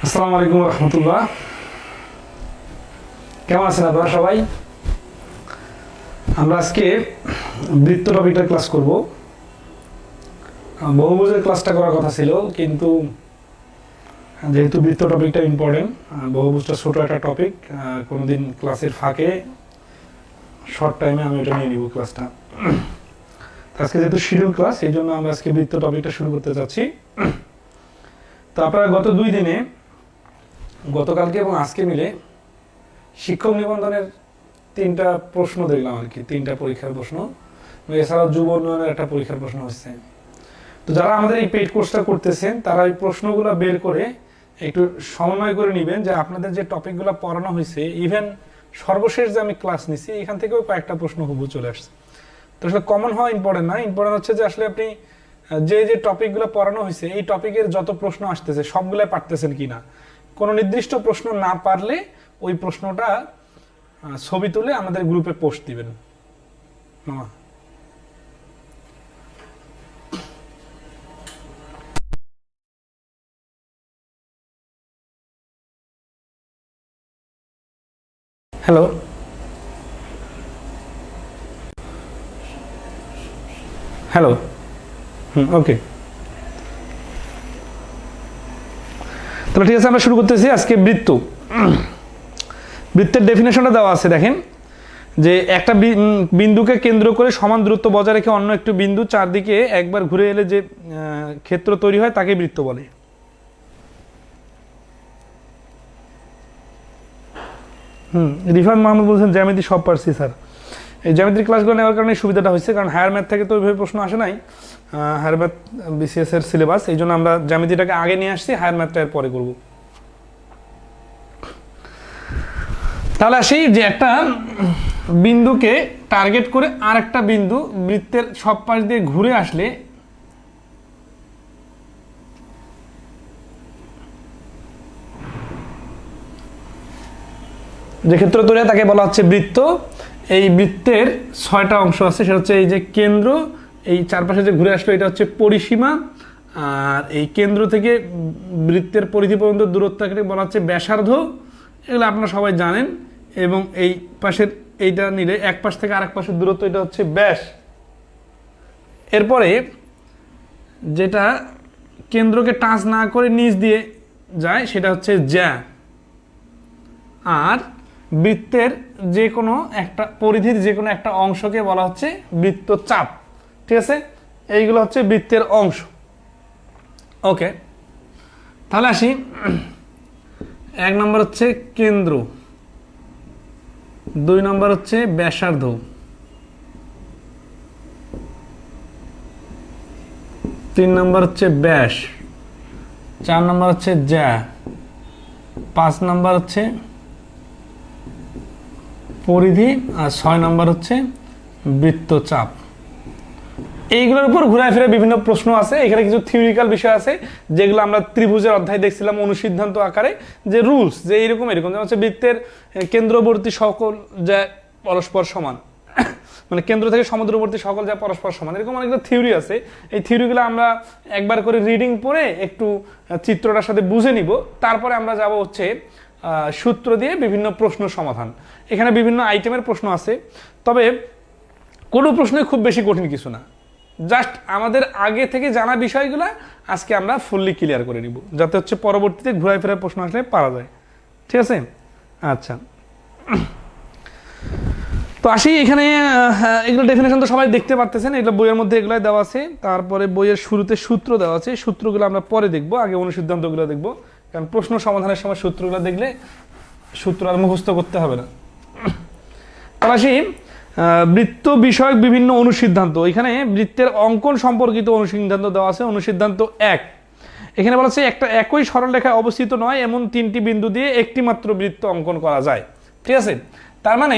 আসসালামু আলাইকুম রহমতুল্লাহ। কেমন আছেন আপনারা সবাই? আমরা আজকে বৃত্ত টপিকটার ক্লাস করব। বহুভুজের ক্লাসটা করার কথা ছিল, কিন্তু যেহেতু বৃত্ত টপিকটা ইম্পর্টেন্ট, বহুভুজটা ছোট একটা টপিক, কোনোদিন ক্লাসের ফাঁকে শর্ট টাইমে আমি ওটা নিয়ে নিব ক্লাসটা। আজকে যেহেতু শিডিউল ক্লাস, এই জন্য আমরা আজকে বৃত্ত টপিকটা শুরু করতে চাচ্ছি। তো আপনারা গত 2 দিনে, গতকালকে এবং আজকে মিলে শিক্ষক নিবন্ধনের 3টা প্রশ্ন দেখলাম আর কি, 3টা পরীক্ষার প্রশ্ন। এছাড়াও যুব উন্নয়নের একটা পরীক্ষার প্রশ্ন হচ্ছে। তো যারা আমাদের এই পেইড কোর্সটা করতেছেন, তারা এই প্রশ্নগুলো বের করে একটু সমন্বয় করে নেবেন যে আপনাদের যে টপিকগুলো পড়ানো হয়েছে, ইভেন সর্বশেষ যে আমি ক্লাস নিছি এখান থেকেও কয়েকটা প্রশ্ন হুবহু চলে আসছে। তো আসলে কমন হওয়া ইম্পর্টেন্ট না, ইম্পর্টেন্ট হচ্ছে যে আসলে আপনি যে যে টপিকগুলো পড়ানো হয়েছে এই টপিকের যত প্রশ্ন আসতেছে সবগুলাই পারতেছেন কিনা। কোনো নির্দিষ্ট প্রশ্ন না পারলে ওই প্রশ্নটা ছবি তুলে আমাদের গ্রুপে পোস্ট দিবেন। হ্যালো, হ্যালো, ওকে। তাহলে ঠিক আছে, আমরা শুরু করতেছি আজকে বৃত্ত। বৃত্তের ডেফিনেশনটা দেওয়া আছে, দেখেন যে একটা বিন্দুকে কেন্দ্র করে সমান দূরত্ব বজায় রেখে অন্য একটি বিন্দু চারদিকে একবার ঘুরে এলে যে ক্ষেত্র তৈরি হয় তাকে বৃত্ত বলে। রিফান মাহমুদ বলছেন জ্যামিতি সব পারছি স্যার। এই জ্যামিতির ক্লাসগুলো নেওয়ার কারণে সুবিধাটা হয়েছে, কারণ হায়ার ম্যাথ থেকে তো ওইভাবে প্রশ্ন আসে নাই, হায়ার ম্যাথ বিসিএস এর সিলেবাস, এই জন্য আমরা জ্যামিতিটাকে আগে নিয়ে আসছি, হায়ার ম্যাথটা এর পরে করব। তাহলে আসি যে একটা বিন্দুকে টার্গেট করে আর একটা বিন্দু বৃত্তের সব পাশ দিয়ে ঘুরে আসলে যে ক্ষেত্র তৈরি হয় তাকে বলা হচ্ছে বৃত্ত। এই বৃত্তের 6টা অংশ আছে, সেটা হচ্ছে এই যে কেন্দ্র, এই চারপাশে যে ঘুরে আসলো এটা হচ্ছে পরিসীমা, আর এই কেন্দ্র থেকে বৃত্তের পরিধি পর্যন্ত দূরত্বকে বলা হচ্ছে ব্যাসার্ধ। এগুলো আপনারা সবাই জানেন। এবং এই পাশের এইটা নিলে এক পাশ থেকে আরেক পাশের দূরত্ব, এটা হচ্ছে ব্যাস। এরপরে যেটা কেন্দ্রকে টাচ না করে নিচ দিয়ে যায় সেটা হচ্ছে জ্যা। আর বৃত্তের যে কোনো একটা পরিধির যে কোনো একটা অংশকে বলা হচ্ছে বৃত্তচাপ। ঠিক আছে, এইগুলো হচ্ছে বৃত্তের অংশ। ওকে, তাহলে আসি। 1 নম্বর হচ্ছে কেন্দ্র, 2 নম্বর হচ্ছে ব্যাসার্ধ, 3 নম্বর হচ্ছে ব্যাস, 4 নম্বর হচ্ছে জ্যা, 5 নম্বর হচ্ছে পরিধি, আর 6 নম্বর হচ্ছে বৃত্তচাপ। এইগুলোর উপর ঘুরায় ফিরে বিভিন্ন প্রশ্ন আছে। এখানে কিছু থিওরিক্যাল বিষয় আছে যেগুলো আমরা ত্রিভুজের অধ্যায় দেখছিলাম অনুসিদ্ধান্ত আকারে, যে রুলস, যে এরকম যেমন হচ্ছে বৃত্তের কেন্দ্রবর্তী সকল যা পরস্পর সমান, মানে কেন্দ্র থেকে সমুদ্রবর্তী সকল যা পরস্পর সমান, এরকম অনেকগুলো থিওরি আছে। এই থিওরিগুলো আমরা একবার করে রিডিং পড়ে একটু চিত্রটার সাথে বুঝে নিব, তারপরে আমরা যাব হচ্ছে সূত্র দিয়ে বিভিন্ন প্রশ্ন সমাধান। এখানে বিভিন্ন আইটেমের প্রশ্ন আছে, তবে কোনো প্রশ্নই খুব বেশি কঠিন কিছু না। জাস্ট আমাদের আগে থেকে জানা বিষয়গুলো আজকে আমরা ফুললি ক্লিয়ার করে নিব, যাতে হচ্ছে পরবর্তীতে ঘুরায় ফেরার প্রশ্ন আসলে পারা যায়। ঠিক আছে, আচ্ছা। তো আসি এখানে, এগুলো ডেফিনেশন তো সবাই দেখতে পারতেছেন, এগুলো বইয়ের মধ্যে এগুলাই দেওয়া আছে। তারপরে বইয়ের শুরুতে সূত্র দেওয়া আছে, সূত্রগুলো আমরা পরে দেখবো, আগে অনুসিদ্ধান্তগুলো দেখবো, কারণ প্রশ্ন সমাধানের সময় সূত্রগুলো দেখলে সূত্র আর মুখস্থ করতে হবে না। তাহলে আসি বৃত্ত বিষয়ক বিভিন্ন অনুসিদ্ধান্ত। এখানে বৃত্তের অঙ্কন সম্পর্কিত অনুসিদ্ধান্ত দেওয়া আছে। অনুসিদ্ধান্ত 1, এখানে বলা হচ্ছে একটা একই সরলরেখায় অবস্থিত নয় এমন 3টি বিন্দু দিয়ে একটি মাত্র বৃত্ত অঙ্কন করা যায়। ঠিক আছে, তার মানে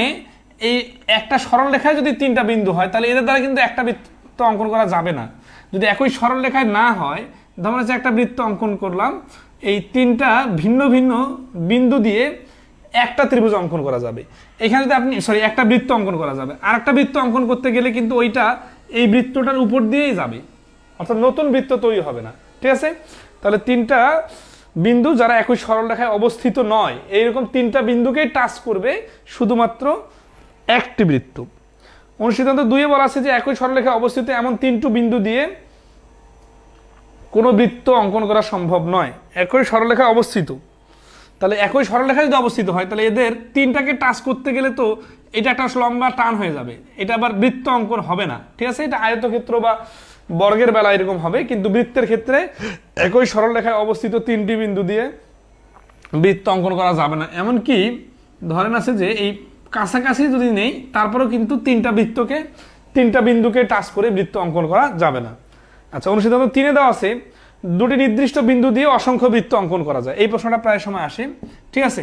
এই একটা সরলরেখায় যদি 3টা বিন্দু হয়, তাহলে এদের দ্বারা কিন্তু একটা বৃত্ত অঙ্কন করা যাবে না। যদি একই সরলরেখায় না হয়, ধরুন হচ্ছে একটা বৃত্ত অঙ্কন করলাম, এই 3টা ভিন্ন ভিন্ন বিন্দু দিয়ে একটা ত্রিভুজ অঙ্কন করা যাবে। এখানে যদি আপনি একটা বৃত্ত অঙ্কন করা যাবে, আর একটা বৃত্ত অঙ্কন করতে গেলে কিন্তু ওইটা এই বৃত্তটার উপর দিয়েই যাবে, অর্থাৎ নতুন বৃত্ত তৈরি হবে না। ঠিক আছে, তাহলে 3টা বিন্দু যারা একই সরলরেখায় অবস্থিত নয়, এইরকম 3টা বিন্দুকে টাচ করবে শুধুমাত্র একটি বৃত্ত। অনুসিদ্ধান্ত 2-এ বলা আছে যে একই সরলরেখায় অবস্থিত এমন 3টি বিন্দু দিয়ে কোনো বৃত্ত অঙ্কন করা সম্ভব নয়। একই সরলরেখায় অবস্থিত, তাহলে একই সরলরেখায় যদি অবস্থিত হয় তাহলে এদের 3টাকে টাচ করতে গেলে তো এটা একটা লম্বা টান হয়ে যাবে, এটা আবার বৃত্ত অঙ্কন হবে না, ঠিক আছে? এটা আয়তক্ষেত্র বা বর্গের বেলা এরকম হবে, কিন্তু বৃত্তের ক্ষেত্রে একই সরলরেখায় অবস্থিত 3টি বিন্দু দিয়ে বৃত্ত অঙ্কন করা যাবে না। এমনকি ধরেন আছে যে এই কাছাকাছি যদি নেই তারপরেও কিন্তু 3টা বিন্দুকে টাচ করে বৃত্ত অঙ্কন করা যাবে না। আচ্ছা, অনুসিদ্ধান্ত 3-এ দেওয়া আছে 2টি নির্দিষ্ট বিন্দু দিয়ে অসংখ্য বৃত্ত অঙ্কন করা যায়। এই প্রশ্নটা প্রায় সময় আসে, ঠিক আছে?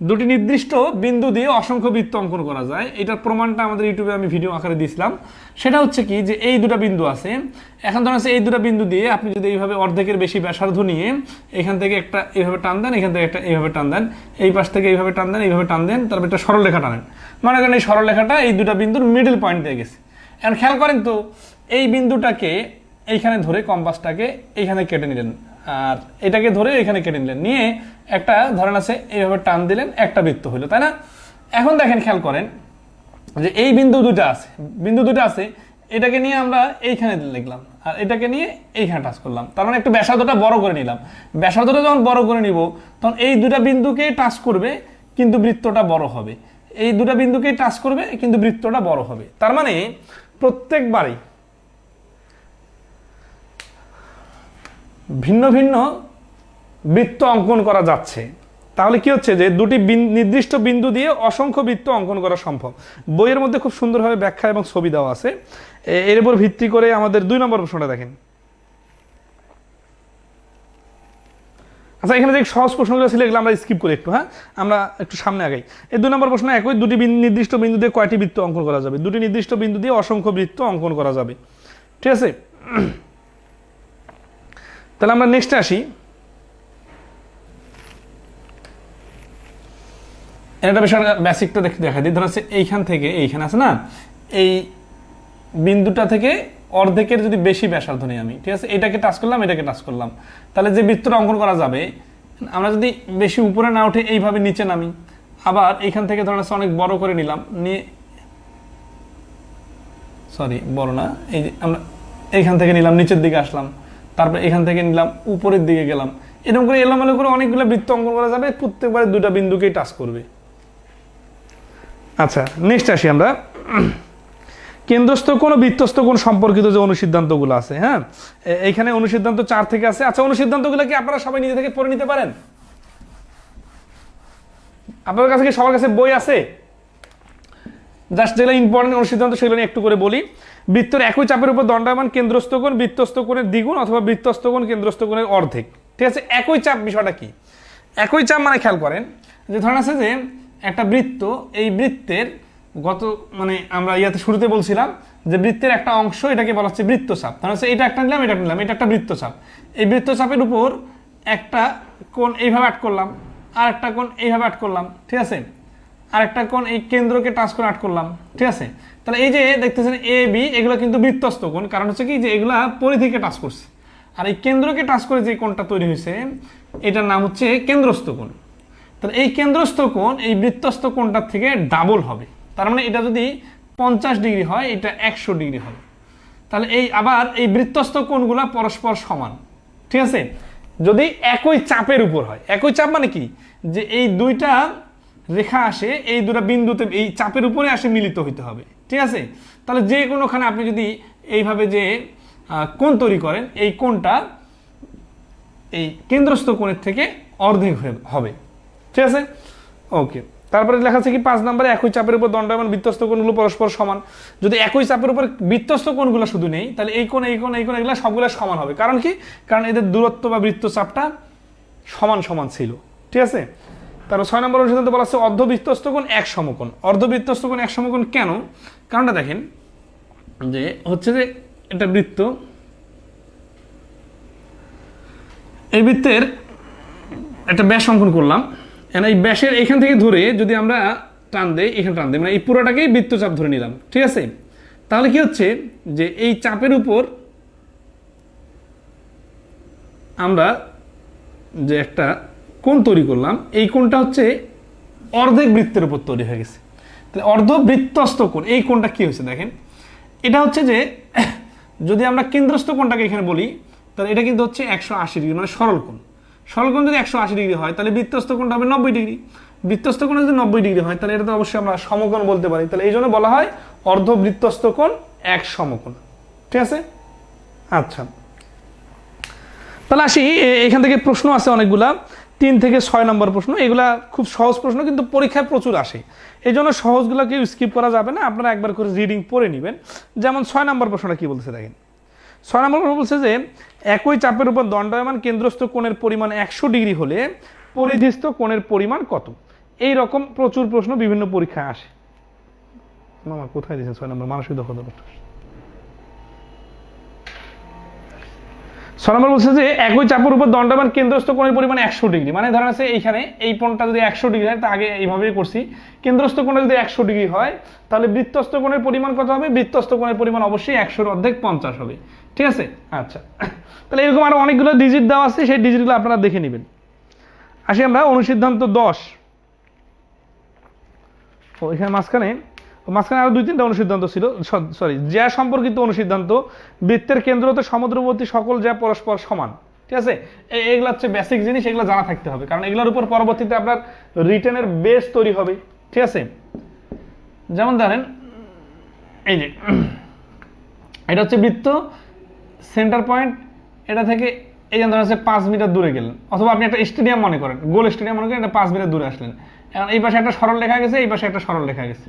2টি নির্দিষ্ট বিন্দু দিয়ে অসংখ্য বৃত্ত অঙ্কন করা যায়, এটার প্রমাণটা আমাদের ইউটিউবে আমি ভিডিও আকারে দিয়েছিলাম। সেটা হচ্ছে কি যে এই 2টা বিন্দু আছে, এখন ধরেন এই 2টা বিন্দু দিয়ে আপনি যদি এইভাবে অর্ধেকের বেশি ব্যাসার্ধ নিয়ে এখান থেকে একটা এইভাবে টান দেন, এখান থেকে একটা এইভাবে টান দেন, এই পাশ থেকে এইভাবে টান দেন, এইভাবে টান দেন, তারপর একটা সরলরেখা টানেন, মনে করেন এই সরলরেখাটা এই 2টা বিন্দুর মিডল পয়েন্ট দিয়ে গেছে। এখন খেয়াল করেন তো এই বিন্দুটাকে এইখানে ধরে কম্পাসটাকে এইখানে কেটে নিলেন, আর এটাকে ধরে এখানে কেটে নিলেন, নিয়ে একটা ধরেন আছে এইভাবে টান দিলেন, একটা বৃত্ত হইলো, তাই না? এখন দেখেন, খেয়াল করেন যে এই বিন্দু দুটো আছে, এটাকে নিয়ে আমরা এইখানে লিখলাম আর এটাকে নিয়ে এইখানে টাচ করলাম, তার মানে একটু ব্যাসার্ধটা বড় করে নিলাম। ব্যাসার্ধটা যখন বড় করে নিব তখন এই 2টা বিন্দুকে টাচ করবে কিন্তু বৃত্তটা বড় হবে, এই 2টা বিন্দুকে টাচ করবে কিন্তু বৃত্তটা বড় হবে। তার মানে প্রত্যেকবারই ভিন্ন ভিন্ন বৃত্ত অঙ্কন করা যাচ্ছে। তাহলে কি হচ্ছে যে 2টি নির্দিষ্ট বিন্দু দিয়ে অসংখ্য বৃত্ত অঙ্কন করা সম্ভব। বইয়ের মধ্যে খুব সুন্দরভাবে ব্যাখ্যা এবং ছবি দেওয়া আছে। এর উপর ভিত্তি করে আমাদের 2 নম্বর প্রশ্নটা দেখেন। আচ্ছা, এখানে যে সহজ প্রশ্নগুলো ছিল এগুলো আমরা স্কিপ করি একটু, হ্যাঁ, আমরা একটু সামনে আগাই। এই 2 নম্বর প্রশ্ন একই, 2টি নির্দিষ্ট বিন্দু দিয়ে কয়টি বৃত্ত অঙ্কন করা যাবে? 2টি নির্দিষ্ট বিন্দু দিয়ে অসংখ্য বৃত্ত অঙ্কন করা যাবে, ঠিক আছে? তাহলে আমরা নেক্সটে আসি। এটা বিষয় বেসিকটা দেখা দিই। ধর হচ্ছে এইখান থেকে এইখানে আছে না, এই বিন্দুটা থেকে অর্ধেকের যদি বেশি ব্যাসার্ধ নিই আমি, ঠিক আছে, এটাকে টাচ করলাম, এটাকে টাচ করলাম, তাহলে যে বৃত্তটা অঙ্কন করা যাবে, আমরা যদি বেশি উপরে না উঠে এইভাবে নিচে নামি, আবার এইখান থেকে ধর হচ্ছে অনেক বড় করে নিলাম, নিয়ে বড় না, এই যে আমরা এইখান থেকে নিলাম, নিচের দিকে আসলাম, তারপর এখান থেকে নিলাম, উপরের দিকে গেলাম, এরকম করে এলোমেলো করে অনেকগুলো বৃত্ত অঙ্কন করা যাবে, প্রত্যেকবারে 2টা বিন্দুকেই টাচ করবে। আচ্ছা, নেক্সট আসি আমরা। কেন্দ্রস্থ কোণ ও বৃত্তস্থ কোণ সম্পর্কিত যে অনুসিদ্ধান্তগুলো আছে, হ্যাঁ, এইখানে অনুসিদ্ধান্ত 4 থেকে আছে। আচ্ছা, অনুসিদ্ধান্তগুলো কি আপনারা সবাই নিজে থেকে পড়ে নিতে পারেন? আপনাদের কাছে কি সবার কাছে বই আছে? জাস্ট যেগুলো ইম্পর্টেন্ট অনুসিদ্ধান্ত সেগুলো নিয়ে একটু করে বলি। বৃত্তের একই চাপের উপর দণ্ডায়মান কেন্দ্রস্থ কোণ বৃত্তস্থ কোণের দ্বিগুণ অথবা বৃত্তস্থ কোণ কেন্দ্রস্থ কোণের অর্ধেক, ঠিক আছে? একই চাপ বিষয়টা কি? একই চাপ মানে খেয়াল করেন যে ধরেন আছে যে একটা বৃত্ত, এই বৃত্তের আমরা শুরুতে বলছিলাম যে বৃত্তের একটা অংশ, এটাকে বলা হচ্ছে বৃত্তচাপ। ধরেন এটা একটা নিলাম, এটা নিলাম, এটা একটা বৃত্তচাপ। এই বৃত্তচাপের উপর একটা কোণ এইভাবে আট করলাম, আর একটা কোণ এইভাবে আট করলাম, ঠিক আছে, আর একটা কোণ এই কেন্দ্রকে টাচ করে আট করলাম, ঠিক আছে। তাহলে এই যে দেখতেছেন এ বি, এগুলো কিন্তু বৃত্তস্থ কোণ, কারণ হচ্ছে কি যে এগুলা পরিধিকে টাচ করছে, আর এই কেন্দ্রকে টাচ করে যে কোণটা তৈরি হয়েছে এটার নাম হচ্ছে কেন্দ্রস্থ কোণ। তাহলে এই কেন্দ্রস্থ কোণ এই বৃত্তস্থ কোণটার থেকে ডাবল হবে, তার মানে এটা যদি 50 ডিগ্রি হয়, এটা 100 ডিগ্রি হবে। তাহলে আবার এই বৃত্তস্থ কোণগুলা পরস্পর সমান, ঠিক আছে, যদি একই চাপের উপর হয়। একই চাপ মানে কি, যে এই 2টা রেখা আসে, এই 2টা বিন্দুতে এই চাপের উপরে আসে মিলিত হইতে হবে, ঠিক আছে। তাহলে যে কোনোখানে আপনি যদি এইভাবে যে কোণ তৈরি করেন, এই কোণটা এই কেন্দ্রস্থ কোণের থেকে অর্ধেক হবে, ঠিক আছে, ওকে। তারপরে লেখা আছে কি 5 নম্বরে একই চাপের উপর দণ্ডায়মান বৃত্তস্থ কোণগুলো পরস্পর সমান। যদি একই চাপের উপর বৃত্তস্থ কোণগুলো শুধু নেই, তাহলে এই কোণ, এই কোণ, এই কোণ, এগুলো সবগুলো সমান হবে। কারণ কি? কারণ এদের দূরত্ব বা বৃত্তচাপটা সমান সমান ছিল, ঠিক আছে। তারপর 6 নম্বর অনুসিদ্ধান্তে বলা আছে অর্ধবৃত্তস্থ কোণ এক সমকোণ। অর্ধবৃত্তস্থ কোণ এক সমকোণ কেন? কারণটা দেখেন যে হচ্ছে যে এটা বৃত্ত, এই বৃত্তের একটা ব্যাস অঙ্কন করলাম, এই ব্যাসের এখান থেকে ধরে যদি আমরা টান দেই, এখানে টান দেই, মানে এই পুরোটাকেই বৃত্তচাপ ধরে নিলাম, ঠিক আছে। তাহলে কি হচ্ছে যে এই চাপের উপর আমরা যে একটা কোণ তৈরি করলাম, এই কোণটা হচ্ছে অর্ধেক বৃত্তের উপর তৈরি হয়ে গেছে। তাহলে অর্ধবৃত্তস্থ কোণ, এই কোণটা কি হয়েছে দেখেন, এটা হচ্ছে যে যদি আমরা কেন্দ্রস্থ কোণটাকে এখানে বলি তাহলে এটা কিন্তু হচ্ছে 180 ডিগ্রি, মানে সরল কোণ। সরল কোণ যদি 180 ডিগ্রি হয় তাহলে বৃত্তস্থ কোণটা হবে 90 ডিগ্রি। বৃত্তস্থ কোণ যদি 90 ডিগ্রি হয় তাহলে এটা তো অবশ্যই আমরা সমকোণ বলতে পারি। তাহলে এই জন্য বলা হয় অর্ধবৃত্তস্থ কোণ এক সমকোণ। ঠিক আছে? আচ্ছা, তাহলে আসি, এখান থেকে প্রশ্ন আছে অনেকগুলা, 3 থেকে 6 নম্বর প্রশ্ন। এগুলা খুব সহজ প্রশ্ন, কিন্তু পরীক্ষায় প্রচুর আসে, এই জন্য সহজগুলোকে স্কিপ করা যাবে না, আপনারা একবার করে রিডিং পড়ে নেবেন। যেমন 6 নম্বর প্রশ্নটা কি বলছে দেখেন। 6 নম্বর প্রশ্ন বলছে যে একই চাপের উপর দণ্ডায়মান কেন্দ্রস্থ কোণের পরিমাণ 100 ডিগ্রি হলে পরিধিস্থ কোণের পরিমাণ কত? এই রকম প্রচুর প্রশ্ন বিভিন্ন পরীক্ষায় আসে। মামা কোথায় দিয়েছেন 6 নম্বর মানসিক দক্ষতা? 6 নম্বর বলছে যে একই চাপের উপর দণ্ডায়মান কেন্দ্রস্থ কোণের পরিমাণ 100 ডিগ্রি, মানে ধরেন আছে এইখানে এই কোণটা যদি 100 ডিগ্রি হয়, তা আগে এইভাবেই করছি, কেন্দ্রস্থ কোণটা যদি 100 ডিগ্রি হয় তাহলে বৃত্তস্থ কোণের পরিমাণ কত হবে? বৃত্তস্থ কোণের পরিমাণ অবশ্যই 100 এর অর্ধেক 50 হবে। ঠিক আছে? আচ্ছা, তাহলে এরকম আরো অনেকগুলো ডিজিট দেওয়া আছে, সেই ডিজিটগুলো আপনারা দেখে নেবেন। আসি আমরা অনুসিদ্ধান্ত 10। এখানে মাঝখানে আরো 2-3টা অনুসিদ্ধান্ত ছিল, সরি, জ্যা সম্পর্কিত অনুসিদ্ধান্ত। বৃত্তের কেন্দ্র হতে সমুদ্রবর্তী সকল জ্যা পরস্পর সমান। ঠিক আছে? এগুলো হচ্ছে বেসিক জিনিস, এগুলো জানা থাকতে হবে, কারণ এগুলোর উপর পরবর্তীতে আপনার রিটেনের বেস তৈরি হবে। ঠিক আছে? যেমন ধরেন এই যে এটা হচ্ছে বৃত্ত, সেন্টার পয়েন্ট এটা থেকে এই ধরেন হচ্ছে 5 মিটার দূরে গেলেন, অথবা আপনি একটা স্টেডিয়াম মনে করেন, গোল স্টেডিয়াম মনে করেন, এটা 5 মিটার দূরে আসলেন। এখন এই পাশে একটা সরল রেখা গেছে, এই পাশে একটা সরল রেখা গেছে।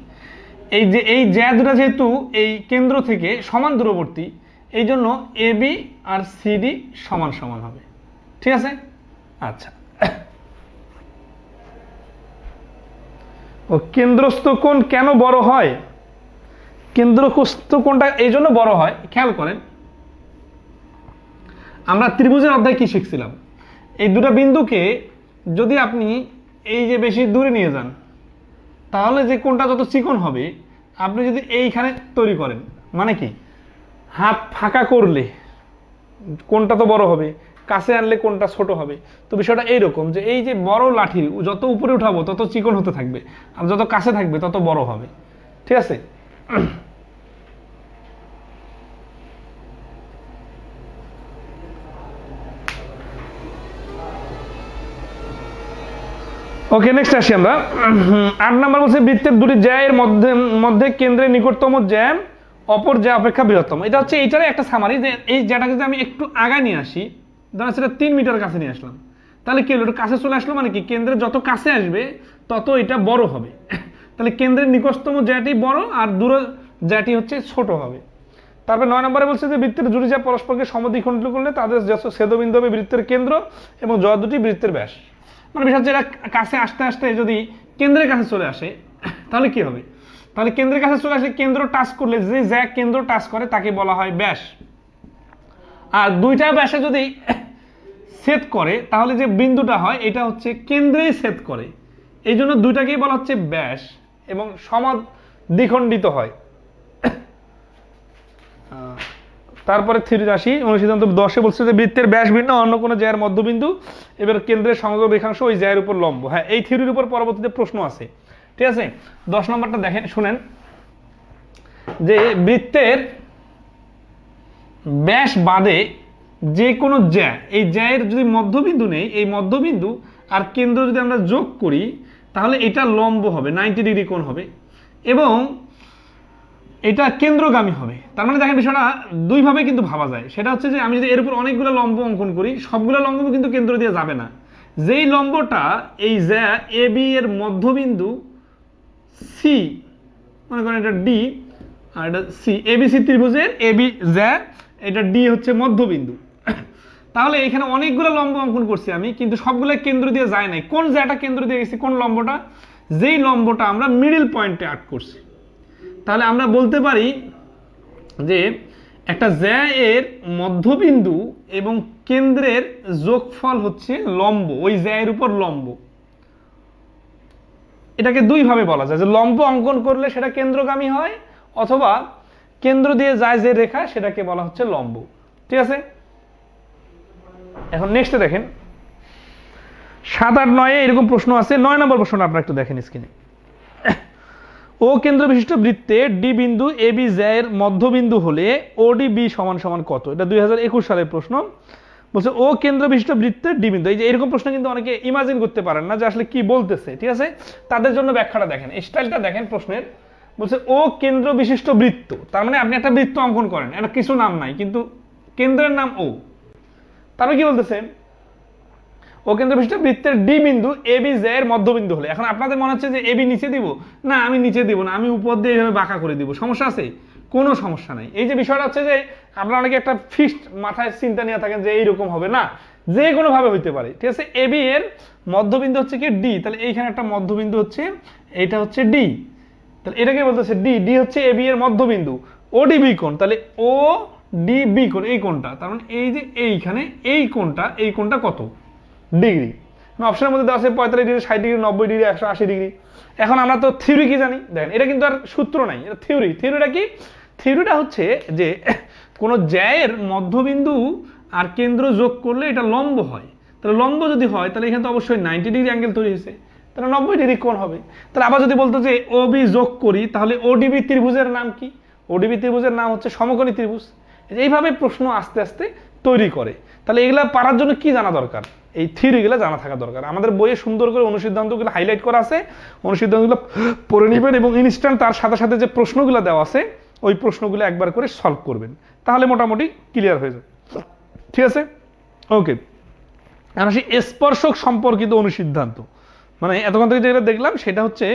এই জ্যা দুটো যেহেতু এই কেন্দ্র থেকে সমান দূরবর্তী, এই জন্য এবি আর সিডি সমান সমান হবে। ঠিক আছে? আচ্ছা, ও কেন্দ্রস্থ কোণ কেন বড় হয়? কেন্দ্রস্থ কোণটা এই জন্য বড় হয়, খেয়াল করেন, আমরা ত্রিভুজের অধ্যায় কি শিখছিলাম? এই দুটো বিন্দুকে যদি আপনি এই যে বেশি দূরে নিয়ে যান, তাহলে যে কোণটা যত চিকন হবে, আপনি যদি এইখানে তৈরি করেন, মানে কি হাত ফাঁকা করলে কোণটা তো বড় হবে, কাছে আনলে কোণটা ছোট হবে। তো বিষয়টা এইরকম যে এই যে বড় লাঠি যত উপরে উঠাবো তত চিকন হতে থাকবে, আর যত কাছে থাকবে তত বড় হবে। ঠিক আছে? ওকে, নেক্সট আসি আমরা। 8 নম্বর বলছে বৃত্তের দুটি জ্যা এর মধ্যে কেন্দ্রের নিকটতম জ্যা অপর জ্যা অপেক্ষা বৃহত্তম। এটা হচ্ছে এইটার একটা সামারি, যে এই জ্যাটাকে যদি আমি একটু আগায় নিয়ে আসি, ধরেন সেটা 3 মিটার কাছে নিয়ে আসলাম, তাহলে কি হলো? এটা কাছে চলে আসলো, মানে কি কেন্দ্রের যত কাছে আসবে তত এটা বড় হবে। তাহলে কেন্দ্রের নিকটতম জ্যাটি বড় আর দূর জ্যাটি হচ্ছে ছোট হবে। তারপর 9 নম্বরে বলছে যে বৃত্তের দুটি জ্যা পরস্পরকে সমদ্বিখণ্ডিত করলে তাদের ছেদবিন্দু হবে বৃত্তের কেন্দ্র এবং জ্যা দুটি বৃত্তের ব্যাস। মানে বিষয় হচ্ছে এরা কাছে আসতে আসতে যদি কেন্দ্রের কাছে চলে আসে তাহলে কি হবে? তাহলে কেন্দ্রের কাছে চলে আসে, কেন্দ্র টাচ করলে যে জ্যা কেন্দ্র টাচ করে তাকে বলা হয় ব্যাস। আর দুইটা ব্যাসে যদি ছেদ করে তাহলে যে বিন্দুটা হয় এটা হচ্ছে কেন্দ্রেই ছেদ করে, এই জন্য দুইটাকেই বলা হচ্ছে ব্যাস এবং সমদ্বিখণ্ডিত হয়। তারপরে 3 আসি, অনুসিদ্ধান্ত 10-এ বলছে যে বৃত্তের ব্যাস ভিন্ন অন্য কোনো জ্যার মধ্যবিন্দু এবার কেন্দ্রের সংযোগ রেখাংশ ওই জ্যার উপর লম্ব। হ্যাঁ, এই থিওরির উপর পরবর্তীতে প্রশ্ন আছে। ঠিক আছে? 10 নম্বরটা দেখেন, শুনেন, যে বৃত্তের ব্যাস বাদে যে কোনো জ্যা, এই জ্যায়ের যদি মধ্যবিন্দু নেই, এই মধ্যবিন্দু আর কেন্দ্র যদি আমরা যোগ করি তাহলে এটা লম্ব হবে, 90 ডিগ্রি কোণ হবে এবং এটা কেন্দ্রগামী হবে। তার মানে দেখেন বিষয়টা দুইভাবে কিন্তু ভাবা যায়। সেটা হচ্ছে যে আমি যদি এর উপর অনেকগুলো লম্ব অঙ্কন করি, সবগুলো লম্ব কিন্তু কেন্দ্র দিয়ে যাবে না। যেই লম্বটা এই জ্যা এ বি এর মধ্যবিন্দু সি, মনে করেন এটা ডি আর এটা সি, এবিসি ত্রিভুজের এ বি জ্যা, এটা ডি হচ্ছে মধ্যবিন্দু। তাহলে এখানে অনেকগুলো লম্ব অঙ্কন করছি আমি, কিন্তু সবগুলো কেন্দ্র দিয়ে যায় নাই। কোন জ্যাটা কেন্দ্র দিয়ে গেছি? কোন লম্বটা? যেই লম্বটা আমরা মিডল পয়েন্টে আট করছি। তাহলে আমরা বলতে পারি যে একটা জ্যা এর মধ্যবিন্দু এবং কেন্দ্রের যোগফল হচ্ছে লম্ব, ওই জ্যা এর উপর লম্ব। এটাকে দুইভাবে বলা যায়, যে লম্ব অঙ্কন করলে সেটা কেন্দ্রগামী হয়, অথবা কেন্দ্র দিয়ে যায় যে রেখা সেটাকে বলা হচ্ছে লম্ব। ঠিক আছে? এখন নেক্সটে দেখেন, 7, 8, 9 এরকম প্রশ্ন আছে। 9 নম্বর প্রশ্নটা আপনারা একটু দেখেন স্ক্রিনে। ও কেন্দ্র বিশিষ্ট বৃত্তে ডি বিন্দু এ বি জ্যায়ের মধ্যবিন্দু হলে ওডি বি সমান সমান কত? এটা 2021 সালের প্রশ্ন। বলছে ও কেন্দ্র বিশিষ্ট বৃত্তের ডি বিন্দু। এই যে এরকম প্রশ্ন কিন্তু অনেকে ইমাজিন করতে পারেন না যে আসলে কি বলতেছে, ঠিক আছে? তাদের জন্য ব্যাখ্যাটা দেখেন, স্টাইলটা দেখেন প্রশ্নের। বলছে ও কেন্দ্র বিশিষ্ট বৃত্ত, তার মানে আপনি একটা বৃত্ত অঙ্কন করেন, এটা কিছু নাম নাই কিন্তু কেন্দ্রের নাম ও। তারপরে কি বলতেছে? ও কেন্দ্র বিশিষ্ট বৃত্তের ডি বিন্দু এ বি জ্যায়ের মধ্যবিন্দু হলে। এখন আপনাদের মনে হচ্ছে যে এ বি নিচে দিব, না আমি নিচে দিব না, আমি উপর দিয়ে এইভাবে বাঁকা করে দিব, সমস্যা আছে? কোনো সমস্যা নাই। এই যে বিষয়টা হচ্ছে যে আপনারা অনেকে একটা ফিক্সড মাথায় চিন্তা নিয়ে থাকেন যে এইরকম হবে, না, যে কোনো ভাবে হইতে পারে, ঠিক আছে? এ বি এর মধ্যবিন্দু হচ্ছে কি ডি, তাহলে এইখানে একটা মধ্যবিন্দু হচ্ছে, এইটা হচ্ছে ডি, তাহলে এটাকে বলতেছে ডি। ডি হচ্ছে এ বি এর মধ্যবিন্দু। ও ডি বি কোণ, তাহলে ও ডি বি কোণ, এই কোণটা, তার মানে এই যে এইখানে এই কোণটা কত ডিগ্রি? অপশনের মধ্যে দেওয়া আছে 45 ডিগ্রি, 60 ডিগ্রি, 90 ডিগ্রি, 180 ডিগ্রি। এখন আমরা তো থিওরি কি জানি, দেখেন এটা কিন্তু আর সূত্র নাই, এটা থিওরি। থিওরিটা কি? থিওরিটা হচ্ছে যে কোনো জ্যায়ের মধ্যবিন্দু আর কেন্দ্র যোগ করলে এটা লম্ব হয়। তাহলে লম্ব যদি হয় তাহলে এখানে তো অবশ্যই 90 ডিগ্রি অ্যাঙ্গেল তৈরি হয়েছে, তাহলে 90 ডিগ্রি কোণ হবে। তাহলে আবার যদি বলতো যে ও বি যোগ করি, তাহলে ওডিবি ত্রিভুজের নাম কি? ওডিবি ত্রিভুজের নাম হচ্ছে সমকোণী ত্রিভুজ। এইভাবে প্রশ্ন আস্তে আস্তে তৈরি করে। তাহলে এগুলা পারার জন্য কি জানা দরকার? এই থিওরিগুলো জানা থাকা দরকার। আমাদের বইয়ে সুন্দর করে অনুসিদ্ধান্তগুলো হাইলাইট করা আছে, অনুসিদ্ধান্তগুলো পড়ে নেবেন এবং ইনস্ট্যান্ট তার সাথে সাথে যে প্রশ্নগুলো দেওয়া আছে ওই প্রশ্নগুলো একবার করে সলভ করবেন, তাহলে মোটামুটি ক্লিয়ার হয়ে যাবে, ঠিক আছে? ওকে, এখন আসি স্পর্শক সম্পর্কিত অনুসিদ্ধান্ত। মানে এতক্ষণ থেকে যেটা দেখলাম সেটা হচ্ছে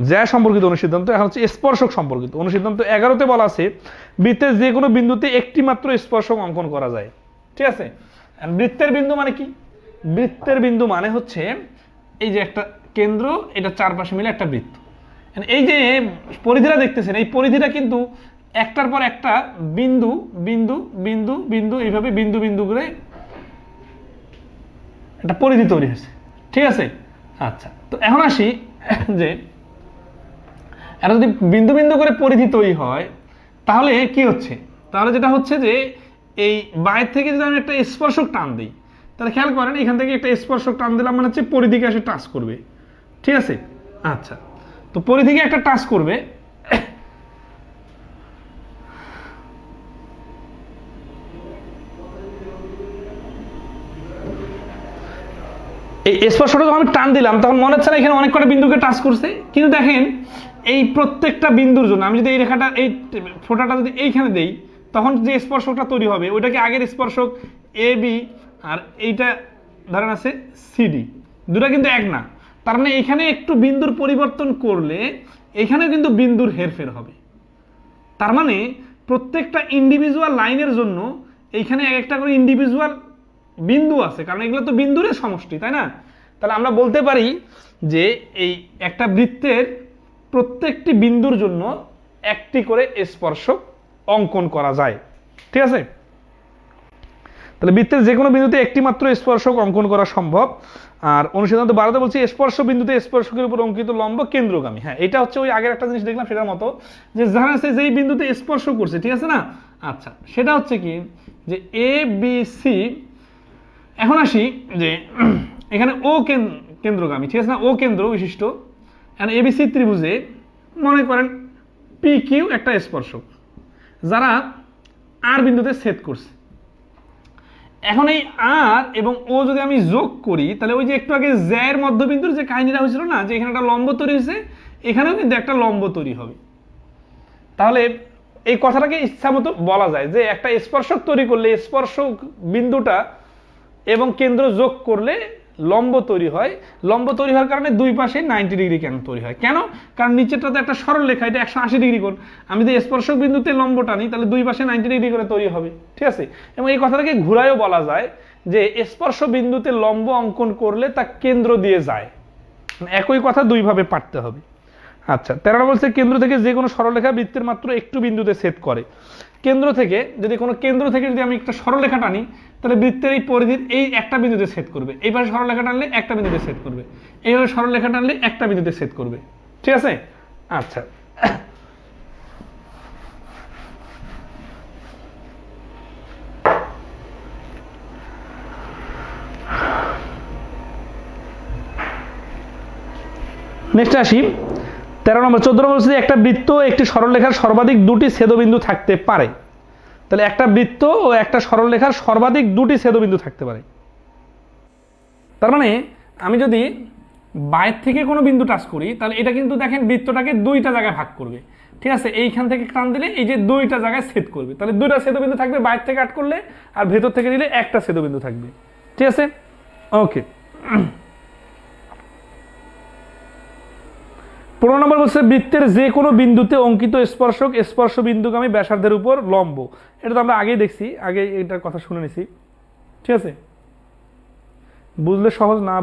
জ্যা সম্পর্কিত অনুসিদ্ধান্ত। এখন হচ্ছে স্পর্শক সম্পর্কিত অনুসিদ্ধান্ত। 11তে বলা আছে বৃত্তের যে কোনো বিন্দুতে একটি মাত্র স্পর্শক অঙ্কন করা যায়, ঠিক আছে? বৃত্তের বিন্দু মানে কি? বৃত্তের বিন্দু মানে হচ্ছে এই যে একটা কেন্দ্র, এটা চারপাশে মিলে একটা বৃত্ত। এই যে পরিধিটা দেখতেছেন, এই পরিধিটা কিন্তু একটার পর একটা বিন্দু বিন্দু বিন্দু বিন্দু এইভাবে বিন্দু বিন্দু করে একটা পরিধি তৈরি হয়েছে, ঠিক আছে? আচ্ছা, তো এখন আসি যে এটা যদি বিন্দু বিন্দু করে পরিধি তৈরি হয় তাহলে কি হচ্ছে? তাহলে যেটা হচ্ছে যে এই বাইরে থেকে যদি আমি একটা স্পর্শক টান দিই, তাহলে খেয়াল করেন এখান থেকে একটা স্পর্শক টান দিলাম মানে হচ্ছে পরিধিকে এসে টাচ করবে, ঠিক আছে? আচ্ছা, তো পরিধিকে একটা টাচ করবে, এই স্পর্শটা যখন আমি টান দিলাম তখন মনে হচ্ছে না এখানে অনেক কটা বিন্দুকে টাচ করছে, কিন্তু দেখেন এই প্রত্যেকটা বিন্দুর জন্য আমি যদি এই রেখাটা, এই ফোঁটাটা যদি এইখানে দেই, তখন যে স্পর্শকটা তৈরি হবে ওইটাকে আগের স্পর্শক এ বি আর এইটা ধরেন আছে সিডি, দুটা কিন্তু এক না। তার মানে এখানে একটু বিন্দুর পরিবর্তন করলে এখানেও কিন্তু বিন্দুর হেরফের হবে। তার মানে প্রত্যেকটা ইন্ডিভিজুয়াল লাইনের জন্য এইখানে এক একটা করে ইন্ডিভিজুয়াল বিন্দু আছে, কারণ এগুলো তো বিন্দুর সমষ্টি, তাই না? তাহলে আমরা বলতে পারি যে এই একটা বৃত্তের প্রত্যেকটি বিন্দুর জন্য একটি করে স্পর্শক অঙ্কন করা যায়, ঠিক আছে? তাহলে বৃত্তের যে কোনো বিন্দুতে একটি মাত্র স্পর্শক অঙ্কন করা সম্ভব। আর অনুসিদ্ধান্ত 12তে বলছি স্পর্শ বিন্দুতে স্পর্শকের উপর অঙ্কিত লম্ব কেন্দ্রগামী। হ্যাঁ, এটা হচ্ছে ওই আগের একটা জিনিস দেখলাম সেটার মতো, যে যারা আছে যেই বিন্দুতে স্পর্শ করছে, ঠিক আছে না? আচ্ছা, সেটা হচ্ছে কি যে এ বি সি। এখন আসি যে এখানে ও কেন্দ্রগামী, ঠিক আছে না? ও কেন্দ্র বিশিষ্ট এবিসি ত্রিভুজে মনে করেন পি কিউ একটা স্পর্শক যারা আর বিন্দুতে ছেদ করছে। এখন এই আর এবং ও যদি আমি যোগ করি তাহলে ওই যে একটু আগে জ্যায়ের মধ্যবিন্দুর যে কাহিনীটা হয়েছিল না, যে এখানে একটা লম্ব তৈরি হয়েছে, এখানেও কিন্তু একটা লম্ব তৈরি হবে। তাহলে এই কথাটাকে ইচ্ছা মতো বলা যায় যে একটা স্পর্শক তৈরি করলে স্পর্শক বিন্দুটা এবং কেন্দ্র যোগ করলে লম্ব তৈরি হয়। লম্ব তৈরি হওয়ার কারণে দুই পাশে 90 ডিগ্রি কেন তৈরি হয়? কেন? কারণ নিচেরটাতে একটা সরল রেখা, এটা 180 ডিগ্রি কোণ। আমি যদি স্পর্শক বিন্দুতে লম্ব টানি তাহলে দুই পাশে 90 ডিগ্রি করে তৈরি হবে, ঠিক আছে? এবং এই কথাটাকে ঘুরায়ও বলা যায় যে স্পর্শ বিন্দুতে লম্ব অঙ্কন করলে তা কেন্দ্র দিয়ে যায়। একই কথা দুইভাবে পাঠতে হবে। আচ্ছা, 13 বলছে কেন্দ্র থেকে যে কোনো সরলরেখা বৃত্তের মাত্র একটু বিন্দুতে ছেদ করে। কেন্দ্র থেকে যদি কোনো কেন্দ্র থেকে যদি আমি একটা সরলরেখা টানি তাহলে বৃত্তের এই পরিধির এই একটা বিন্দুতে ছেদ করবে, এই পাশে সরলরেখা টানলে একটা বিন্দুতে ছেদ করবে, এইভাবে সরলরেখা টানলে একটা বিন্দুতে ছেদ করবে, ঠিক আছে? আচ্ছা, নেক্সট আসি 13 নম্বর 14 নম্বর হচ্ছে একটা বৃত্ত একটি সরলরেখার সর্বাধিক দুটি ছেদবিন্দু থাকতে পারে। তাহলে একটা বৃত্ত ও একটা সরলরেখার সর্বাধিক দুটি ছেদবিন্দু থাকতে পারে। তার মানে আমি যদি বাইরে থেকে কোনো বিন্দু টাচ করি তাহলে এটা কিন্তু দেখেন বৃত্তটাকে দুইটা জায়গায় ভাগ করবে, ঠিক আছে। এইখান থেকে টান দিলে এই যে দুইটা জায়গায় ছেদ করবে, তাহলে দুইটা ছেদবিন্দু থাকবে বাইরে থেকে আট করলে, আর ভেতর থেকে দিলে একটা ছেদবিন্দু থাকবে, ঠিক আছে। ওকে, 15 নম্বর বলছে বৃত্তের যে কোনো বিন্দুতে অঙ্কিত স্পর্শক স্পর্শ বিন্দুগামী ব্যাসার্ধের উপর লম্ব। এটা তো আমরা আগেই দেখছি, আগে এটার কথা শুনে নিছি, ঠিক আছে। বুঝলে সহজ, না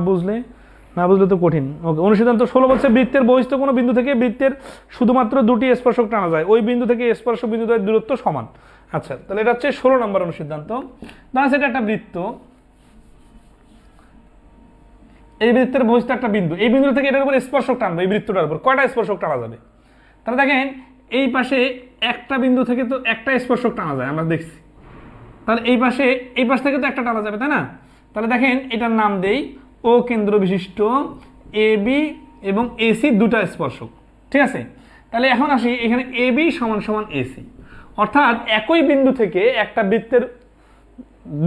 বুঝলে তো কঠিন। ওকে, অনুসিদ্ধান্ত 16 বলছে বৃত্তের বহিস্থ কোনো বিন্দু থেকে বৃত্তের শুধুমাত্র দুটি স্পর্শক টানা যায়, ওই বিন্দু থেকে স্পর্শ বিন্দুদ্বয়ের দূরত্ব সমান। আচ্ছা, তাহলে এটা হচ্ছে 16 নম্বর অনুসিদ্ধান্ত। ধরুন সেটা একটা বৃত্ত, এই বৃত্তের বহিস্থ একটা বিন্দু, এই বিন্দু থেকে এটার উপর স্পর্শক টানবো, এই বৃত্তটার উপর কয়টা স্পর্শক টানা যাবে? তাহলে দেখেন এই পাশে একটা বিন্দু থেকে তো একটা স্পর্শক টানা যায়, আমরা দেখছি। তাহলে এই পাশ থেকে তো একটা টানা যাবে, তাই না? তাহলে দেখেন এটার নাম দেই ও কেন্দ্র বিশিষ্ট এ বি এবং এসি দুটা স্পর্শক, ঠিক আছে। তাহলে এখন আসি এখানে এ বি সমান সমান এসি, অর্থাৎ একই বিন্দু থেকে একটা বৃত্তের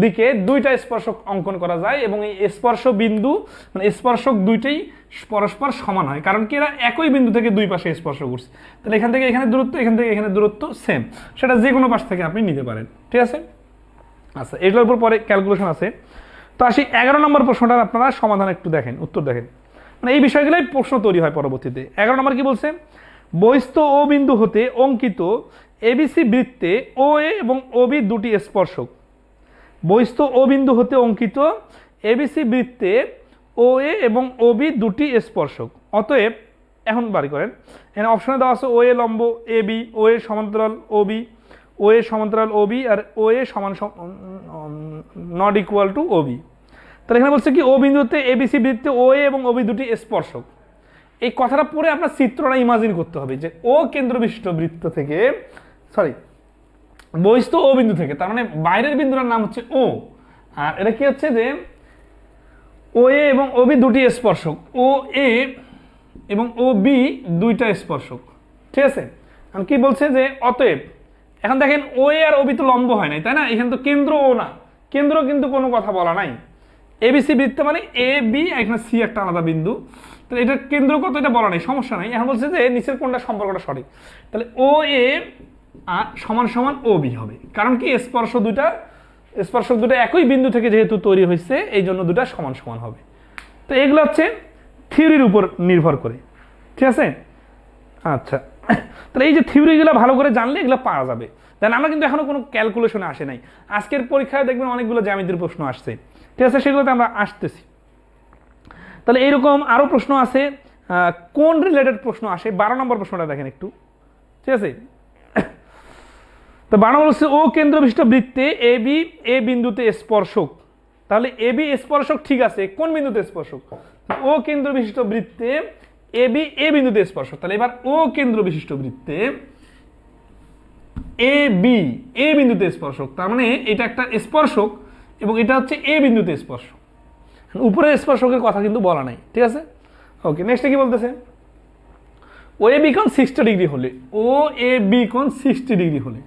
দিকে দুইটা স্পর্শক অঙ্কন করা যায় এবং এই স্পর্শ বিন্দু মানে স্পর্শক দুইটাই পরস্পর সমান হয়, কারণ কি এরা একই বিন্দু থেকে দুই পাশে স্পর্শ করছে। তাহলে এখান থেকে এখানে দূরত্ব, এখান থেকে এখানে দূরত্ব সেম, সেটা যে কোনো পাশ থেকে আপনি নিতে পারেন, ঠিক আছে। আচ্ছা, এগুলোর উপর পরে ক্যালকুলেশন আছে। তো আসি 11 নম্বর প্রশ্নটার আপনারা সমাধান একটু দেখেন, উত্তর দেখেন, মানে এই বিষয়গুলোই প্রশ্ন তৈরি হয় পরবর্তীতে। 11 নম্বর কি বলছে? বহিস্থ ও বিন্দু হতে অঙ্কিত এবিসি বৃত্তে ও এ এবং ও বি দুটি স্পর্শক। বহিস্থ ও বিন্দু হতে অঙ্কিত এবিসি বৃত্তে ও এ এবং ও বি দুটি স্পর্শক। অতএব এখন বাড়ি করেন, এখানে অপশনে দেওয়া আছে ও এ লম্ব এ বি, ও এ সমান্তরাল ও বি, ও এ সমান্তরাল ও বি, আর ও এ সমান নট ইকুয়াল টু ও বি। তাহলে এখানে বলছে কি ও বিন্দুতে এবিসি বৃত্তে ও এ এবং ও বি দুটি স্পর্শক। এই কথাটা পরে আপনার চিত্রটা ইমাজিন করতে হবে যে ও কেন্দ্র বিশিষ্ট বৃত্ত থেকে, সরি বহিস্থ ও বিন্দু থেকে, তার মানে বাইরের বিন্দুটার নাম হচ্ছে ও, আর এটা কি হচ্ছে যে ও এ এবং ও বি দুটি স্পর্শক, ও এ এবং ও বি দুইটা স্পর্শক, ঠিক আছে। এখন কি বলছে যে অতএব, এখন দেখেন ও এ আর ও বি তো লম্ব হয় নাই, তাই না? এখানে তো কেন্দ্র ও না, কেন্দ্র কিন্তু কোনো কথা বলা নাই। এবিসি বৃত্ত মানে এ বি, এখানে সি একটা আলাদা বিন্দু, তাহলে এটার কেন্দ্র কত এটা বলা নাই, সমস্যা নাই। এখন বলছে যে নিচের কোনটা সম্পর্কটা সঠিক, তাহলে ও এ সমান সমান ও বি হবে, কারণ কি স্পর্শক দুটা একই বিন্দু থেকে যেহেতু তৈরি হয়েছে এই জন্য দুটা সমান সমান হবে। তো এগুলো হচ্ছে থিওরির উপর নির্ভর করে, ঠিক আছে। আচ্ছা, তাহলে এই যে থিওরিগুলো ভালো করে জানলে এগুলো পাওয়া যাবে। দেন আমরা কিন্তু এখনো কোনো ক্যালকুলেশনে আসে নাই, আজকের পরীক্ষায় দেখবেন অনেকগুলো জ্যামিতির প্রশ্ন আসছে, ঠিক আছে, সেগুলোতে আমরা আসতেছি। তাহলে এইরকম আরও প্রশ্ন আছে, কোন রিলেটেড প্রশ্ন আসে। 12 নম্বর প্রশ্নটা দেখেন একটু, ঠিক আছে। তো 12 বলছে ও কেন্দ্র বিশিষ্ট বৃত্তে এ বি এ বিন্দুতে স্পর্শক। তাহলে এ বি স্পর্শক, ঠিক আছে, কোন বিন্দুতে স্পর্শক? ও কেন্দ্র বিশিষ্ট বৃত্তে এ বি এ বিন্দুতে স্পর্শক। তাহলে এবার ও কেন্দ্র বিশিষ্ট বৃত্তে এ বি এ বিন্দুতে স্পর্শক, তার মানে এটা একটা স্পর্শক এবং এটা হচ্ছে এ বিন্দুতে স্পর্শক। উপরে স্পর্শকের কথা কিন্তু বলা নাই, ঠিক আছে। ওকে, নেক্সটে কি বলতেছে? ও এ বি কোণ 60 ডিগ্রি হলে, ও এ বি কোণ 60 ডিগ্রি হলে,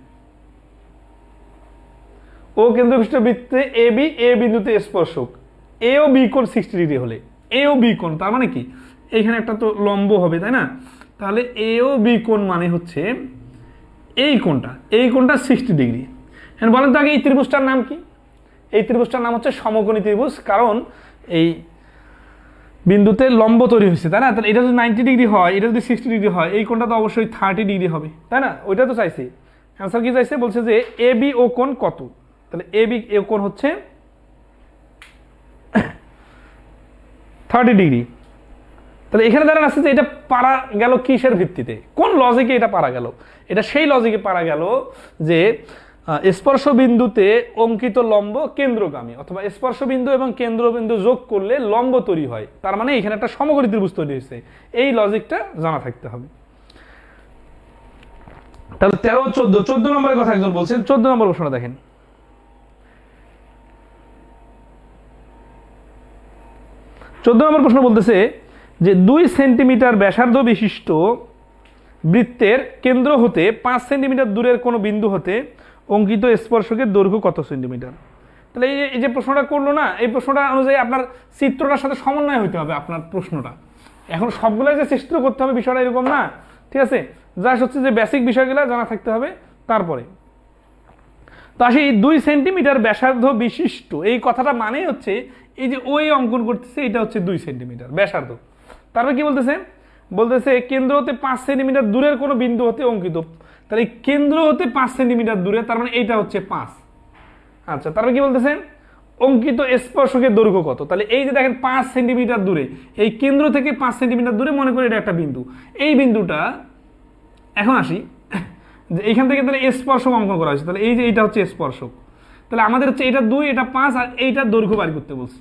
ও কেন্দ্র বিশিষ্ট বৃত্তে এ বি এ বিন্দুতে স্পর্শক, এ ও বি কোণ 60 ডিগ্রি হলে, এ ও বি কোণ তার মানে কি এইখানে একটা তো লম্ব হবে, তাই না? তাহলে এ ও বি কোণ মানে হচ্ছে এই কোণটা 60 ডিগ্রি। হ্যাঁ, বলেন তো আগে এই ত্রিভুজটার নাম কি? এই ত্রিভুজটার নাম হচ্ছে সমকোণী ত্রিভুজ, কারণ এই বিন্দুতে লম্ব তৈরি হয়েছে, তাই না? তাহলে এটা যদি 90 ডিগ্রি হয়, এটা যদি 60 ডিগ্রি হয়, এই কোণটা তো অবশ্যই 30 ডিগ্রি হবে, তাই না? ওইটা তো চাইছি। অ্যান্সার কি চাইছে? বলছে যে এ বি ও কোণ কত? তাহলে এ বি ও কোণ হচ্ছে 30 ডিগ্রি। তাহলে এখানে দাঁড়ান আছে যে এটা পারা গেল কিসের ভিত্তিতে, কোন লজিকে এটা পারা গেল? এটা সেই লজিকে পারা গেল যে স্পর্শ বিন্দুতে অঙ্কিত লম্ব কেন্দ্রগামী, অথবা স্পর্শ বিন্দু এবং কেন্দ্রবিন্দু যোগ করলে লম্ব তৈরি হয়, তার মানে এখানে একটা সমকোণী ত্রিভুজ তৈরি হয়েছে। এই লজিকটা জানা থাকতে হবে। তাহলে 13 14 নম্বরের কথা একজন বলছেন। 14 নম্বর প্রশ্নটা দেখেন, 14 নম্বর প্রশ্ন বলতেছে যে 2 সেন্টিমিটার ব্যাসার্ধ বিশিষ্ট বৃত্তের কেন্দ্র হতে 5 সেন্টিমিটার দূরের কোনো বিন্দু হতে অঙ্কিত স্পর্শকের দৈর্ঘ্য কত সেন্টিমিটার? তাহলে এই যে প্রশ্নটা করলো না, এই প্রশ্নটা অনুযায়ী আপনার চিত্রটার সাথে সমন্বয় হতে হবে আপনার প্রশ্নটা। এখন সবগুলো যে চিত্র করতে হবে বিষয়টা এরকম না, ঠিক আছে? জাস্ট হচ্ছে যে বেসিক বিষয়গুলো জানা থাকতে হবে। তারপরে তো আসি 2 সেন্টিমিটার ব্যাসার্ধ বিশিষ্ট, এই কথাটা মানেই হচ্ছে এই যে ওই অঙ্কন করতেছে এটা হচ্ছে 2 সেন্টিমিটার ব্যাসার্ধ। তারপরে কি বলতেছে? বলতেছে কেন্দ্র হতে 5 সেন্টিমিটার দূরের কোনো বিন্দু হতে অঙ্কিত। তাহলে এই কেন্দ্র হতে 5 সেন্টিমিটার দূরে, তার মানে এইটা হচ্ছে 5। আচ্ছা, তারপরে কি বলতেছে? অঙ্কিত স্পর্শকের দৈর্ঘ্য কত? তাহলে এই যে দেখেন 5 সেন্টিমিটার দূরে, এই কেন্দ্র থেকে 5 সেন্টিমিটার দূরে মনে করি এটা একটা বিন্দু। এই বিন্দুটা এখন আসি যে এইখান থেকে তাহলে স্পর্শক অঙ্কন করা হয়েছে। তাহলে এই যে এইটা হচ্ছে স্পর্শক। তাহলে আমাদের হচ্ছে এটা 2, এটা 5, আর এইটার দৈর্ঘ্য বাড়ি করতে বলছে।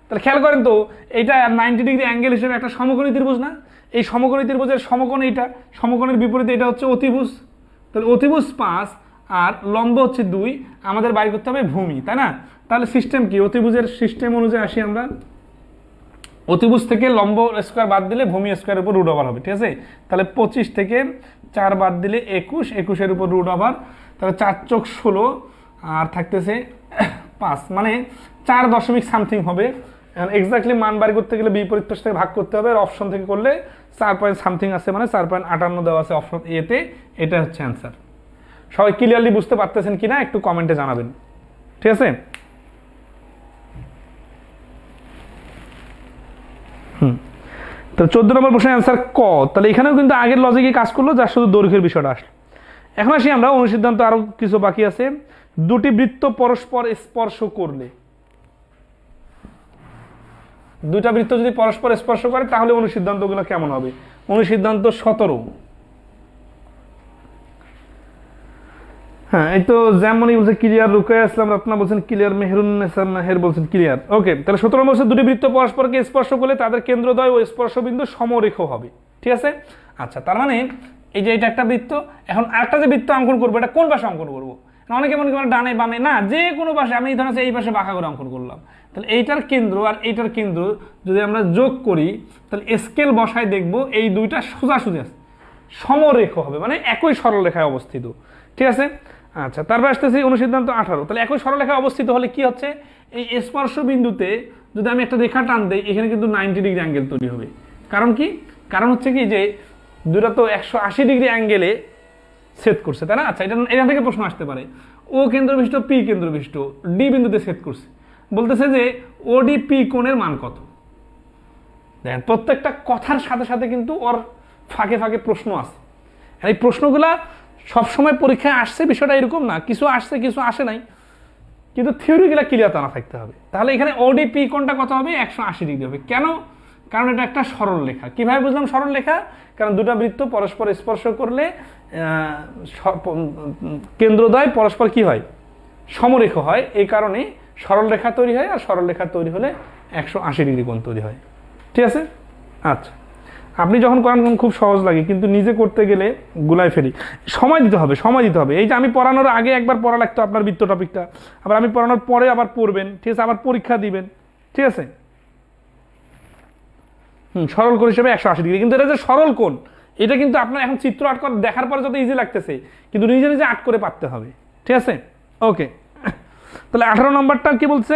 তাহলে খেয়াল করেন তো, এইটা 90 ডিগ্রি অ্যাঙ্গেল হিসেবে একটা সমকোণী ত্রিভুজ না? এই সমকোণী ত্রিভুজের সমকোণ এইটা, সমকোণের বিপরীতে এটা হচ্ছে অতিভুজ। তাহলে অতিভুজ 5 আর লম্ব হচ্ছে 2, আমাদের বাইর করতে হবে ভূমি, তাই না? তাহলে সিস্টেম কি? অতিভুজের সিস্টেম অনুযায়ী আসি আমরা। অতিভুজ থেকে লম্ব স্কোয়ার বাদ দিলে ভূমি স্কোয়ারের উপর রুট ওভার হবে, ঠিক আছে? তাহলে 25 থেকে 4 বাদ দিলে 21, 21-এর উপর রুট ওভার, তাহলে 4 চোখ 16 আর থাকতেছে 5, মানে 4 দশমিক সামথিং হবে। এখন এক্স্যাক্টলি মান বাড়ি করতে গেলে বিপরীত পাশ থেকে ভাগ করতে হবে, আর অপশন থেকে করলে 4 পয়েন্ট সামথিং আছে, মানে 4.58 দেওয়া আছে অপশন এতে। এটা হচ্ছে অ্যান্সার। সবাই ক্লিয়ারলি বুঝতে পারতেছেন কিনা একটু কমেন্টে জানাবেন, ঠিক আছে? তো 14 নম্বর প্রশ্নের অ্যান্সার ক। তাহলে এখানেও কিন্তু আগের লজিকে কাজ করলো, যার শুধু দৈর্ঘ্যের বিষয়টা আসলো। এখন আসি আমরা অনুসিদ্ধান্ত, আরো কিছু বাকি আছে। দুটি বৃত্ত পরস্পর স্পর্শ করলে, দুইটা বৃত্ত যদি পরস্পর স্পর্শ করে তাহলে অনুসিদ্ধান্তগুলো কেমন হবে? অনুসিদ্ধান্ত 17। হ্যাঁ, এই তো যেমনই বলছে ক্লিয়ার, রুকায়া ইসলাম রত্না বলছেন ক্লিয়ার, মেহরুন্নেসা মেহের বলছেন ক্লিয়ার। ওকে, তাহলে 17 নম্বর বলছে দুটি বৃত্ত পরস্পরকে স্পর্শ করলে তাদের কেন্দ্রদ্বয় ও স্পর্শবিন্দু সমরেখ হবে, ঠিক আছে? আচ্ছা, তার মানে এই যে এটা একটা বৃত্ত, এখন আরেকটা যে বৃত্ত অঙ্কন করবো, এটা কোন পাশে অঙ্কন করবো? অনেকে মনে করেন ডানে বামে, না, যে কোনো পাশে। আমি ধরেন এই পাশে বাঁকা করে অঙ্কন করলাম। তাহলে এইটার কেন্দ্র আর এইটার কেন্দ্র যদি আমরা যোগ করি, তাহলে স্কেল বসায় দেখবো এই দুইটা সোজাসুজি আছে, সমরেখ হবে, মানে একই সরলরেখায় অবস্থিত, ঠিক আছে? আচ্ছা, তারপর আসতেছি অনুসিদ্ধান্ত 18। তাহলে একই সরলরেখায় অবস্থিত হলে কি হচ্ছে? এই স্পর্শ বিন্দুতে যদি আমি একটা রেখা টান দেই, এখানে কিন্তু 90 ডিগ্রি অ্যাঙ্গেল তৈরি হবে। কারণ কি? কারণ হচ্ছে কি যে দুটা তো 180 ডিগ্রি অ্যাঙ্গেলে ছেদ করছে, তাই না? আচ্ছা, এখান থেকে প্রশ্ন আসতে পারে, ও কেন্দ্র বিশিষ্ট, পি কেন্দ্র বিশিষ্ট, ডি বিন্দুতে ছেদ করছে। বলতেছে যে ওডি পি কোণের মান কত? দেখেন, প্রত্যেকটা কথার সাথে সাথে কিন্তু ওর ফাঁকে ফাঁকে প্রশ্ন আছে। এই প্রশ্নগুলা সবসময় পরীক্ষায় আসছে বিষয়টা এরকম না, কিছু আসছে কিছু আসে নাই, কিন্তু থিওরিগুলা ক্লিয়ার জানা থাকতে হবে। তাহলে এখানে ওডি পি কোণটা কত হবে? 180 ডিগ্রি হবে। কেন? কারণ এটা একটা সরল রেখা। কিভাবে বুঝলাম সরল রেখা? কারণ দুটা বৃত্ত পরস্পর স্পর্শ করলে কেন্দ্রদ্বয় পরস্পর কি হয়? সমরেখ হয়। এই কারণে সরল রেখা তৈরি হয়, আর সরল রেখা তৈরি হলে 180 ডিগ্রি কোণ তৈরি হয়, ঠিক আছে? আচ্ছা, আপনি যখন করেন খুব সহজ লাগে, কিন্তু নিজে করতে গেলে গুলায় ফেলি। সময় দিতে হবে, সময় দিতে হবে। এই যে আমি পড়ানোর আগে একবার পড়া লাগতো আপনার বৃত্ত টপিকটা, আবার আমি পড়ানোর পরে আবার পড়বেন, ঠিক আছে? আবার পরীক্ষা দিবেন, ঠিক আছে? সরল কোণ হিসেবে 180 ডিগ্রি। কিন্তু এটা যে সরল কোণ, এটা কিন্তু আপনার এখন চিত্র আট করে দেখার পরে যত ইজি লাগতেছে, কিন্তু নিজে নিজে আট করে পারতে হবে, ঠিক আছে? ওকে, তাহলে 18 নম্বরটা কি বলছে?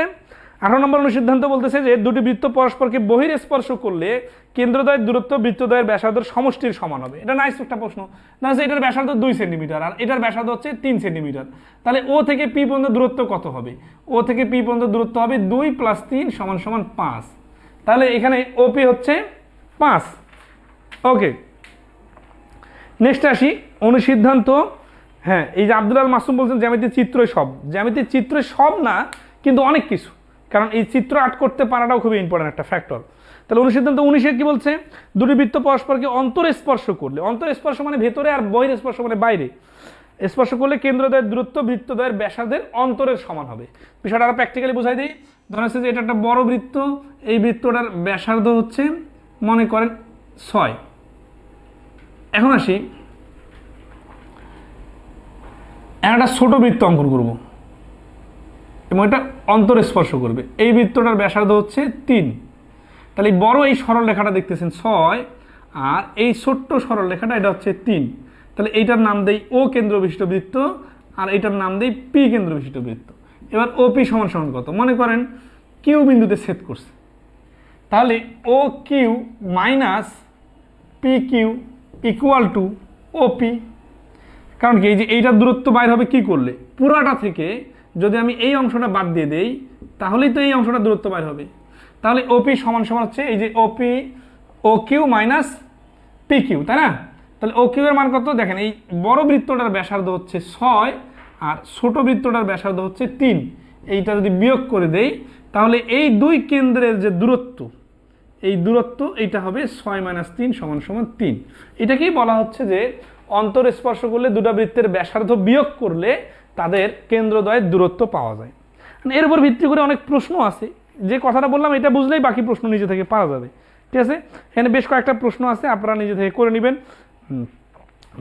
18 নম্বর অনুসিদ্ধান্ত বলতেছে যে দুটি বৃত্ত পরস্পরকে বহিঃস্পর্শ করলে কেন্দ্রদ্বয়ের দূরত্ব বৃত্তদ্বয়ের ব্যাসার্ধের সমষ্টির সমান হবে। এটা নাইস একটা প্রশ্ন। তাহলে এটার ব্যাসার্ধ 2 সেন্টিমিটার আর এটার ব্যাসার্ধ হচ্ছে 3 সেন্টিমিটার। তাহলে ও থেকে পি পর্যন্ত দূরত্ব কত হবে? ও থেকে পি পর্যন্ত দূরত্ব হবে 2 + 3 = 5। তাহলে এখানে ওপি হচ্ছে 5। ওকে, নেক্সট আসি অনুসিদ্ধান্ত। হ্যাঁ, এই যে আব্দুল আল মাসুম বলছেন জ্যামিতির চিত্রই সব। জ্যামিতির চিত্রই সব না, কিন্তু অনেক কিছু, কারণ এই চিত্র আর্ট করতে পারাটাও খুবই ইম্পর্টেন্ট একটা ফ্যাক্টর। তাহলে অনুসিদ্ধান্ত 19 কি বলছে? দুটি বৃত্ত পরস্পরকে অন্তঃস্পর্শ করলে, অন্তঃস্পর্শ মানে ভেতরে, আর বহিঃস্পর্শ মানে বাইরে, স্পর্শ করলে কেন্দ্রদ্বয়ের দূরত্ব বৃত্তদ্বয়ের ব্যাসার্ধের অন্তরের সমান হবে। বিষয়টা আরো প্র্যাকটিক্যালি বুঝাই দিই। ধরা হচ্ছে যে এটা একটা বড় বৃত্ত, এই বৃত্তটার ব্যাসার্ধ হচ্ছে মনে করেন 6। এখন আসি একটা ছোট বৃত্ত অঙ্কন করব এবং এটা অন্তঃস্পর্শ করবে। এই বৃত্তটার ব্যাসার্ধ হচ্ছে 3। তাহলে এই বড় এই সরল রেখাটা দেখতেছেন 6, আর এই ছোট্ট সরল রেখাটা এটা হচ্ছে 3। তাহলে এইটার নাম দেই ও কেন্দ্র বিশিষ্ট বৃত্ত, আর এইটার নাম দেই পি কেন্দ্র বিশিষ্ট বৃত্ত। এবার ওপি সমান সমান কত? মনে করেন কিউ বিন্দুতে ছেদ করছে, তাহলে O Q minus P Q equal to OP. কারণ কি, এই যে এইটার দূরত্ব বাইর হবে কি করলে? পুরাটা থেকে যদি আমি এই অংশটা বাদ দিয়ে দেই তাহলেই তো এই অংশটা দূরত্ব বাইর হবে। তাহলে ওপি সমান সমান হচ্ছে এই যে ওপি ও কিউ মাইনাস পি কিউ, তাই না? তাহলে ও কিউ এর মান কত? দেখেন এই বড় বৃত্তটার ব্যাসার্ধ হচ্ছে 6 আর ছোট বৃত্তটার ব্যাসার্ধ হচ্ছে 3। এইটা যদি বিয়োগ করে দেই তাহলে এই দুই কেন্দ্রের যে দূরত্ব, এই দূরত্ব এইটা হবে 6 - 3 = 3। এটাকেই বলা হচ্ছে যে অন্তর স্পর্শ করলে দুটো বৃত্তের ব্যাসার্ধ বিয়োগ করলে তাদের কেন্দ্রদ্বয়ের দূরত্ব পাওয়া যায়। এর উপর ভিত্তি করে অনেক প্রশ্ন আছে, যে কথাটা বললাম এটা বুঝলেই বাকি প্রশ্ন নিজে থেকে পাওয়া যাবে। ঠিক আছে, এখানে বেশ কয়েকটা প্রশ্ন আছে, আপনারা নিজে থেকে করে নেবেন।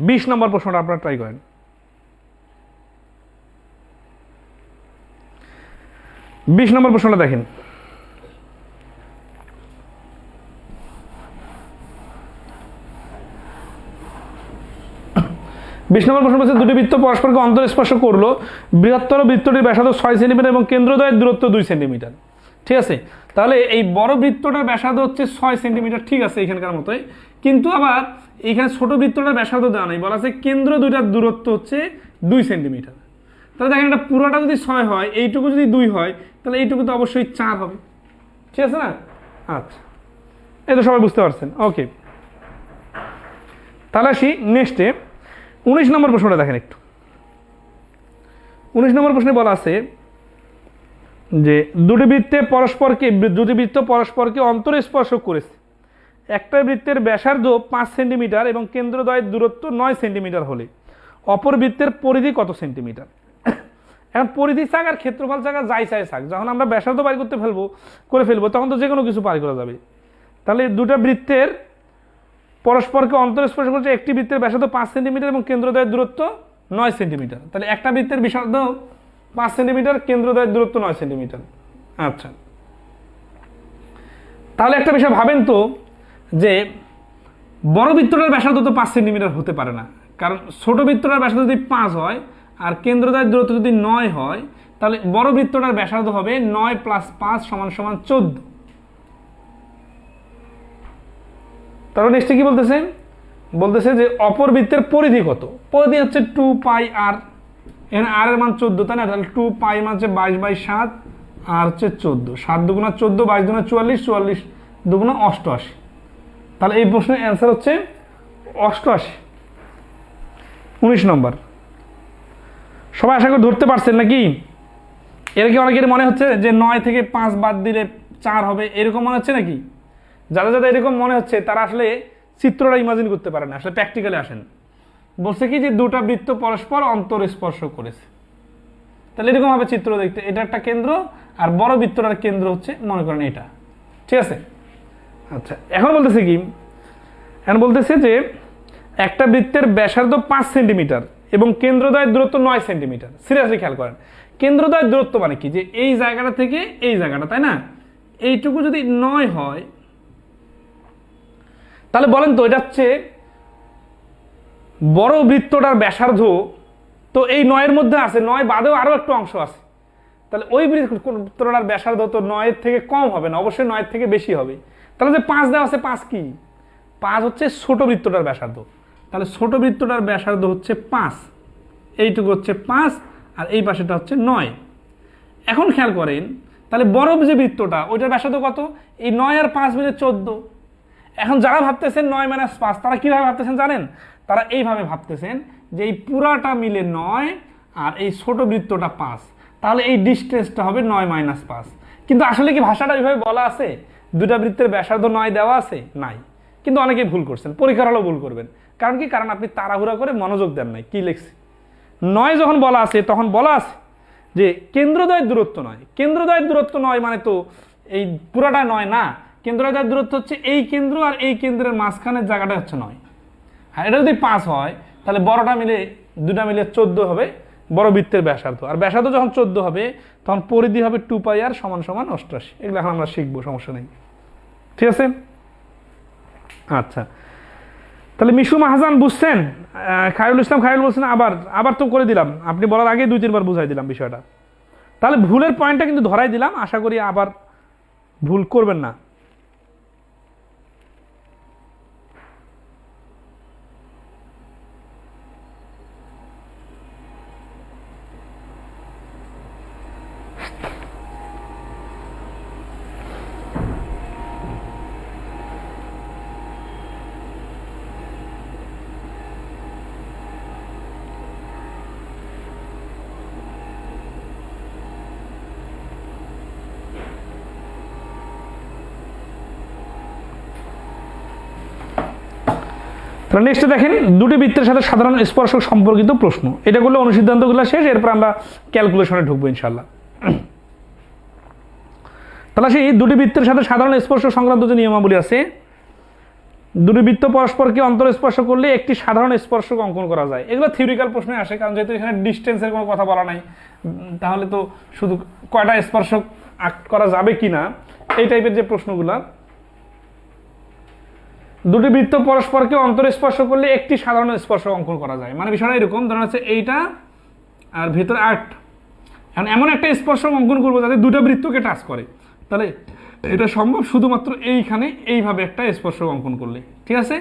20 নম্বর প্রশ্নটা আপনারা ট্রাই করেন। 20 নম্বর প্রশ্নটা দেখেন। প্রশ্ন বলছে দুটি বৃত্ত পরস্পরকে অন্তঃস্পর্শ করলো, বৃহত্তর বৃত্তটির ব্যাসার্ধ 6 সেন্টিমিটার এবং কেন্দ্রদ্বয়ের দূরত্ব 2 সেন্টিমিটার। ঠিক আছে, তাহলে এই বড় বৃত্তটার ব্যাসার্ধ হচ্ছে 6 সেন্টিমিটার, ঠিক আছে এখানকার মতোই, কিন্তু আবার এইখানে ছোট বৃত্তটার ব্যাসার্ধ দেওয়া নেই, বলা আছে কেন্দ্র দুইটার দূরত্ব হচ্ছে 2 সেন্টিমিটার। তাহলে দেখেন এটা পুরোটা যদি 6 হয়, এইটুকু যদি 2 হয়, তাহলে এইটুকু তো অবশ্যই 4 হবে। ঠিক আছে না? আচ্ছা, এই তো সবাই বুঝতে পারছেন। ওকে, তাহলে আসি নেক্সটে 19 নম্বর প্রশ্নটা দেখেন একটু। 19 নম্বর প্রশ্নে বলা আছে যে দুটি বৃত্ত পরস্পরকে অন্তঃস্পর্শ করেছে। একটা বৃত্তের ব্যাসার্ধ 5 সেন্টিমিটার এবং কেন্দ্রদ্বয়ের দূরত্ব 9 সেন্টিমিটার হলে অপর বৃত্তের পরিধি কত সেন্টিমিটার? এখন পরিধি চাক আর ক্ষেত্রফল চাক আর যাই চাই চাক, যখন আমরা ব্যাসার্ধ বাইর করে ফেলবো তখন তো যে কোনো কিছু পার করা যাবে। তাহলে দুটা বৃত্তের পরস্পরকে অন্তঃস্পর্শ করছে, একটি বৃত্তের ব্যাসার্ধ 5 সেন্টিমিটার এবং কেন্দ্রদ্বয়ের দূরত্ব 9 সেন্টিমিটার। তাহলে একটা বৃত্তের ব্যাসার্ধ 5 সেন্টিমিটার, কেন্দ্রদ্বয়ের দূরত্ব 9 সেন্টিমিটার। আচ্ছা, তাহলে একটা বিষয় ভাবেন তো, যে বড় বৃত্তটার ব্যাসার্ধ তো 5 সেন্টিমিটার হতে পারে না, কারণ ছোট বৃত্তটার ব্যাসার্ধ যদি 5 হয় আর কেন্দ্রদ্বয়ের দূরত্ব যদি 9 হয়, তাহলে বড় বৃত্তটার ব্যাসার্ধ হবে 9 + 5 = 14। তারপর নেক্সটে কি বলতেছে? বলতেছে যে অপর বৃত্তের পরিধি কত? পরিধি হচ্ছে 2πr, এখানে r এর মান 14, তাই না? তাহলে 2π মান হচ্ছে 22/7 আর হচ্ছে 14, 7 × 2 = 14, 22 × 44, 44 2 × 88। তাহলে এই প্রশ্নের অ্যান্সার হচ্ছে 88। 19 নম্বর। সবাই আশা করি ধরতে পারছেন নাকি? এর কি অনেকের মনে হচ্ছে যে 9 থেকে 5 বাদ দিলে 4 হবে, এরকম মনে হচ্ছে নাকি? যাদের যাদের এরকম মনে হচ্ছে তারা আসলে চিত্রটা ইমাজিন করতে পারে না, আসলে প্র্যাকটিক্যালি আসেন। বলছে কি যে দুটা বৃত্ত পরস্পর অন্তঃস্পর্শ করেছে, তাহলে এরকম হবে চিত্র দেখতে। এটা একটা কেন্দ্র আর বড় বৃত্তটার কেন্দ্র হচ্ছে মনে করেন এটা। ঠিক আছে, আচ্ছা এখন বলতেছে কি? এখন বলতেছে যে একটা বৃত্তের ব্যাসার্ধ 5 সেন্টিমিটার এবং কেন্দ্রদ্বয়ের দূরত্ব 9 সেন্টিমিটার। সিরিয়াসলি খেয়াল করেন, কেন্দ্রদ্বয়ের দূরত্ব মানে কি? যে এই জায়গাটা থেকে এই জায়গাটা, তাই না? এইটুকু যদি 9 হয়, তাহলে বলেন তো এটা হচ্ছে বড় বৃত্তটার ব্যাসার্ধ, তো এই 9 এর মধ্যে আছে, 9 বাদেও আরো একটু অংশ আছে, তাহলে ওই বৃত্তটার ব্যাসার্ধ তো 9 এর থেকে কম হবে না, অবশ্যই 9 এর থেকে বেশি হবে। তাহলে যে 5 দেওয়া আছে, 5 কি? 5 হচ্ছে ছোট বৃত্তটার ব্যাসার্ধ। তাহলে ছোট বৃত্তটার ব্যাসার্ধ হচ্ছে 5, এইটুকু হচ্ছে 5 আর এই পাশেটা হচ্ছে 9। এখন খেয়াল করেন, তাহলে বড় যে বৃত্তটা ওইটার ব্যাসার্ধ কত? এই 9 আর 5 মিলে 14। এখন যারা ভাবতেছেন 9 - 5, তারা কিভাবে ভাবতেছেন জানেন? তারা এইভাবে ভাবতেছেন যে এই পুরাটা মিলে 9 আর এই ছোট বৃত্তটা 5, তাহলে এই ডিস্টেন্সটা হবে 9 - 5। কিন্তু আসলে কি ভাষাটা এইভাবে বলা আছে? দুটা বৃত্তের ব্যাসার্ধ 9 দেওয়া আছে? নাই। কিন্তু অনেকেই ভুল করছেন, পরীক্ষার হলেও ভুল করবেন। কারণ কি? কারণ আপনি তাড়াহুড়া করে মনোযোগ দেন নাই। কি লিখছি? 9 যখন বলা আছে তখন বলা আছে যে কেন্দ্রদ্বয়ের দূরত্ব 9। কেন্দ্রদ্বয়ের দূরত্ব 9 মানে তো এই পুরাটা 9 না, কেন্দ্রদ্বয়ের দূরত্ব হচ্ছে এই কেন্দ্র আর এই কেন্দ্রের মাঝখানের জায়গাটা হচ্ছে 9। আর এটা যদি 5 হয়, তাহলে বড়টা মিলে দুটা মিলে 14 হবে বড় বৃত্তের ব্যাসার্ধ। আর ব্যাসার্ধ যখন 14 হবে তখন পরিধি হবে 2πr = 88। এগুলো এখন আমরা শিখবো, সমস্যা নেই। ঠিক আছে? আচ্ছা, তাহলে মিশু মাহাজান বুঝছেন? খায়রুল ইসলাম খায়রুল বলছেন আবার আবার তো করে দিলাম, আপনি বলার আগে 2-3 বার বুঝাই দিলাম বিষয়টা। তাহলে ভুলের পয়েন্টটা কিন্তু ধরাই দিলাম, আশা করি আবার ভুল করবেন না। তাহলে নেক্সটে দেখেন, দুটি বৃত্তের সাথে সাধারণ স্পর্শক সম্পর্কিত প্রশ্ন। এটা করলে অনুসিদ্ধান্তগুলো শেষ, এরপর আমরা ক্যালকুলেশনে ঢুকবো ইনশাল্লাহ। তাহলে সেই দুটি বৃত্তের সাথে সাধারণ স্পর্শ সংক্রান্ত যে নিয়মাবলী আছে, দুটি বৃত্ত পরস্পরকে অন্তরস্পর্শ করলে একটি সাধারণ স্পর্শক অঙ্কন করা যায়। এগুলো থিওরিক্যাল প্রশ্নে আসে, কারণ যেহেতু এখানে ডিস্টেন্সের কোনো কথা বলা নাই, তাহলে তো শুধু কয়টা স্পর্শক করা যাবে কিনা এই টাইপের যে প্রশ্নগুলা, দুটি বৃত্ত পরস্পরকে অন্তরস্পর্শ করলে একটি সাধারণ স্পর্শ অঙ্কন করা যায়। মানে বিষয়টা এরকম, ধরুন হচ্ছে এইটা আর ভিতরে 8, এখন এমন একটা স্পর্শক অঙ্কন করবো যাতে দুটো বৃত্তকে টাচ করে। তাহলে এটা সম্ভব শুধুমাত্র এইখানে এইভাবে একটা স্পর্শক অঙ্কন করলে। ঠিক আছে,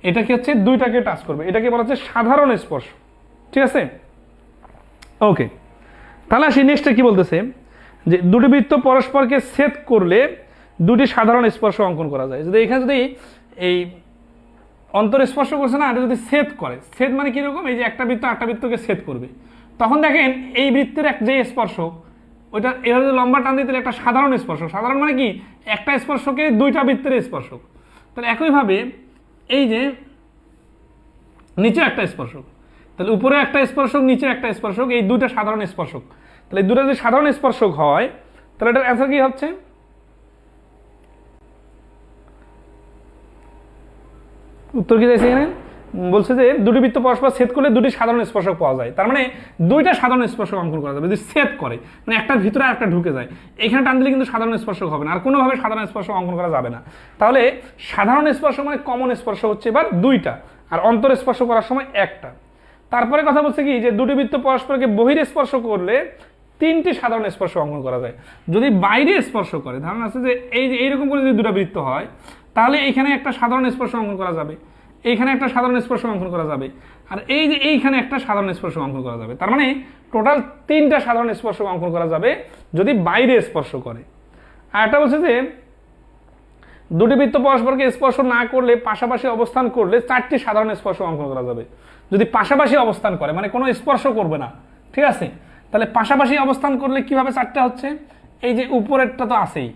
এটা কি হচ্ছে দুইটাকে টাচ করবে, এটাকে বলা হচ্ছে সাধারণ স্পর্শ। ঠিক আছে, ওকে। তাহলে আসি নেক্সটে কি বলতেছে, যে দুটি বৃত্ত পরস্পরকে ছেদ করলে দুটি সাধারণ স্পর্শ অঙ্কন করা যায়। যদি এখানে যদি এই অন্তর স্পর্শ করছে না, এটা যদি ছেদ করে, ছেদ মানে কিরকম, এই যে একটা বৃত্ত একটা বৃত্তকে ছেদ করবে, তখন দেখেন এই বৃত্তের যে স্পর্শক ওইটা এভাবে লম্বা টান দিতে একটা সাধারণ স্পর্শক। সাধারণ মানে কি, একটা স্পর্শকে দুইটা বৃত্তের স্পর্শক। তাহলে একইভাবে এই যে নিচে একটা স্পর্শক, তাহলে উপরে একটা স্পর্শক নিচে একটা স্পর্শক, এই দুইটা সাধারণ স্পর্শক। তাহলে এই দুটো যদি সাধারণ স্পর্শক হয়, তাহলে এটার অ্যান্সার কি হচ্ছে, উত্তর কি চাইছে এখানে, বলছে যে দুটি বৃত্ত পরস্পর ছেদ করলে দুটি সাধারণ স্পর্শক পাওয়া যায়। তার মানে দুইটা সাধারণ স্পর্শক অঙ্কন করা যাবে যদি ছেদ করে, মানে একটার ভিতরে একটা ঢুকে যায়। এখানে টান দিলে কিন্তু সাধারণ স্পর্শক হবে না, আর কোনোভাবে সাধারণ স্পর্শক অঙ্কন করা যাবে না। তাহলে সাধারণ স্পর্শক মানে কমন স্পর্শ হচ্ছে এবার দুইটা, আর অন্তর স্পর্শ করার সময় একটা। তারপরে কথা বলছে কি, যে দুটি বৃত্ত পরস্পরকে বহির স্পর্শ করলে তিনটি সাধারণ স্পর্শ অঙ্কন করা যায়। যদি বাইরে স্পর্শ করে, ধারণা আছে যে এই যে এইরকম করে যদি দুটো বৃত্ত হয়, তাহলে এইখানে একটা সাধারণ স্পর্শ অঙ্কন করা যাবে, এইখানে একটা সাধারণ স্পর্শ অঙ্কন করা যাবে, আর এই যে এইখানে একটা সাধারণ স্পর্শ অঙ্কন করা যাবে। তার মানে টোটাল তিনটা সাধারণ স্পর্শ অঙ্কন করা যাবে যদি বাইরে স্পর্শ করে। আর একটা বলছে যে দুটি বৃত্ত পরস্পরকে স্পর্শ না করলে পাশাপাশি অবস্থান করলে চারটি সাধারণ স্পর্শ অঙ্কন করা যাবে। যদি পাশাপাশি অবস্থান করে, মানে কোনো স্পর্শ করবে না, ঠিক আছে, তাহলে পাশাপাশি অবস্থান করলে কিভাবে চারটা হচ্ছে, এই যে উপরেরটা তো আছেই,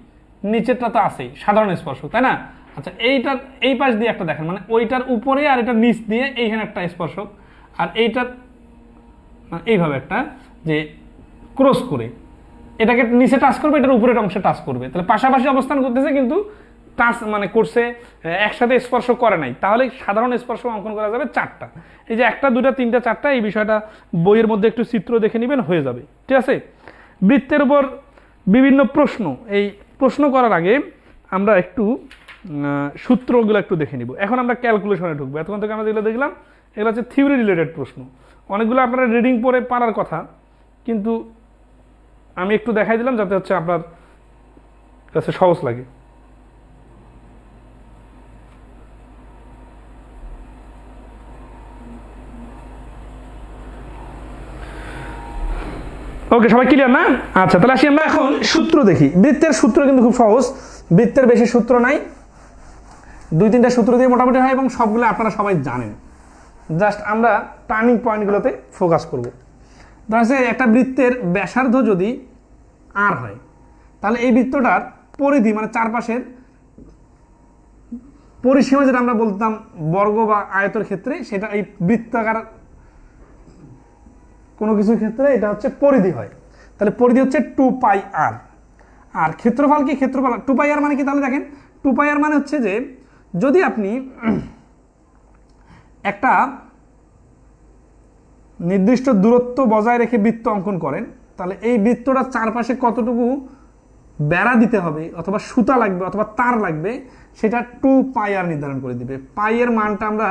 নিচেরটা তো আছেই সাধারণ স্পর্শ, তাই না? আচ্ছা, এইটার এই পাশ দিয়ে একটা দেখেন, মানে ওইটার উপরে আর এটার নিচ দিয়ে এইখানে একটা স্পর্শক, আর এইটার এইভাবে একটা যে ক্রস করে এটাকে নিচে টাচ করবে, এটার উপরের অংশে টাচ করবে। তাহলে পাশাপাশি অবস্থান করতেছে কিন্তু টাচ মানে করছে, একসাথে স্পর্শ করে নাই, তাহলে সাধারণ স্পর্শ অঙ্কন করা যাবে চারটা। এই যে একটা দুটা তিনটা চারটা, এই বিষয়টা বইয়ের মধ্যে একটু চিত্র দেখে নেবেন, হয়ে যাবে। ঠিক আছে, বৃত্তের উপর বিভিন্ন প্রশ্ন, এই প্রশ্ন করার আগে আমরা একটু সূত্রগুলো একটু দেখে নিব। এখন আমরা ক্যালকুলেশনে ঢুকবো। এতক্ষণ থেকে আমরা যেগুলো দেখলাম এগুলো হচ্ছে থিওরি রিলেটেড প্রশ্ন, অনেকগুলো আপনারা রিডিং পড়ে পারার কথা, কিন্তু আমি একটু দেখাই দিলাম যাতে হচ্ছে আপনার কাছে সহজ লাগে। ওকে, সবাই ক্লিয়ার না? আচ্ছা, তাহলে আসি আমরা এখন সূত্র দেখি। বৃত্তের সূত্র কিন্তু খুব সহজ, বৃত্তের বেশি সূত্র নাই, 2-3টা সূত্র দিয়ে মোটামুটি হয় এবং সবগুলো আপনারা সবাই জানেন। জাস্ট আমরা টার্নিং পয়েন্টগুলোতে ফোকাস করব। ধরা যাচ্ছে একটা বৃত্তের ব্যাসার্ধ যদি আর হয়, তাহলে এই বৃত্তটার পরিধি মানে চারপাশের পরিসীমা, যেটা আমরা বলতাম বর্গ বা আয়তের ক্ষেত্রে, সেটা এই বৃত্তাকার কোনো কিছুর ক্ষেত্রে এটা হচ্ছে পরিধি হয়। তাহলে পরিধি হচ্ছে 2πr। আর ক্ষেত্রফল কি, ক্ষেত্রফল 2πr মানে কি, তাহলে দেখেন 2πr মানে হচ্ছে যে যদি আপনি একটা নির্দিষ্ট দূরত্ব বজায় রেখে বৃত্ত অঙ্কন করেন, তাহলে এই বৃত্তটার চারপাশে কতটুকু বেড়া দিতে হবে অথবা সুতা লাগবে অথবা তার লাগবে, সেটা 2πr নির্ধারণ করে দিবে। পাইয়ের মানটা আমরা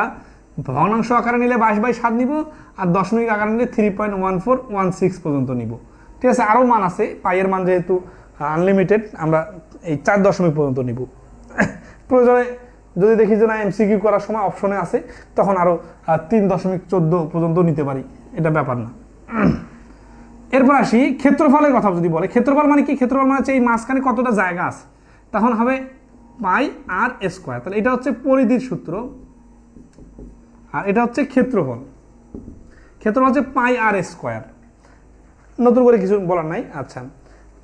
ভগ্নাংশ আকারে নিলে 22/7 নিব, আর দশমিক আকারে নিলে 3.1416 পর্যন্ত নিব। ঠিক আছে, আরও মান আছে, পাইয়ের মান যেহেতু আনলিমিটেড আমরা এই 4 দশমিক পর্যন্ত নিব। প্রয়োজনে যদি দেখি যে না এমসিকিউ করার সময় অপশনে আছে, তখন আরও 3.14 পর্যন্ত নিতে পারি, এটা ব্যাপার না। এরপর আসি ক্ষেত্রফলের কথা যদি বলে, ক্ষেত্রফল মানে কি? ক্ষেত্রফল মানে হচ্ছে এই মাঝখানে কতটা জায়গা আছে, তখন হবে পাই আর স্কোয়ার। তাহলে এটা হচ্ছে পরিধির সূত্র, আর এটা হচ্ছে ক্ষেত্রফল। ক্ষেত্রফল হচ্ছে পাই আর স্কোয়ার, নতুন করে কিছু বলার নাই। আচ্ছা,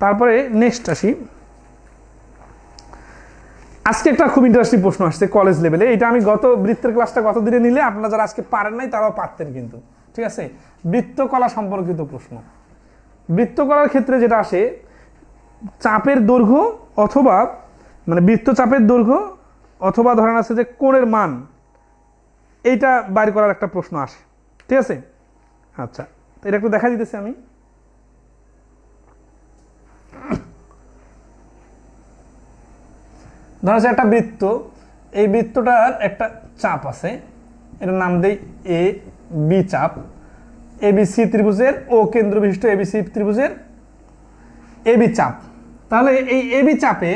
তারপরে নেক্সট আসি। আজকে একটা খুব ইন্টারেস্টিং প্রশ্ন আসছে কলেজ লেভেলে, এটা আমি গত বৃত্তের ক্লাসটা গত দিনে নিলে আপনারা যারা আজকে পারেন নাই তারাও পারতেন কিন্তু। ঠিক আছে, বৃত্তকলা সম্পর্কিত প্রশ্ন। বৃত্তকলার ক্ষেত্রে যেটা আসে, চাপের দৈর্ঘ্য অথবা মানে বৃত্তচাপের দৈর্ঘ্য অথবা ধরেন আছে যে কোণের মান, এইটা বাইর করার একটা প্রশ্ন আসে। ঠিক আছে, আচ্ছা এটা একটু দেখা দিতেছি আমি। ধরা যাচ্ছে একটা বৃত্ত, এই বৃত্তটার একটা চাপ আছে, এটার নাম দেই এ বি চাপ। এবিসি ত্রিভুজের ও কেন্দ্র বিশিষ্ট এবিসি ত্রিভুজের এবি চাপ। তাহলে এই এবি চাপে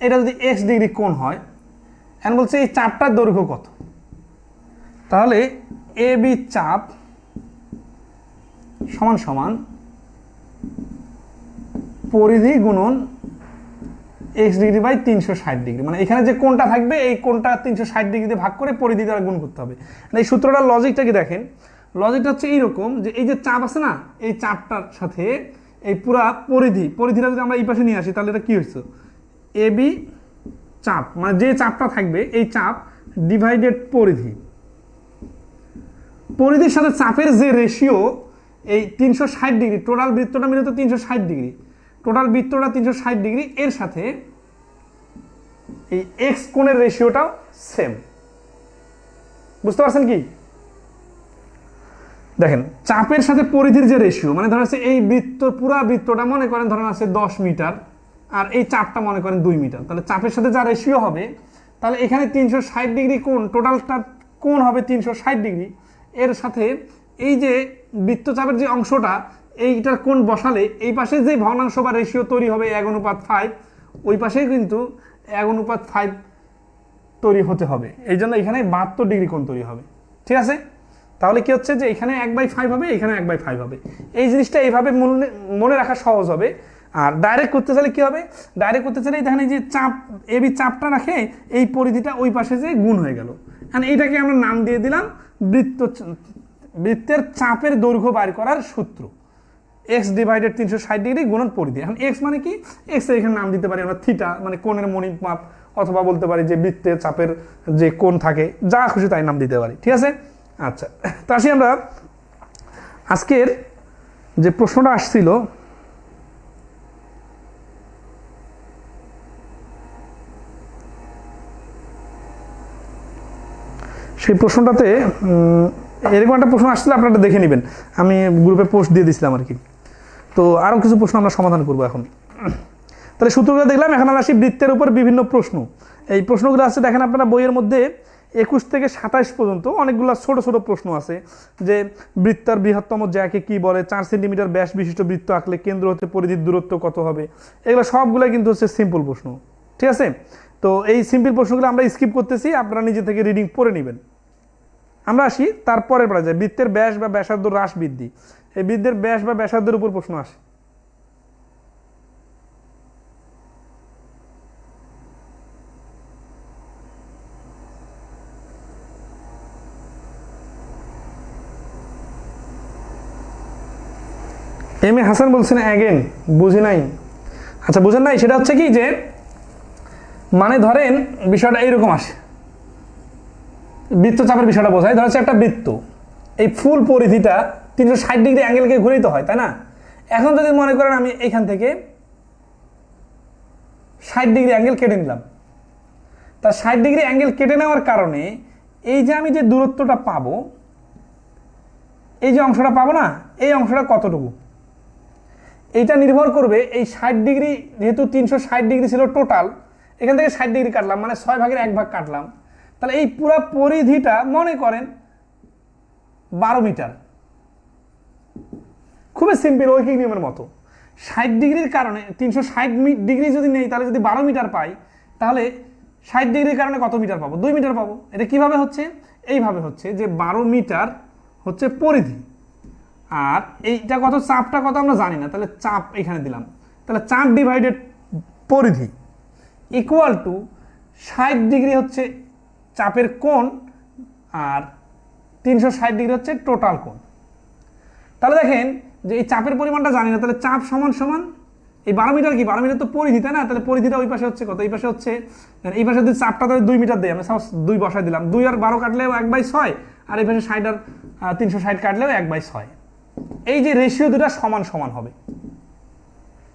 এটা যদি x ডিগ্রি কোণ হয়, এখন বলছে এই চাপটার দৈর্ঘ্য কত। তাহলে এবি চাপ সমান সমান পরিধি গুণন x ডিগ্রি বাই 360 ডিগ্রি, মানে এখানে যে কোণটা থাকবে এই কোণটা 360 ডিগ্রিতে ভাগ করে পরিধি দ্বারা গুণ করতে হবে। এই সূত্রটার লজিকটা কি দেখেন, লজিকটা হচ্ছে এইরকম যে এই যে চাপ আছে না, এই চাপটার সাথে এই পুরা পরিধিটা যদি আমরা এই পাশে নিয়ে আসি, তাহলে এটা কি হচ্ছে এবি চাপ, মানে যে চাপটা থাকবে এই চাপ ডিভাইডেড পরিধির সাথে চাপের যে রেশিও এই 360 ডিগ্রি, টোটাল বৃত্তটা মিলে তো 360 ডিগ্রি, টোটাল বৃত্তটা 360 ডিগ্রি, এর সাথে এই এক্স কোণের রেশিওটাও সেম। বুঝতে পারছেন কি? দেখেন চাপের সাথে পরিধির যে রেশিও, মানে ধরেন এই পুরা বৃত্তটা মনে করেন ধরেন আছে 10 মিটার, আর এই চাপটা মনে করেন 2 মিটার, তাহলে চাপের সাথে যা রেশিও হবে, তাহলে এখানে 360 ডিগ্রি কোণ, টোটালটা কোণ হবে 360 ডিগ্রি, এর সাথে এই যে বৃত্তচাপের যে অংশটা এইটার কোণ বসালে এই পাশে যে ভগ্নাংশ বা রেশিও তৈরি হবে 1:5, ওই পাশে কিন্তু 1:5 তৈরি হতে হবে, এই জন্য এখানে 72 ডিগ্রি কোণ তৈরি হবে। ঠিক আছে, তাহলে কি হচ্ছে যে এখানে 1/5 হবে, এখানে 1/5 হবে। এই জিনিসটা এইভাবে মনে রাখা সহজ হবে। আর ডাইরেক্ট করতে চাইলে কি হবে, ডাইরেক্ট করতে চাইলে দেখেন এই যে চাপ এবি চাপটা রাখে এই পরিধিটা ওই পাশে যে গুণ হয়ে গেল, আর এইটাকে আমরা নাম দিয়ে দিলাম বৃত্তের চাপের দৈর্ঘ্য বাইর করার সূত্র, এক্স ডিভাইডেড 360 ডিগ্রি গুণন পরিধি। এখন এক্স মানে কি, এক্স এখানে নাম দিতে পারি আমরা থিটা, মানে কোণের মণিক মাপ, অথবা বলতে পারি যে বৃত্তের চাপের যে কোণ থাকে, যা খুশি তাই নাম দিতে পারি। ঠিক আছে, আচ্ছা তো আসি আমরা আজকের যে প্রশ্নটা আসছিল, সেই প্রশ্নটাতে এরকম একটা প্রশ্ন আসছিল, আপনারা দেখে নেবেন, আমি গ্রুপে পোস্ট দিয়ে দিছিলাম আর কি। তো আরও কিছু প্রশ্ন আমরা সমাধান করবো এখন। তাহলে সূত্রগুলো দেখলাম, এখন আমরা আসি বৃত্তের উপর বিভিন্ন প্রশ্ন। এই প্রশ্নগুলো আছে দেখেন আপনারা বইয়ের মধ্যে 21 থেকে 27 পর্যন্ত অনেকগুলো ছোট ছোট প্রশ্ন আছে, যে বৃত্তার বৃহত্তম জ্যাকে কি বলে, 4 সেন্টিমিটার ব্যাস বিশিষ্ট বৃত্ত আঁকলে কেন্দ্র হতে পরিধির দূরত্ব কত হবে, এগুলো সবগুলোই কিন্তু হচ্ছে সিম্পল প্রশ্ন। ঠিক আছে, তো এই সিম্পল প্রশ্নগুলো আমরা স্কিপ করতেছি, আপনারা নিজে থেকে রিডিং পড়ে নেবেন। আমরা আসি তারপরের পরে যাই, বৃত্তের ব্যাস বা ব্যাসার্ধ হ্রাস বৃদ্ধি। এই বৃত্তের ব্যাস বা ব্যাসার্ধের উপর প্রশ্ন আসে। এম এ হাসান বলছেন অ্যাগেন, বুঝি নাই। আচ্ছা বুঝেন নাই, সেটা হচ্ছে কি যে মানে ধরেন বিষয়টা এইরকম আসে, বৃত্তচাপের বিষয়টা বোঝায়। ধরা হচ্ছে একটা বৃত্ত, এই ফুল পরিধিটা 360 ডিগ্রি অ্যাঙ্গেলকে ঘুরিত হয়, তাই না? এখন যদি মনে করেন আমি এখান থেকে 60 ডিগ্রি অ্যাঙ্গেল কেটে নিলাম, তা 60 ডিগ্রি অ্যাঙ্গেল কেটে নেওয়ার কারণে এই যে আমি যে দূরত্বটা পাবো, এই যে অংশটা পাবো না, এই অংশটা কতটুকু, এইটা নির্ভর করবে এই 60 ডিগ্রি, যেহেতু 360 ডিগ্রি ছিল টোটাল, এখান থেকে 60 ডিগ্রি কাটলাম, মানে 6 ভাগের 1 ভাগ কাটলাম, তাহলে এই পুরো পরিধিটা মনে করেন 12 মিটার। খুবই সিম্পল, ঐকিক নিয়মের মতো। 60 ডিগ্রির কারণে 360 ডিগ্রি যদি নেই, তাহলে যদি 12 মিটার পাই, তাহলে 60 ডিগ্রির কারণে কত মিটার পাবো? 2 মিটার পাবো। এটা কিভাবে হচ্ছে? এইভাবে হচ্ছে যে 12 মিটার হচ্ছে পরিধি, আর এইটা কত, চাপটা কত আমরা জানি না, তাহলে চাপ এখানে দিলাম, তাহলে চাপ ডিভাইডেড পরিধি ইকুয়াল টু 60 ডিগ্রি হচ্ছে চাপের কোণ, আর 360 ডিগ্রি হচ্ছে টোটাল কোণ। তাহলে দেখেন যে এই চাপের পরিমাণটা জানি না, তাহলে চাপ সমান সমান এই 12 মিটার কি, 12 মিটার তো পরিধি, তাই না? তাহলে পরিধিটা ওই পাশে হচ্ছে কত? এই পাশে হচ্ছে, এই পাশে যদি চাপটা তাহলে 2 মিটার দেয়, আমি 2 বসাই দিলাম, 2 আর 12 কাটলেও 1/6, আর এই পাশে 60 আর 360 কাটলেও 1/6। এই যে রেশিও দুটা সমান সমান হবে,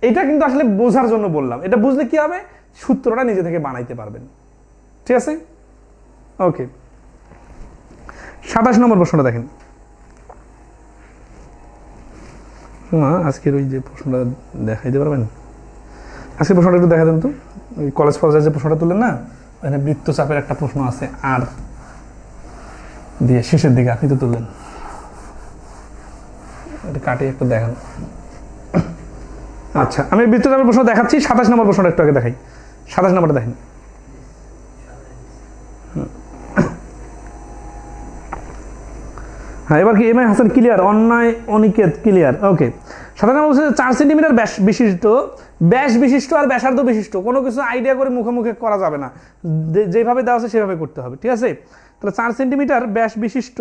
এটা কিন্তু আসলে বোঝার জন্য বললাম। এটা বুঝলে কি হবে? সূত্রটা নিজে থেকে বানাইতে পারবেন। ঠিক আছে, ওকে। 27 নম্বর প্রশ্নটা দেখেন। আজকের ওই যে প্রশ্নটা দেখাইতে পারবেন? আজকের প্রশ্নটা একটু দেখা দেন তো। ওই কলেজ পর্যায়ে যে প্রশ্নটা তুললেন না, ওখানে বৃত্তচাপের একটা প্রশ্ন আছে, আর দিয়ে শেষের দিকে আপনি তো তুললেন, এটা কাটিয়ে একটু দেখান। আচ্ছা, আমি বৃত্তচাপের প্রশ্ন দেখাচ্ছি। 27 নম্বর প্রশ্নটা একটু আগে দেখাই। 27 নম্বরটা দেখেন। হ্যাঁ, এবার কি এমআই হাসান ক্লিয়ার? অন্যায় অনিকেত ক্লিয়ার? ওকে। 27 নম্বর বলছে 4 সেন্টিমিটার ব্যাস বিশিষ্ট আর ব্যাসার্ধ বিশিষ্ট কোনো কিছু আইডিয়া করে মুখে মুখে করা যাবে না, যেভাবে দেওয়া আছে সেভাবে করতে হবে। ঠিক আছে, তাহলে 4 সেন্টিমিটার ব্যাস বিশিষ্ট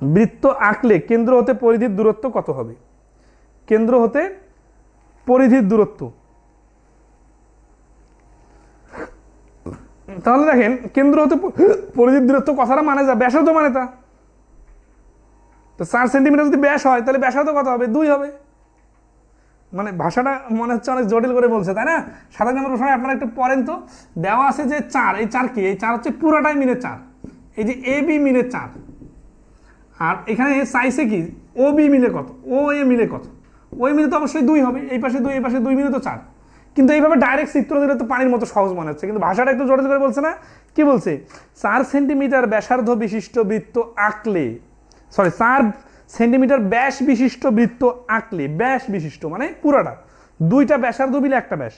বৃত্ত আঁকলে কেন্দ্র হতে পরিধির দূরত্ব কত হবে? কেন্দ্র হতে পরিধির দূরত্ব, তাহলে দেখেন কেন্দ্র হতে পরিধির দূরত্ব কথাটা মানে যা, ব্যাসার্ধ মানে তা। তো 4 সেন্টিমিটার যদি ব্যাস হয়, তাহলে ব্যাসার্ধ কত হবে? 2 হবে। মানে ভাষাটা মনে হচ্ছে অনেক জটিল করে বলছে, তাই না? 27 নম্বর প্রশ্নে আপনারা একটু পড়েন তো। দেওয়া আছে যে 4, এই 4 কি? এই 4 হচ্ছে পুরোটাই মিলে 4, এই যে এ বি মিলে 4, আর এখানে চাইছে কি ও বি মিলে কত, ও এ মিলে কত? ও এ মিলে তো অবশ্যই 2 হবে, এই পাশে 2, এই পাশে 2 মিলে তো 4। কিন্তু এইভাবে ডাইরেক্ট চিত্র দিলে তো পানির মতো সহজ মনে হচ্ছে, কিন্তু ভাষাটা একটু জটিল করে বলছে না? কি বলছে? 4 সেন্টিমিটার ব্যাসার্ধ বিশিষ্ট বৃত্ত আঁকলে, 4 সেন্টিমিটার ব্যাস বিশিষ্ট বৃত্ত আঁকলে, ব্যাস বিশিষ্ট মানে পুরাটা, 2টা ব্যাসার্ধ মিলে একটা ব্যাস,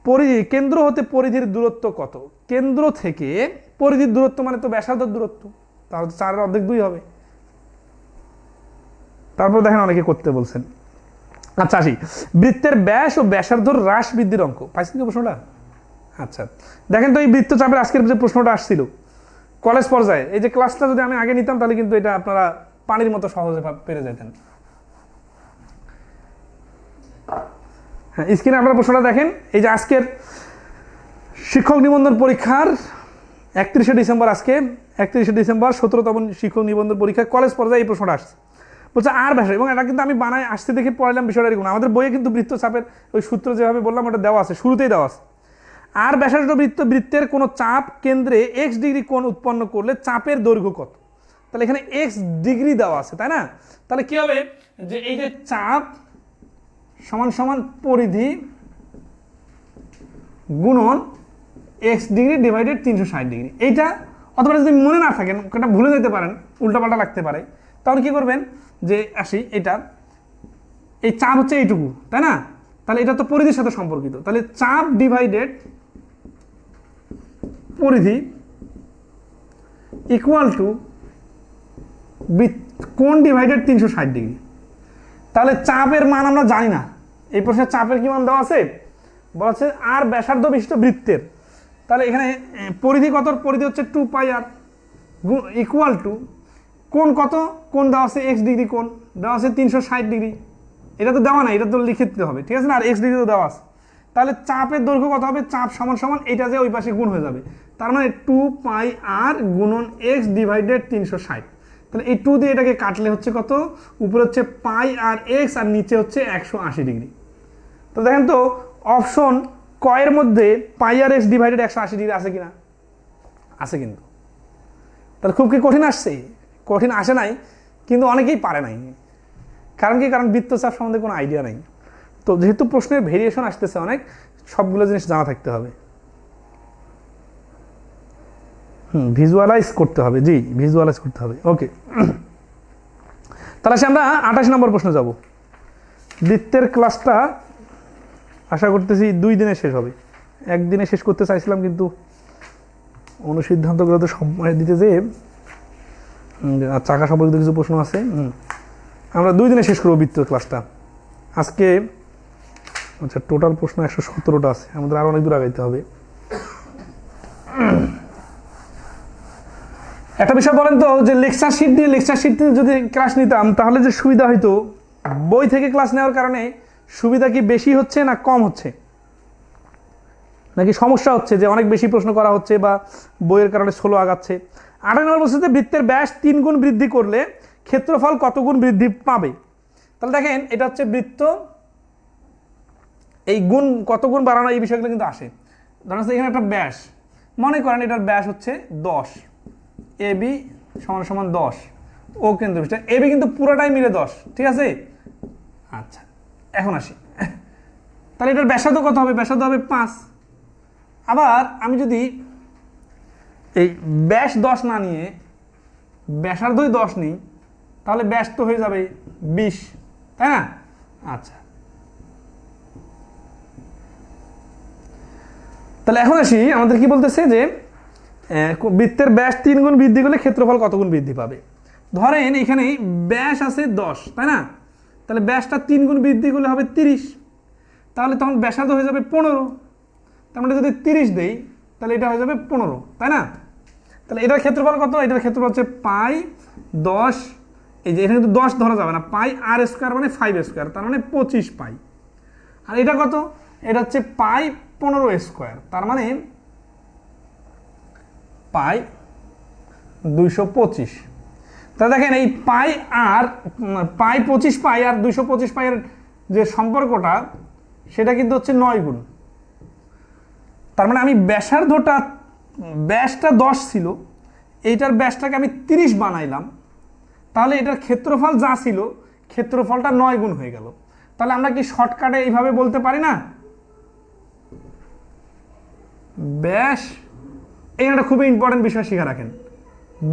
পরিধি কেন্দ্র হতে পরিধির দূরত্ব কত? কেন্দ্র থেকে পরিধির দূরত্ব মানে তো ব্যাসার্ধের দূরত্ব, তাহলে 4 এর অর্ধেক 2 হবে। তারপর দেখেন অনেকে করতে বলছেন। আচ্ছা, আসি বৃত্তের ব্যাস ও ব্যাসার্ধর হ্রাস বৃদ্ধির অঙ্ক। পাইছেন কি প্রশ্নটা? আচ্ছা, দেখেন তো এই বৃত্তচাপের আজকের যে প্রশ্নটা আসছিল কলেজ পর্যায়ে, এই যে ক্লাসটা যদি আমি আগে নিতাম, তাহলে কিন্তু এটা আপনারা পানির মতো সহজে পেরে যেতেন। হ্যাঁ, স্ক্রিনে আপনারা প্রশ্নটা দেখেন। এই যে আজকের শিক্ষক নিবন্ধন পরীক্ষার 31শে ডিসেম্বর, আজকে 31শে ডিসেম্বর 17তম শিক্ষক নিবন্ধন পরীক্ষা কলেজ পর্যায়ে এই প্রশ্নটা আসছে। বলছে আর ভাষা, এবং এটা কিন্তু আমি বানাই আসতে দেখে পড়ালাম বিষয়টা এরকম। আমাদের বইয়ে কিন্তু বৃত্তচাপের ওই সূত্র যেভাবে বললাম ওটা দেওয়া আছে, শুরুতেই দেওয়া আছে। আর ব্যাসার্ধ বৃত্তের কোনো চাপ কেন্দ্রে x ডিগ্রি কোণ উৎপন্ন করলে চাপের দৈর্ঘ্য কত? তাহলে এখানে x ডিগ্রি দেওয়া আছে, তাই না? তাহলে কি হবে যে এই যে চাপ সমান সমান পরিধি গুণন x ডিগ্রি ডিভাইডেড 360 ডিগ্রি। এইটা অথবা যদি মনে না থাকেন, এটা ভুলে যেতে পারেন, উল্টাপাল্টা লাগতে পারে, তাহলে কি করবেন যে আসি এটা, এই চাপ হচ্ছে এইটুকু, তাই না? তাহলে এটা তো পরিধির সাথে সম্পর্কিত, তাহলে চাপ ডিভাইডেড পরিধি ইকুয়াল টু কোণ ডিভাইডেড 360 ডিগ্রি। তাহলে চাপের মান আমরা জানি না, এই প্রশ্নে চাপের কি মান দেওয়া আছে? বলা আছে আর ব্যাসার্ধ বিশিষ্ট বৃত্তের, তাহলে এখানে পরিধি কত? পরিধি হচ্ছে 2πr ইকুয়াল টু কোণ কত? কোণ দেওয়া আছে x ডিগ্রি, কোণ দেওয়া আছে 360 ডিগ্রি। এটা তো দেওয়া না, এটা তো লিখে দিতে হবে, ঠিক আছে না? আর x ডিগ্রি তো দেওয়া আছে, তাহলে চাপের দৈর্ঘ্য কত হবে? চাপ সমান সমান এটা যে ওই পাশে গুণ হয়ে যাবে, তার মানে 2πr গুণন x ডিভাইডেড 360। তাহলে এই 2 দিয়ে এটাকে কাটলে হচ্ছে কত? উপরে হচ্ছে πr x আর নিচে হচ্ছে 180 ডিগ্রি। তো দেখেন তো অপশন কয়ের মধ্যে πr x ডিভাইডেড 180 ডিগ্রি আছে কিনা? আছে কিন্তু। তাহলে খুব কি কঠিন আসছে? কঠিন আসে নাই, কিন্তু অনেকেই পারে নাই। কারণ কি, কারণ বৃত্তচাপ সম্বন্ধে কোনো আইডিয়া নেই। তো যেহেতু প্রশ্নের ভেরিয়েশন আসতেছে অনেক, সবগুলো জিনিস জানা থাকতে হবে। ভিজুয়ালাইজ করতে হবে, জি ভিজুয়ালাইজ করতে হবে। ওকে, তাহলে আমরা 28 নম্বর প্রশ্ন যাব। বৃত্তের ক্লাসটা আশা করতেছি 2 দিনে শেষ হবে। একদিনে শেষ করতে চাইছিলাম, কিন্তু অনুসিদ্ধান্তগুলো তো সময় দিতে যে চাকা সম্পর্কিত কিছু প্রশ্ন আছে, আমরা 2 দিনে শেষ করবো বৃত্তের ক্লাসটা আজকে। আচ্ছা, টোটাল প্রশ্ন 117টা আছে, আমাদের আরো অনেক দূর আগাইতে হবে। একটা বিষয় বলেন তো, যে লেকচার শিট যদি ক্লাস নিতাম তাহলে যে সুবিধা হইতো, বই থেকে ক্লাস নেওয়ার কারণে সুবিধা কি বেশি হচ্ছে না কম হচ্ছে, নাকি সমস্যা হচ্ছে যে অনেক বেশি প্রশ্ন করা হচ্ছে বা বইয়ের কারণে স্লো আগাচ্ছে? 28 নম্বর প্রশ্নতে বৃত্তের ব্যাস 3 গুণ বৃদ্ধি করলে ক্ষেত্রফল কত গুণ বৃদ্ধি পাবে? তাহলে দেখেন, এটা হচ্ছে বৃত্ত, এই গুণ কত গুণ বাড়ানো এই বিষয়গুলো কিন্তু আসে। ধরেন এখানে একটা ব্যাস, মনে করেন এটার ব্যাস হচ্ছে 10, AB সমান সমান 10, ও কেন্দ্রবিন্দু AB কিন্তু পুরোটাই মিলে 10, ঠিক আছে? আচ্ছা, এখন আসি, তাহলে এটার ব্যাসার্ধ কত হবে? ব্যাসার্ধ হবে 5। আবার আমি যদি এই ব্যাস 10 না নিয়ে ব্যাসার্ধই 10 নিই, তাহলে ব্যাস তো হয়ে যাবে 20, তাই না? আচ্ছা, তাহলে এখন আসি, আমাদের কি বলতেছে যে বৃত্তের ব্যাস 3 গুণ বৃদ্ধি করলে ক্ষেত্রফল কত গুণ বৃদ্ধি পাবে? ধরেন এখানে ব্যাস আছে 10, তাই না? তাহলে ব্যাসটা 3 গুণ বৃদ্ধি করলে হবে 30, তাহলে তখন ব্যাসার্ধ হয়ে যাবে 15। তার মানে যদি 30 দেই তাহলে এটা হয়ে যাবে 15, তাই না? তাহলে এটার ক্ষেত্রফল কত? এটার ক্ষেত্রফল হচ্ছে পাই 10, এই যে এখানে কিন্তু 10 ধরা যাবে না, পাই আর স্কোয়ার মানে 5 স্কোয়ার, তার মানে 25 পাই। আর এটা কত? এটা হচ্ছে পাই 15 স্কোয়ার, তার মানে পাই 225। তাহলে দেখেন, এই পাই আর পাই 25 পাই আর 225 পাইয়ের যে সম্পর্কটা, সেটা কিন্তু হচ্ছে 9 গুণ। তার মানে আমি ব্যাসটা 10 ছিল, এইটার ব্যাসটাকে আমি 30 বানাইলাম, তাহলে এটার ক্ষেত্রফল যা ছিল ক্ষেত্রফলটা 9 গুণ হয়ে গেল। তাহলে আমরা কি শর্টকাটে এইভাবে বলতে পারি না, ব্যাস, এই একটা খুবই ইম্পর্টেন্ট বিষয় শিখে রাখেন,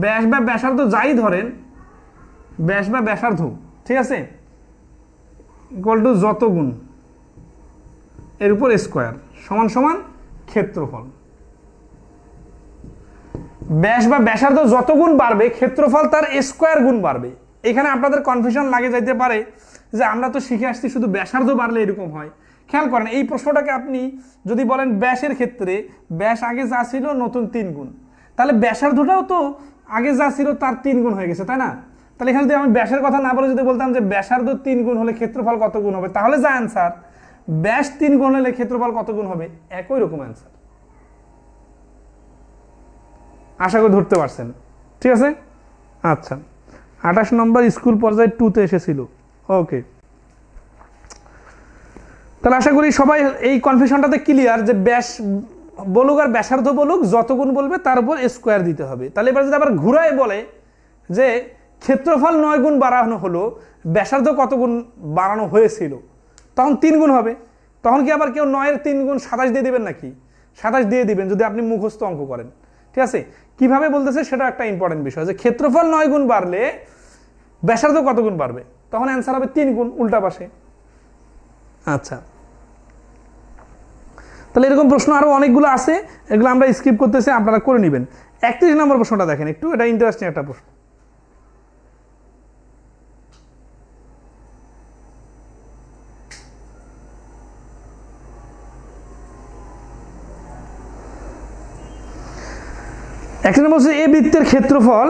ব্যাস বা ব্যাসার্ধ যাই ধরেন, ব্যাস বা ব্যাসার্ধ, ঠিক আছে, ইকুয়াল টু যত গুণ এর উপর স্কোয়ার সমান সমান ক্ষেত্রফল। ব্যাস বা ব্যাসার্ধ যত গুণ বাড়বে ক্ষেত্রফল তার স্কোয়ার গুণ বাড়বে। এখানে আপনাদের কনফিউশন লাগে যাইতে পারে যে আমরা তো শিখে আসছি শুধু ব্যাসার্ধ বাড়লে এরকম হয়। খেয়াল করেন, এই প্রশ্নটাকে আপনি যদি বলেন ব্যাসের ক্ষেত্রে, ব্যাস আগে যা ছিল নতুন 3 গুণ, তাহলে ব্যাসার্ধটাও তো আগে যা ছিল তার 3 গুণ হয়ে গেছে, তাই না? তাহলে এখানে যদি আমি ব্যাসের কথা না বলে যদি বলতাম যে ব্যাসার্ধ 3 গুণ হলে ক্ষেত্রফল কত গুণ হবে, তাহলে যা অ্যান্সার, ব্যাস 3 গুণ হলে ক্ষেত্রফল কত গুণ হবে, একই রকম অ্যান্সার। আশা করি ধরতে পারছেন, ঠিক আছে? আচ্ছা, 28 নম্বর স্কুল পর্যায়ে 2তে এসেছিল। ওকে, তাহলে আশা করি সবাই এই কনফিউশনটাতে ক্লিয়ার যে ব্যাস বলুক আর ব্যাসার্ধ বলুক, যত গুণ বলবে তার উপর স্কোয়ার দিতে হবে। তাহলে এবার যদি আবার ঘুরায় বলে যে ক্ষেত্রফল 9 গুণ বাড়ানো হলো, ব্যাসার্ধ কত গুণ বাড়ানো হয়েছিল, তখন 3 গুণ হবে। তখন কি আবার কেউ 9-এর 3 গুণ 27 দিয়ে দিবেন নাকি? 27 দিয়ে দিবেন যদি আপনি মুখস্থ অঙ্ক করেন, ঠিক আছে? কিভাবে বলতেছে সেটা একটা ইম্পর্টেন্ট বিষয়, যে ক্ষেত্রফল 9 গুণ বাড়লে ব্যাসার্ধ কত গুণ বাড়বে, তখন অ্যান্সার হবে 3 গুণ, উল্টা পাশে। আচ্ছা, তাহলে এরকম প্রশ্ন আরো অনেকগুলো আছে, এগুলো আমরা স্কিপ করতেছি, আপনারা করে নেবেন। 31 নম্বর প্রশ্নটা দেখেন একটু, এটা ইন্টারেস্টিং একটা প্রশ্ন। এক নম্বর হচ্ছে, এ বৃত্তের ক্ষেত্রফল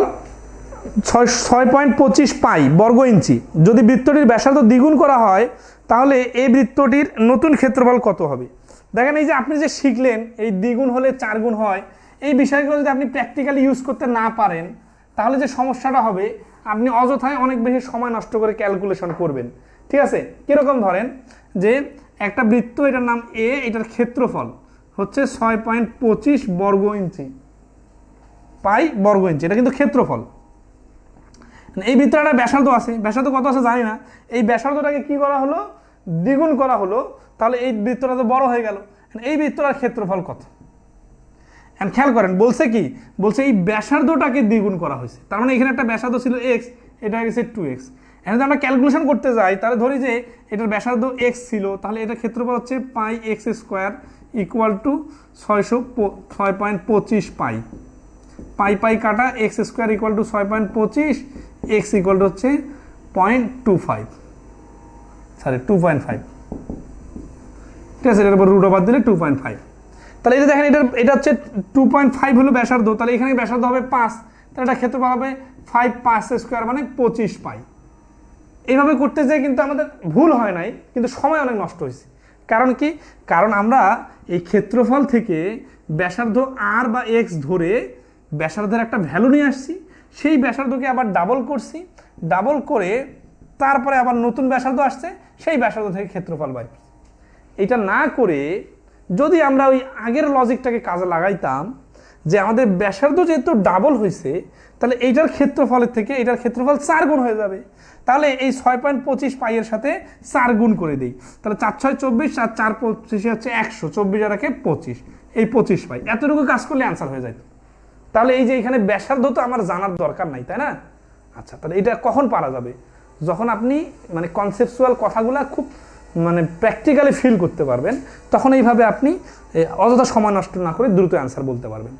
6.25 পাই বর্গ ইঞ্চি, যদি বৃত্তটির ব্যাসার্ধ দ্বিগুণ করা হয় তাহলে এই বৃত্তটির নতুন ক্ষেত্রফল কত হবে? দেখেন, এই যে আপনি যে শিখলেন এই দ্বিগুণ হলে 4 গুণ হয়, এই বিষয়গুলো যদি আপনি প্র্যাকটিক্যালি ইউজ করতে না পারেন তাহলে যে সমস্যাটা হবে, আপনি অযথায় অনেক বেশি সময় নষ্ট করে ক্যালকুলেশন করবেন, ঠিক আছে? কিরকম, ধরেন যে একটা বৃত্ত, এটার নাম এ, এটার ক্ষেত্রফল হচ্ছে 6.25 বর্গ ইঞ্চি, পাই বর্গ ইঞ্চি, এটা কিন্তু ক্ষেত্রফল। এই ভিতরে একটা ব্যাসার্ধ আছে, ব্যাসার্ধ কত আছে জানি না, এই ব্যাসার্ধটাকে কি করা হলো, দ্বিগুণ করা হলো, তাহলে এই বৃত্তটা তো বড় হয়ে গেল। এই বৃত্তটার ক্ষেত্রফল কত? এন্ড খেয়াল করেন বলছে কি, বলছে এই ব্যাসার্ধটাকে দ্বিগুণ করা হয়েছে, তার মানে এখানে একটা ব্যাসার্ধ ছিল এক্স, এটা হয়ে গেছে 2x। এখন যদি আমরা ক্যালকুলেশন করতে যাই তাহলে ধরি যে এটার ব্যাসার্ধ এক্স ছিল, তাহলে এটার ক্ষেত্রফল হচ্ছে পাই এক্স স্কোয়ার ইকুয়াল টু 6.25 পাই, পাই পাই কাটা x square equal to 6.25, x equal to হচ্ছে 0.25, সরি 2.5, ঠিক আছে, এটার উপর রুট ওভার দিলে 2.5। তাহলে এটা দেখেন এটা হচ্ছে 2.5 হলো ব্যাসার্ধ, তাহলে এখানে ব্যাসার্ধ হবে 5, তাহলে এটা ক্ষেত্রফল হবে 5 স্কোয়ার মানে 25 পাই। এইভাবে করতে যেয়ে কিন্তু আমাদের ভুল হয় নাই, কিন্তু সময় অনেক নষ্ট হয়েছে। কারণ কি, কারণ আমরা এই ক্ষেত্রফল থেকে ব্যাসার্ধ আর বা এক্স ধরে ব্যাসার্ধের একটা ভ্যালু নিয়ে আসছি, সেই ব্যাসার্ধকে আবার ডাবল করছি, ডাবল করে তারপরে আবার নতুন ব্যাসার্ধ আসছে, সেই ব্যাসার্ধ থেকে ক্ষেত্রফল বাইর করছি। এটা না করে যদি আমরা ওই আগের লজিকটাকে কাজে লাগাইতাম যে আমাদের ব্যাসার্ধ যেহেতু ডাবল হয়েছে, তাহলে এইটার ক্ষেত্রফলের থেকে এটার ক্ষেত্রফল 4 গুণ হয়ে যাবে, তাহলে এই 6.25 পাইয়ের সাথে 4 গুণ করে দিই, তাহলে 4 6 24 আর 4 25 হচ্ছে 100, 24 আর 1 25, এই 25 পাই। এতটুকু কাজ করলে অ্যান্সার হয়ে যায়। তাহলে এই যে এখানে ব্যাসার্ধ তো আমার জানার দরকার নাই, তাই না? আচ্ছা, তাহলে এটা কখন পারা যাবে? যখন আপনি মানে কনসেপচুয়াল কথাগুলো খুব মানে প্র্যাকটিক্যালি ফিল করতে পারবেন, তখন এইভাবে আপনি অযথা সময় নষ্ট না করে দ্রুত অ্যান্সার বলতে পারবেন।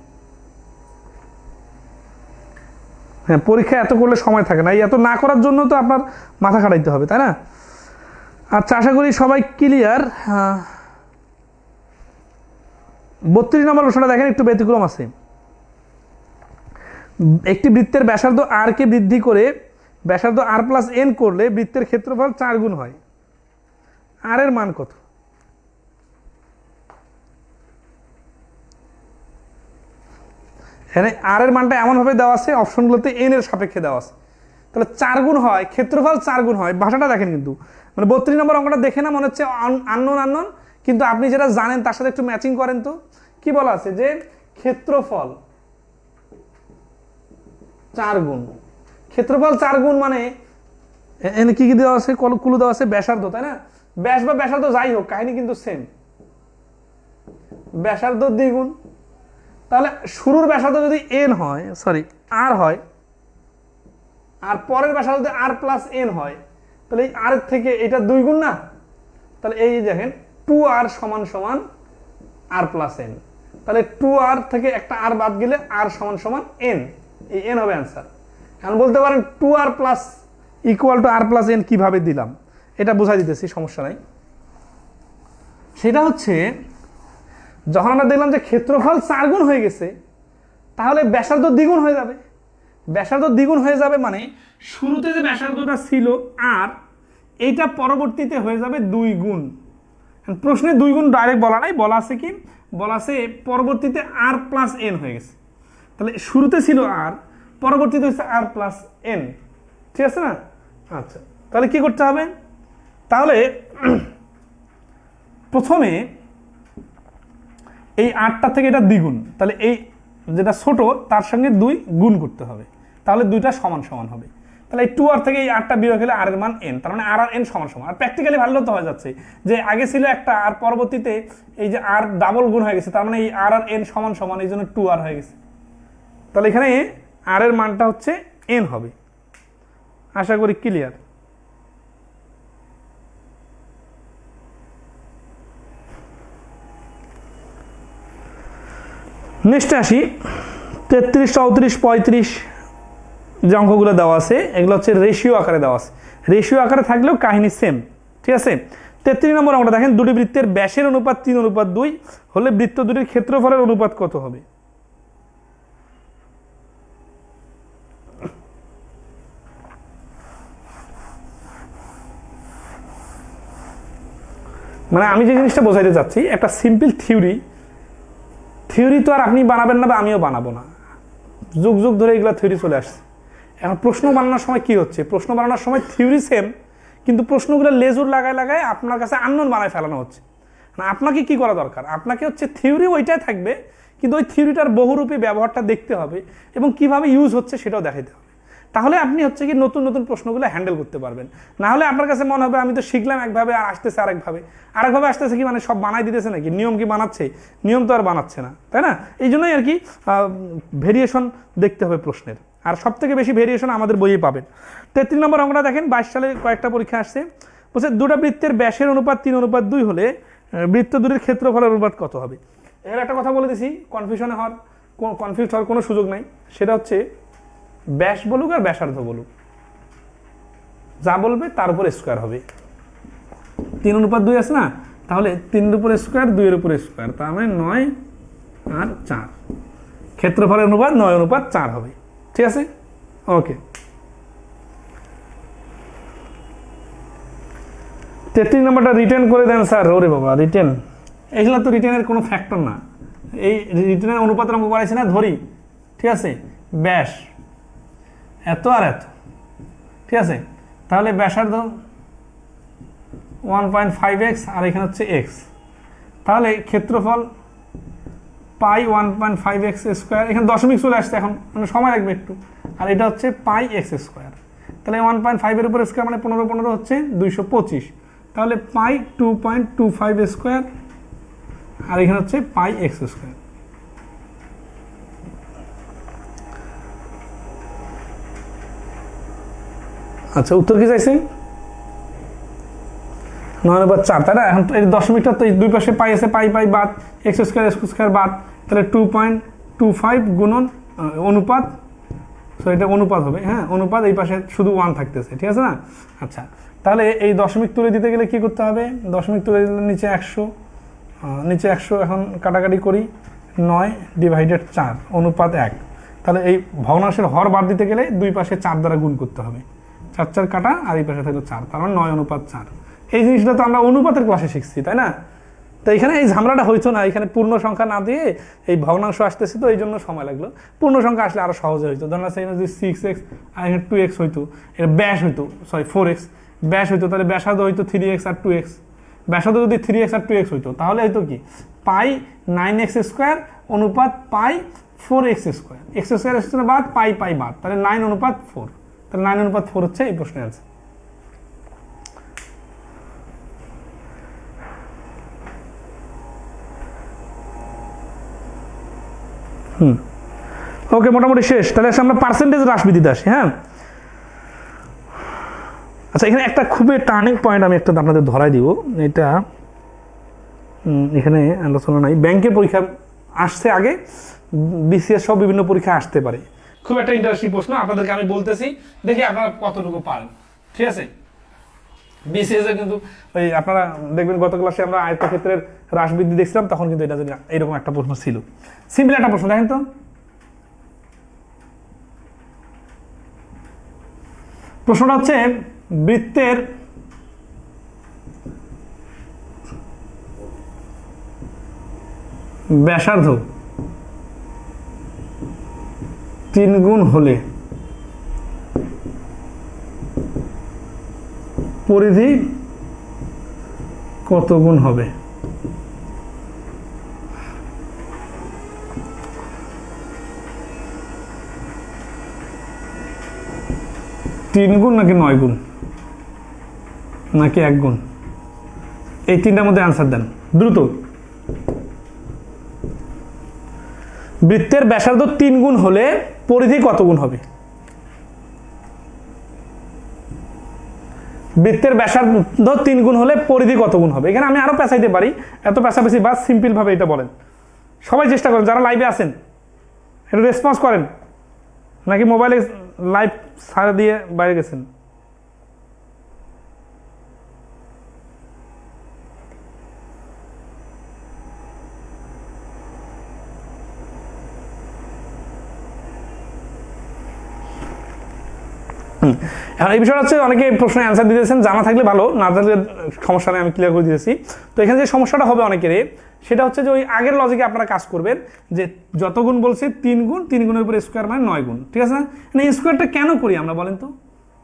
হ্যাঁ, পরীক্ষায় এত করলে সময় থাকে না, এই এত না করার জন্য তো আপনার মাথা খাটাইতে হবে, তাই না? আচ্ছা, আশা করি সবাই ক্লিয়ার। 32 নম্বর প্রশ্নটা দেখেন, একটু ব্যতিক্রম আছে। একটি বৃত্তের ব্যাসার্ধ আর কে বৃদ্ধি করে ব্যাসার্ধ আর প্লাস এন করলে বৃত্তের ক্ষেত্রফল 4 গুণ হয়, আর এর মান কত? এখানে আর এর মানটা এমনভাবে দেওয়া আছে, অপশনগুলোতে এন এর সাপেক্ষে দেওয়া আছে, তাহলে 4 গুণ হয়, ক্ষেত্রফল 4 গুণ হয়। ভাষাটা দেখেন কিন্তু, মানে 32 নম্বর অঙ্কটা দেখে না মনে হচ্ছে আননোন, কিন্তু আপনি যেটা জানেন তার সাথে একটু ম্যাচিং করেন তো। কি বলা আছে যে ক্ষেত্রফল 4 গুণ, ক্ষেত্রফল 4 গুণ মানে এখানে কি কি দেওয়া আছে, কুলু দেওয়া আছে ব্যাসার্ধ, তাই না? ব্যাস বা ব্যাসার্ধ যাই হোক, কাহিনী কিন্তু সেম, ব্যাসার্ধ দ্বিগুণ। তাহলে শুরুর ব্যাসার্ধ যদি এন হয়, সরি আর হয়, আর পরের ব্যাসার্ধ যদি আর প্লাস এন হয়, তাহলে এই আর থেকে এটা 2 গুণ না? তাহলে এই দেখেন 2r সমান সমান আর প্লাস এন, তাহলে 2r থেকে একটা আর বাদ গেলে আর সমান সমান এন, এই এন হবে অ্যান্সার। এখন বলতে পারেন 2r plus equal to R plus N কিভাবে দিলাম, এটা বোঝাই দিতেছি, সমস্যা নাই। সেটা হচ্ছে যখন আমরা দেখলাম যে ক্ষেত্রফল 4 গুণ হয়ে গেছে, তাহলে ব্যাসার্ধ দ্বিগুণ হয়ে যাবে। ব্যাসার্ধ দ্বিগুণ হয়ে যাবে মানে শুরুতে যে ব্যাসার্ধটা ছিল আর, এইটা পরবর্তীতে হয়ে যাবে 2 গুণ। প্রশ্নে 2 গুণ ডাইরেক্ট বলা নাই, বলা আছে কি, বলা আছে পরবর্তীতে আর প্লাস এন হয়ে গেছে। তাহলে শুরুতে ছিল আর, পরবর্তীতে হচ্ছে আর প্লাস এন, ঠিক আছে না? আচ্ছা, তাহলে কি করতে হবে? তাহলে প্রথমে এই 8টা থেকে এটা দ্বিগুণ, তাহলে এই যেটা ছোট তার সঙ্গে 2 গুণ করতে হবে, তাহলে 2টা সমান সমান হবে। তাহলে এই 2r থেকে এই 8টা বিয়োগ হলে আর এর মান n, তার মানে আর আর n সমান সমান। আর প্র্যাকটিক্যালি ভালো তো হয়ে যাচ্ছে যে আগে ছিল একটা আর পরবর্তীতে এই যে আর ডাবল গুণ হয়ে গেছে, তার মানে এই আর আর n সমান সমান, এই জন্য 2r হয়ে গেছে। তাহলে এখানে আর এর মানটা হচ্ছে n হবে। আশা করি ক্লিয়ার। নেক্সটে আসি, 33 34 35 যে অঙ্কগুলো দেওয়া আছে এগুলো হচ্ছে রেশিও আকারে দেওয়া আছে। রেশিও আকারে থাকলেও কাহিনী সেম, ঠিক আছে? 33 নম্বর অঙ্কটা দেখেন, দুটি বৃত্তের ব্যাসের অনুপাত 3:2 হলে বৃত্ত দুটির ক্ষেত্রফলের অনুপাত কত হবে? মানে আমি যে জিনিসটা বোঝাইতে চাচ্ছি, একটা সিম্পল থিওরি তো আর আপনি বানাবেন না বা আমিও বানাবো না, যুগ যুগ ধরে এগুলো থিওরি চলে আসছে। এখন প্রশ্ন বানানোর সময় কি হচ্ছে, প্রশ্ন বানানোর সময় থিওরি সেম, কিন্তু প্রশ্নগুলো লেজুর লাগায় লাগায় আপনার কাছে আননোন বানায় ফেলানো হচ্ছে। না, আপনাকে কি করা দরকার, আপনাকে হচ্ছে থিওরি ওইটাই থাকবে, কিন্তু ওই থিওরিটার বহুরূপী ব্যবহারটা দেখতে হবে এবং কিভাবে ইউজ হচ্ছে সেটাও দেখাতে হবে। তাহলে আপনি হচ্ছে কি নতুন নতুন প্রশ্নগুলো হ্যান্ডেল করতে পারবেন। না হলে আপনার কাছে মনে হবে আমি তো শিখলাম একভাবে আর আসতেছে আরেকভাবে আসতেছে কি মানে সব বানাই দিতেছে নাকি, নিয়ম কি বানাচ্ছে, নিয়ম তো আর বানাচ্ছে না, তাই না? এই জন্যই আর কি ভেরিয়েশন দেখতে হবে প্রশ্নের, আর সব থেকে বেশি ভেরিয়েশন আমাদের বইয়ে পাবেন। 33 নম্বর অঙ্কটা দেখেন, 22 সালে কয়েকটা পরীক্ষা আসছে, বলছে দুটো বৃত্তের ব্যাসের অনুপাত 3:2 হলে বৃত্ত দুটির ক্ষেত্রফলের অনুপাত কত হবে। এর একটা কথা বলে দিছি, কনফিউজ হওয়ার কোনো সুযোগ নাই। সেটা হচ্ছে ব্যাস বলুক আর ব্যাসার্ধ বলুক, যা বলবে তার উপর স্কোয়ার হবে। 3:2 আছে না, তাহলে 3-এর উপর স্কোয়ার, 2-এর উপর স্কোয়ার, তার মানে 9 আর 4, ক্ষেত্রফলের অনুপাত 9:4 হবে। ঠিক আছে, ওকে। 33 নম্বরটা রিটার্ন করে দেন স্যার। ওরে বাবা, রিটার্ন, এইগুলো তো রিটার্নের কোনো ফ্যাক্টর না। এই রিটার্নের অনুপাতের অঙ্ক করাইছে না, ধরি, ঠিক আছে, ব্যাস এত আর এত, ঠিক আছে, তাহলে ব্যাসার্ধ 1.5x আর এখানে হচ্ছে x, তাহলে ক্ষেত্রফল পাই 1.5x স্কোয়ার, এখানে দশমিক চলে আসছে এখন, মানে সময় লাগবে একটু, আর এটা হচ্ছে পাই এক্স স্কোয়ার, তাহলে 1.5-এর উপর স্কোয়ার মানে 15 হচ্ছে 225, তাহলে পাই 2.25 স্কোয়ার আর এখানে হচ্ছে পাই এক্স স্কোয়ার। আচ্ছা, উত্তর কি চাইছে? 9/4, তাই না? এখন এই দশমিকটা তো এই দুই পাশে পাই আছে, পাই বাদ এক্স স্কোয়ার বাদ, তাহলে 2.25 গুণন অনুপাত, সো এটা অনুপাত হবে, হ্যাঁ অনুপাত, এই পাশে শুধু 1 থাকতেছে, ঠিক আছে না? আচ্ছা, তাহলে এই দশমিক তুলে দিতে গেলে কি করতে হবে? দশমিক তুলে দিলে নিচে 100 এখন কাটাকাটি করি, 9/4 অনুপাত 1, তাহলে এই ভগ্নাংশের হর বাদ দিতে গেলে দুই পাশে 4 দ্বারা গুণ করতে হবে, 4 কাটা, আর এই পাশে থাকলো 4, তার মানে 9:4। এই জিনিসটা তো আমরা অনুপাতের ক্লাসে শিখছি, তাই না? তো এখানে এই ঝামেলাটা হইতো না, এখানে পূর্ণ সংখ্যা না দিয়ে এই ভগ্নাংশ আসতেছে, তো এই জন্য সময় লাগলো। পূর্ণ সংখ্যা আসলে আরো সহজে হইতো, ধরুন এখানে যদি 6x আর এখানে 2x হইতো, এটা ব্যাস হইতো, 4x ব্যাস হইতো, তাহলে ব্যাসার্ধ হইতো 3x আর 2x, ব্যাসার্ধ যদি 3x আর 2x হইতো, তাহলে হইতো কি পাই 9x স্কোয়ার অনুপাত পাই 4x স্কোয়ার, এক্স স্কোয়ার বাদ পাই বাদ, তাহলে 9:4, তাহলে 9:4 হচ্ছে এই প্রশ্নের অ্যান্সার। ওকে, মোটামুটি শেষ। তাহলে আমরা পার্সেন্টেজ হ্রাসবৃদ্ধিতে আসি। হ্যাঁ, আচ্ছা, এখানে একটা খুবই টার্নিং পয়েন্ট আমি একটা আপনাদের ধরাই দিব, এটা এখানে আলোচনা নাই, ব্যাংকের পরীক্ষা আসছে আগে, বিসিএস সব বিভিন্ন পরীক্ষা আসতে পারে। খুব একটা ইন্টারেস্টিং প্রশ্ন, আপনাদেরকে আমি বলতেছি, দেখি আপনারা কতটুকু পারেন, ঠিক আছে? বিসিএস এ কিন্তু ওই আপনারা দেখবেন গত ক্লাসে আমরা আয়তক্ষেত্রের হ্রাস বৃদ্ধি দেখছিলাম, তখন কিন্তু এটা যদি এরকম একটা প্রশ্ন ছিল, সিম্পল একটা প্রশ্ন, দেখেন তো। প্রশ্নটা হচ্ছে বৃত্তের ব্যাসার্ধ 3 গুণ হলে পরিধি কত গুণ হবে? তিন গুণ নাকি 9 গুণ নাকি 1 গুণ? এই তিনটার মধ্যে আনসার দেন দ্রুত। বৃত্তের ব্যাসার্ধ 3 গুণ হলে পরিধি কত গুণ হবে? বৃত্তের ব্যাসার্ধ 3 গুণ হলে পরিধি কত গুণ হবে? এখানে আমি আরো পেঁচাইতে পারি, এত পেঁচাপেছি বা সিম্পল ভাবে এটা বলেন। সবাই চেষ্টা করেন, যারা লাইভে আছেন একটু রেসপন্স করেন, নাকি মোবাইলে লাইভ ছাড়া দিয়ে বাইরে গেছেন? এখন এই বিষয়টা হচ্ছে অনেকে প্রশ্নের অ্যান্সার দিতেছেন, জানা থাকলে ভালো, না থাকলে সমস্যা নেই, আমি ক্লিয়ার করে দিয়েছি। তো এখানে যে সমস্যাটা হবে অনেকের, সেটা হচ্ছে যে ওই আগের লজিকে আপনারা কাজ করবেন, যে যত গুণ বলছে 3 গুণ, 3 গুণের উপরে স্কোয়ার মানে 9 গুণ, ঠিক আছে না? এই স্কোয়ারটা কেন করি আমরা বলেন তো?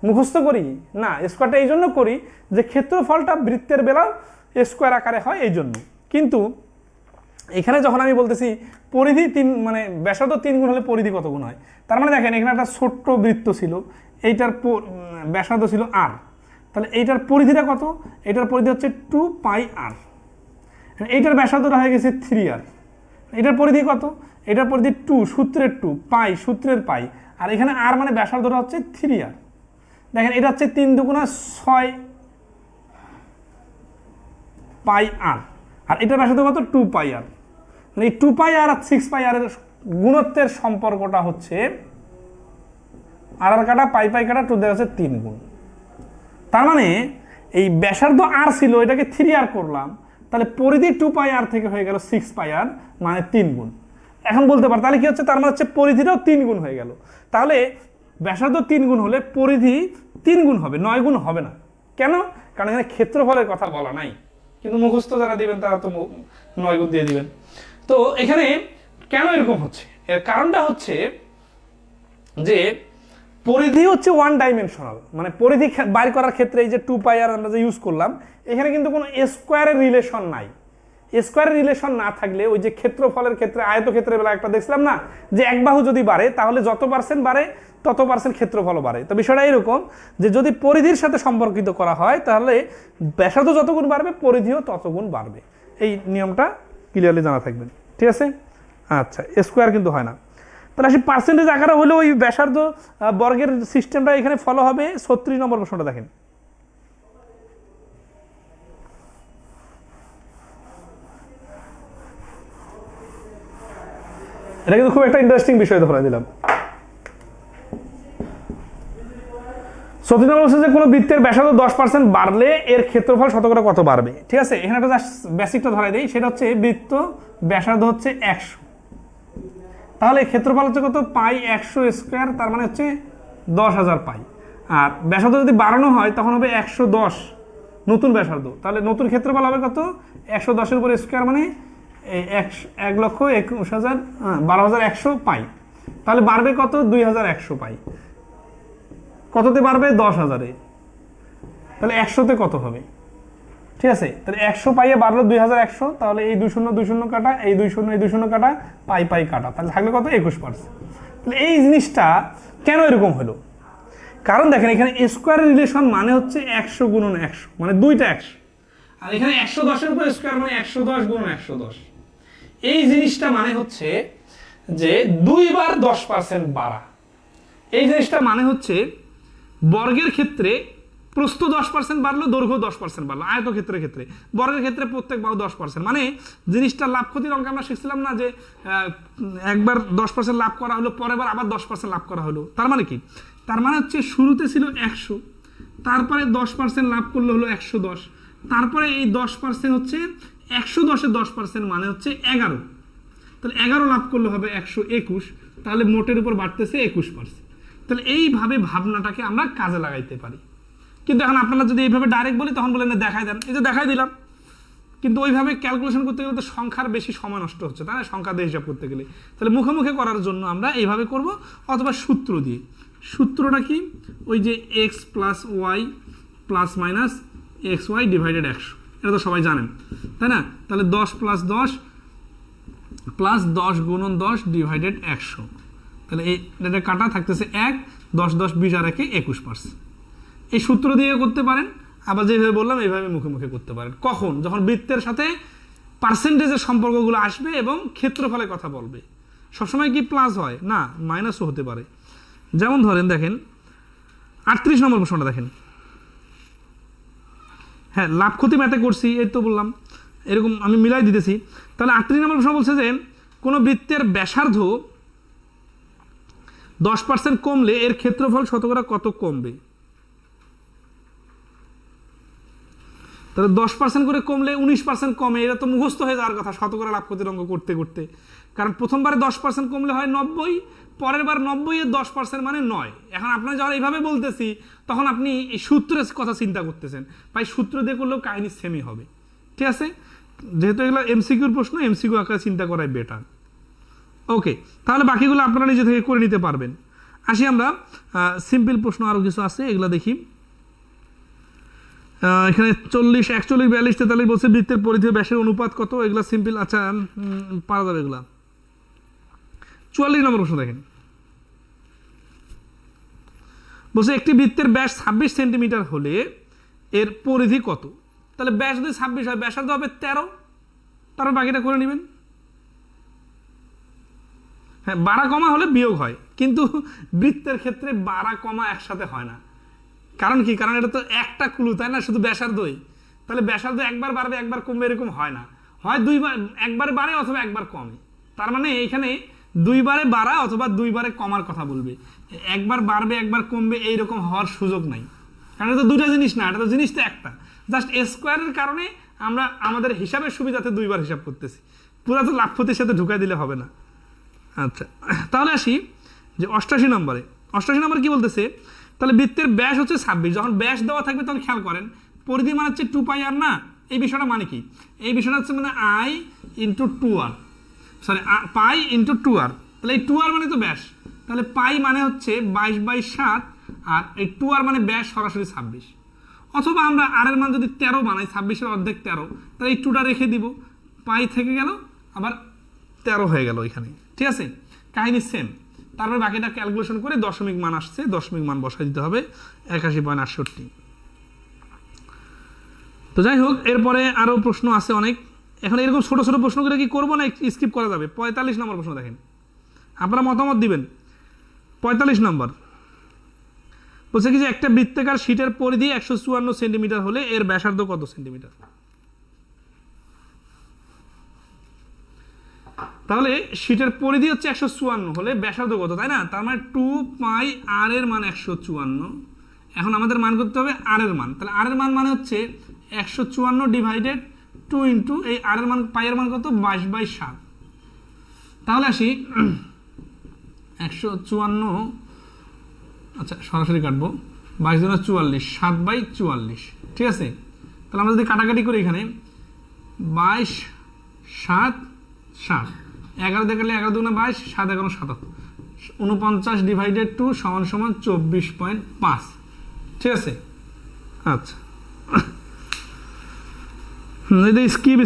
মুখস্থ করি না, স্কোয়ারটা এই জন্য করি যে ক্ষেত্রফলটা বৃত্তের বেলাও স্কোয়ার আকারে হয় এই জন্য। কিন্তু এখানে যখন আমি বলতেছি পরিধি 3 মানে ব্যাসার্ধ 3 গুণ হলে পরিধি কত গুণ হয়, তার মানে দেখেন এখানে একটা ছোট্ট বৃত্ত ছিল, এইটার ব্যাসার্ধ ছিল r, তাহলে এইটার পরিধিটা কত, এটার পরিধি হচ্ছে 2πr, এইটার ব্যাসার্ধটা হয়ে গেছে 3r, এটার পরিধি কত, এটার পরিধি 2 সূত্রের 2, পাই সূত্রের পাই, আর এখানে r মানে ব্যাসার্ধটা হচ্ছে 3r। দেখেন এটা হচ্ছে 3 দুগুণা 6 পাই r, আর এটার ব্যাসার্ধ কত 2πr, মানে এই 2πr আর 6πr এর গুণত্বের সম্পর্কটা হচ্ছে আর কাটা পাই পাই কাটা 2 দেওয়া আছে 3 গুণ। তার মানে এই ব্যাসার্ধ r ছিল, এটাকে 3r করলাম, তাহলে পরিধি 2πr থেকে হয়ে গেল 6πr মানে 3 গুণ। এখন বলতে পার তাহলে কি হচ্ছে, তার মানে হচ্ছে পরিধিটাও 3 গুণ হয়ে গেল। তাহলে ব্যাসার্ধ 3 গুণ হলে পরিধি 3 গুণ হবে, 9 গুণ হবে না। কেন? কারণ এখানে ক্ষেত্রফলের কথা বলা নাই, কিন্তু মুখস্থ যারা দিবেন তারা তো 9 গুণ দিয়ে দিবেন। তো এখানে কেন এরকম হচ্ছে, এর কারণটা হচ্ছে যে পরিধি হচ্ছে ওয়ান ডাইমেনশনাল, মানে পরিধি বাইর করার ক্ষেত্রে এই যে 2πr আমরা যে ইউজ করলাম, এখানে কিন্তু কোনো স্কোয়ারের রিলেশন নাই। স্কোয়ারের রিলেশন না থাকলে ওই যে ক্ষেত্রফলের ক্ষেত্রে আয়তক্ষেত্রের বেলা একটা দেখছিলাম না, যে এক বাহু যদি বাড়ে তাহলে যত পার্সেন্ট বাড়ে তত পার্সেন্ট ক্ষেত্রফল বাড়ে। তো বিষয়টা এরকম যে যদি পরিধির সাথে সম্পর্কিত করা হয় তাহলে ব্যাসার্ধ যত গুণ বাড়বে পরিধিও তত গুণ বাড়বে। এই নিয়মটা ক্লিয়ারলি জানা থাকবেন, ঠিক আছে? আচ্ছা, স্কোয়ার কিন্তু হয় না। তাহলে আসি পার্সেন্টেজ আকারে হলে ওই ব্যাসার্ধ বর্গের সিস্টেমটা এখানে ফলো হবে। 36 নম্বর প্রশ্নটা দেখেন, এটা কিন্তু খুব একটা ইন্টারেস্টিং বিষয় ধরে দিলাম। 36 নম্বর বলছে যে কোনো বৃত্তের ব্যাসার্ধ 10% বাড়লে এর ক্ষেত্রফল শতকরা কত বাড়বে। ঠিক আছে, এখানে একটা জাস্ট বেসিকটা ধরাই দেই, সেটা হচ্ছে বৃত্ত ব্যাসার্ধ হচ্ছে 100, তাহলে ক্ষেত্রফল হচ্ছে কত, পাই 100 স্কোয়ার, তার মানে হচ্ছে 10,000 পাই। আর ব্যাসার্ধ যদি বাড়ানো হয় তখন হবে 110 নতুন ব্যাসার্ধ, তাহলে নতুন ক্ষেত্রফল হবে কত, 110-এর উপর স্কোয়ার মানে 1,21,000 12,100 পাই। তাহলে বাড়বে কত, 2,100 পাই। কততে বাড়বে, 10,000-এ। তাহলে 100-তে কত হবে, ঠিক আছে? তাহলে 100 পাইয়ে বাড়লো 2,100, তাহলে এই 2 শূন্য 2 শূন্য কাটা, এই 2 শূন্য এই 2 শূন্য কাটা, পাই পাই কাটা, তাহলে থাকলে কত, 21%। তাহলে এই জিনিসটা কেন এরকম হলো, কারণ দেখেন এখানে স্কোয়ারের রিলেশন মানে হচ্ছে 100 গুণন 100, মানে দুইটা 100, আর এখানে 110-এর উপর স্কোয়ার মানে 110 গুণন 110। এই জিনিসটা মানে হচ্ছে যে 2 বার 10% বাড়া। এই জিনিসটা মানে হচ্ছে বর্গের ক্ষেত্রে প্রস্থ 10% বাড়লো, দৈর্ঘ্য 10% বাড়লো। আয়তক্ষেত্রের ক্ষেত্রে, বর্গের ক্ষেত্রে প্রত্যেক বাহু 10%, মানে জিনিসটা লাভ ক্ষতির অঙ্কে আমরা শিখছিলাম না যে একবার 10% লাভ করা হলো, পরের বার আবার 10% লাভ করা হলো। তার মানে কি, তার মানে হচ্ছে শুরুতে ছিল 100, তারপরে 10% লাভ করলে হলো 110, তারপরে এই 10% হচ্ছে 110-এর 10% মানে হচ্ছে 11, তাহলে 11 লাভ করলে হবে 121, তাহলে মোটের উপর বাড়তেছে 21%। তাহলে এইভাবে ভাবনাটাকে আমরা কাজে লাগাইতে পারি। কিন্তু এখন আপনারা যদি এইভাবে ডাইরেক্ট বলি তখন বলেন দেখাই দেন, এই যে দেখাই দিলাম, কিন্তু ওইভাবে ক্যালকুলেশন করতে গেলে তো সংখ্যার বেশি সময় নষ্ট হচ্ছে, তাই না? সংখ্যা দিয়ে হিসাব করতে গেলে, তাহলে মুখে মুখে করার জন্য আমরা এইভাবে করব, অথবা সূত্র দিয়ে। সূত্রটা কি, ওই যে X plus Y plus minus X Y divided 100, এটা তো সবাই জানেন, তাই না? তাহলে 10 প্লাস 10 প্লাস 10 গুণন 10 ডিভাইডেড 100, তাহলে এটা কাটা থাকতেছে 1, 10 10 20 আর 1 21%। এই সূত্র দিয়ে করতে পারেন, আবার যেভাবে বললাম এইভাবে মুখে মুখে করতে পারেন। কখন, যখন বৃত্তের সাথে পার্সেন্টেজের সম্পর্কগুলো আসবে এবং ক্ষেত্রফলের কথা বলবে। সবসময় কি প্লাস হয় না, মাইনাসও হতে পারে। যেমন ধরেন দেখেন 38 নম্বর প্রশ্নটা দেখেন, হ্যাঁ লাভ ক্ষতি ম্যাথে করছি, এই তো বললাম, এরকম আমি মিলাই দিতেছি। তাহলে 38 নম্বর প্রশ্ন বলছে যে কোনো বৃত্তের ব্যাসার্ধ 10% কমলে এর ক্ষেত্রফল শতকরা কত কমবে। তাহলে 10% করে কমলে 19% কমে, এটা তো মুখস্থ হয়ে যাওয়ার কথা শতকরা লাভ ক্ষতির অঙ্ক করতে করতে। কারণ প্রথমবারে 10% কমলে হয় 90, পরের বার 90-এর 10% মানে 9। এখন আপনারা যখন এইভাবে বলতেছি তখন আপনি এই সূত্রের কথা চিন্তা করতেছেন, ভাই সূত্র দিয়ে করলেও কাহিনী সেমই হবে, ঠিক আছে? যেহেতু এগুলো এমসিকিউর প্রশ্ন, এমসিকিউ আকারে চিন্তা করাই বেটার। ওকে, তাহলে বাকিগুলো আপনারা নিজে থেকে করে নিতে পারবেন। আসি আমরা সিম্পল প্রশ্ন, আরও কিছু আছে এগুলো দেখি। এখানে 40, 41, 42, 43 বলছে বৃত্তের পরিধি ও ব্যাসের অনুপাত কত, এগুলা সিম্পল। আচ্ছা পারা যাবে এগুলা। 44 নম্বর প্রশ্ন দেখেন, বলছে একটি বৃত্তের ব্যাস 26 সেন্টিমিটার হলে এর পরিধি কত। তাহলে ব্যাস যদি 26 হয়, ব্যাসার্ধ হবে 13, তারপর বাকিটা করে নেবেন। হ্যাঁ 12 কমা হলে বিয়োগ হয়, কিন্তু বৃত্তের ক্ষেত্রে 12 কমা একসাথে হয় না। কারণ কি? কারণ এটা তো একটা ক্লু, তাই না, শুধু ব্যাসার্ধই। তাহলে ব্যাসার্ধ একবার বাড়বে একবার কমবে এরকম হয় না, হয় দুইবার, একবারে বাড়ে অথবা একবার কমে। তার মানে এইখানে দুইবারে বাড়া অথবা দুইবারে কমার কথা বলবে, একবার বাড়বে একবার কমবে এইরকম হওয়ার সুযোগ নাই। কারণ এটা তো দুটা জিনিস না, এটা তো জিনিস তো একটা। জাস্ট স্কোয়ারের কারণে আমরা আমাদের হিসাবের সুবিধাতে দুইবার হিসাব করতেছি, পুরো তো লাফপতির সাথে ঢুকাই দিলে হবে না। আচ্ছা তাহলে আসি যে 88 নম্বরে। 88 নম্বরে কি বলতেছে, তাহলে বৃত্তের ব্যাস হচ্ছে 26, যখন ব্যাস দেওয়া থাকবে তখন খেয়াল করেন পরিধি মানে হচ্ছে 2πr না। এই বিষয়টা মানে কি? এই বিষয়টা হচ্ছে মানে I × 2r, sorry pi × 2r। তাহলে এই 2r মানে তো ব্যাস, তাহলে পাই মানে হচ্ছে 22/7, আর এই 2r মানে ব্যাস সরাসরি 26। অথবা আমরা আর এর মান যদি 13 বানাই, 26-এর অর্ধেক 13, তাহলে এই 2টা রেখে দিব, পাই থেকে গেল আবার 13 হয়ে গেল এখানে। ঠিক আছে, কাহিনী সেম। তারপরে বাকিটা ক্যালকুলেশন করে দশমিক মান আসছে, দশমিক মান বসাই দিতে হবে 81.68। তো যাই হোক, এরপরে আরও প্রশ্ন আছে অনেক। এখন এরকম ছোট ছোট প্রশ্নগুলো কি করবো না স্কিপ করা যাবে? 45 নম্বর প্রশ্ন দেখেন, আপনারা মতামত দিবেন। 45 নম্বর বলছে কি যে একটা বৃত্তাকার শীটের পরিধি 154 সেন্টিমিটার হলে এর ব্যাসার্ধ কত সেন্টিমিটার। তাহলে শীটের পরিধি হচ্ছে 154 হলে ব্যাসার্ধ কত, তাই না? তার মানে 2πr এর মান 154। এখন আমাদের মান করতে হবে আর এর মান। তাহলে আর এর মান মানে হচ্ছে 154 ডিভাইডেড 2 ইন্টু এই আর এর মান, পাই এর মান কত, 22/7। তাহলে আসি 154, আচ্ছা সরাসরি কাটবো, 22 × 44, 7/44। ঠিক আছে, তাহলে আমরা যদি কাটাকাটি করি এখানে 22, 7, 7, 11 দেখালে 11 × 2 = 22, 7 × 11 = 49 ডিভাইডেড 2 = 24.5। ঠিক আছে, আচ্ছা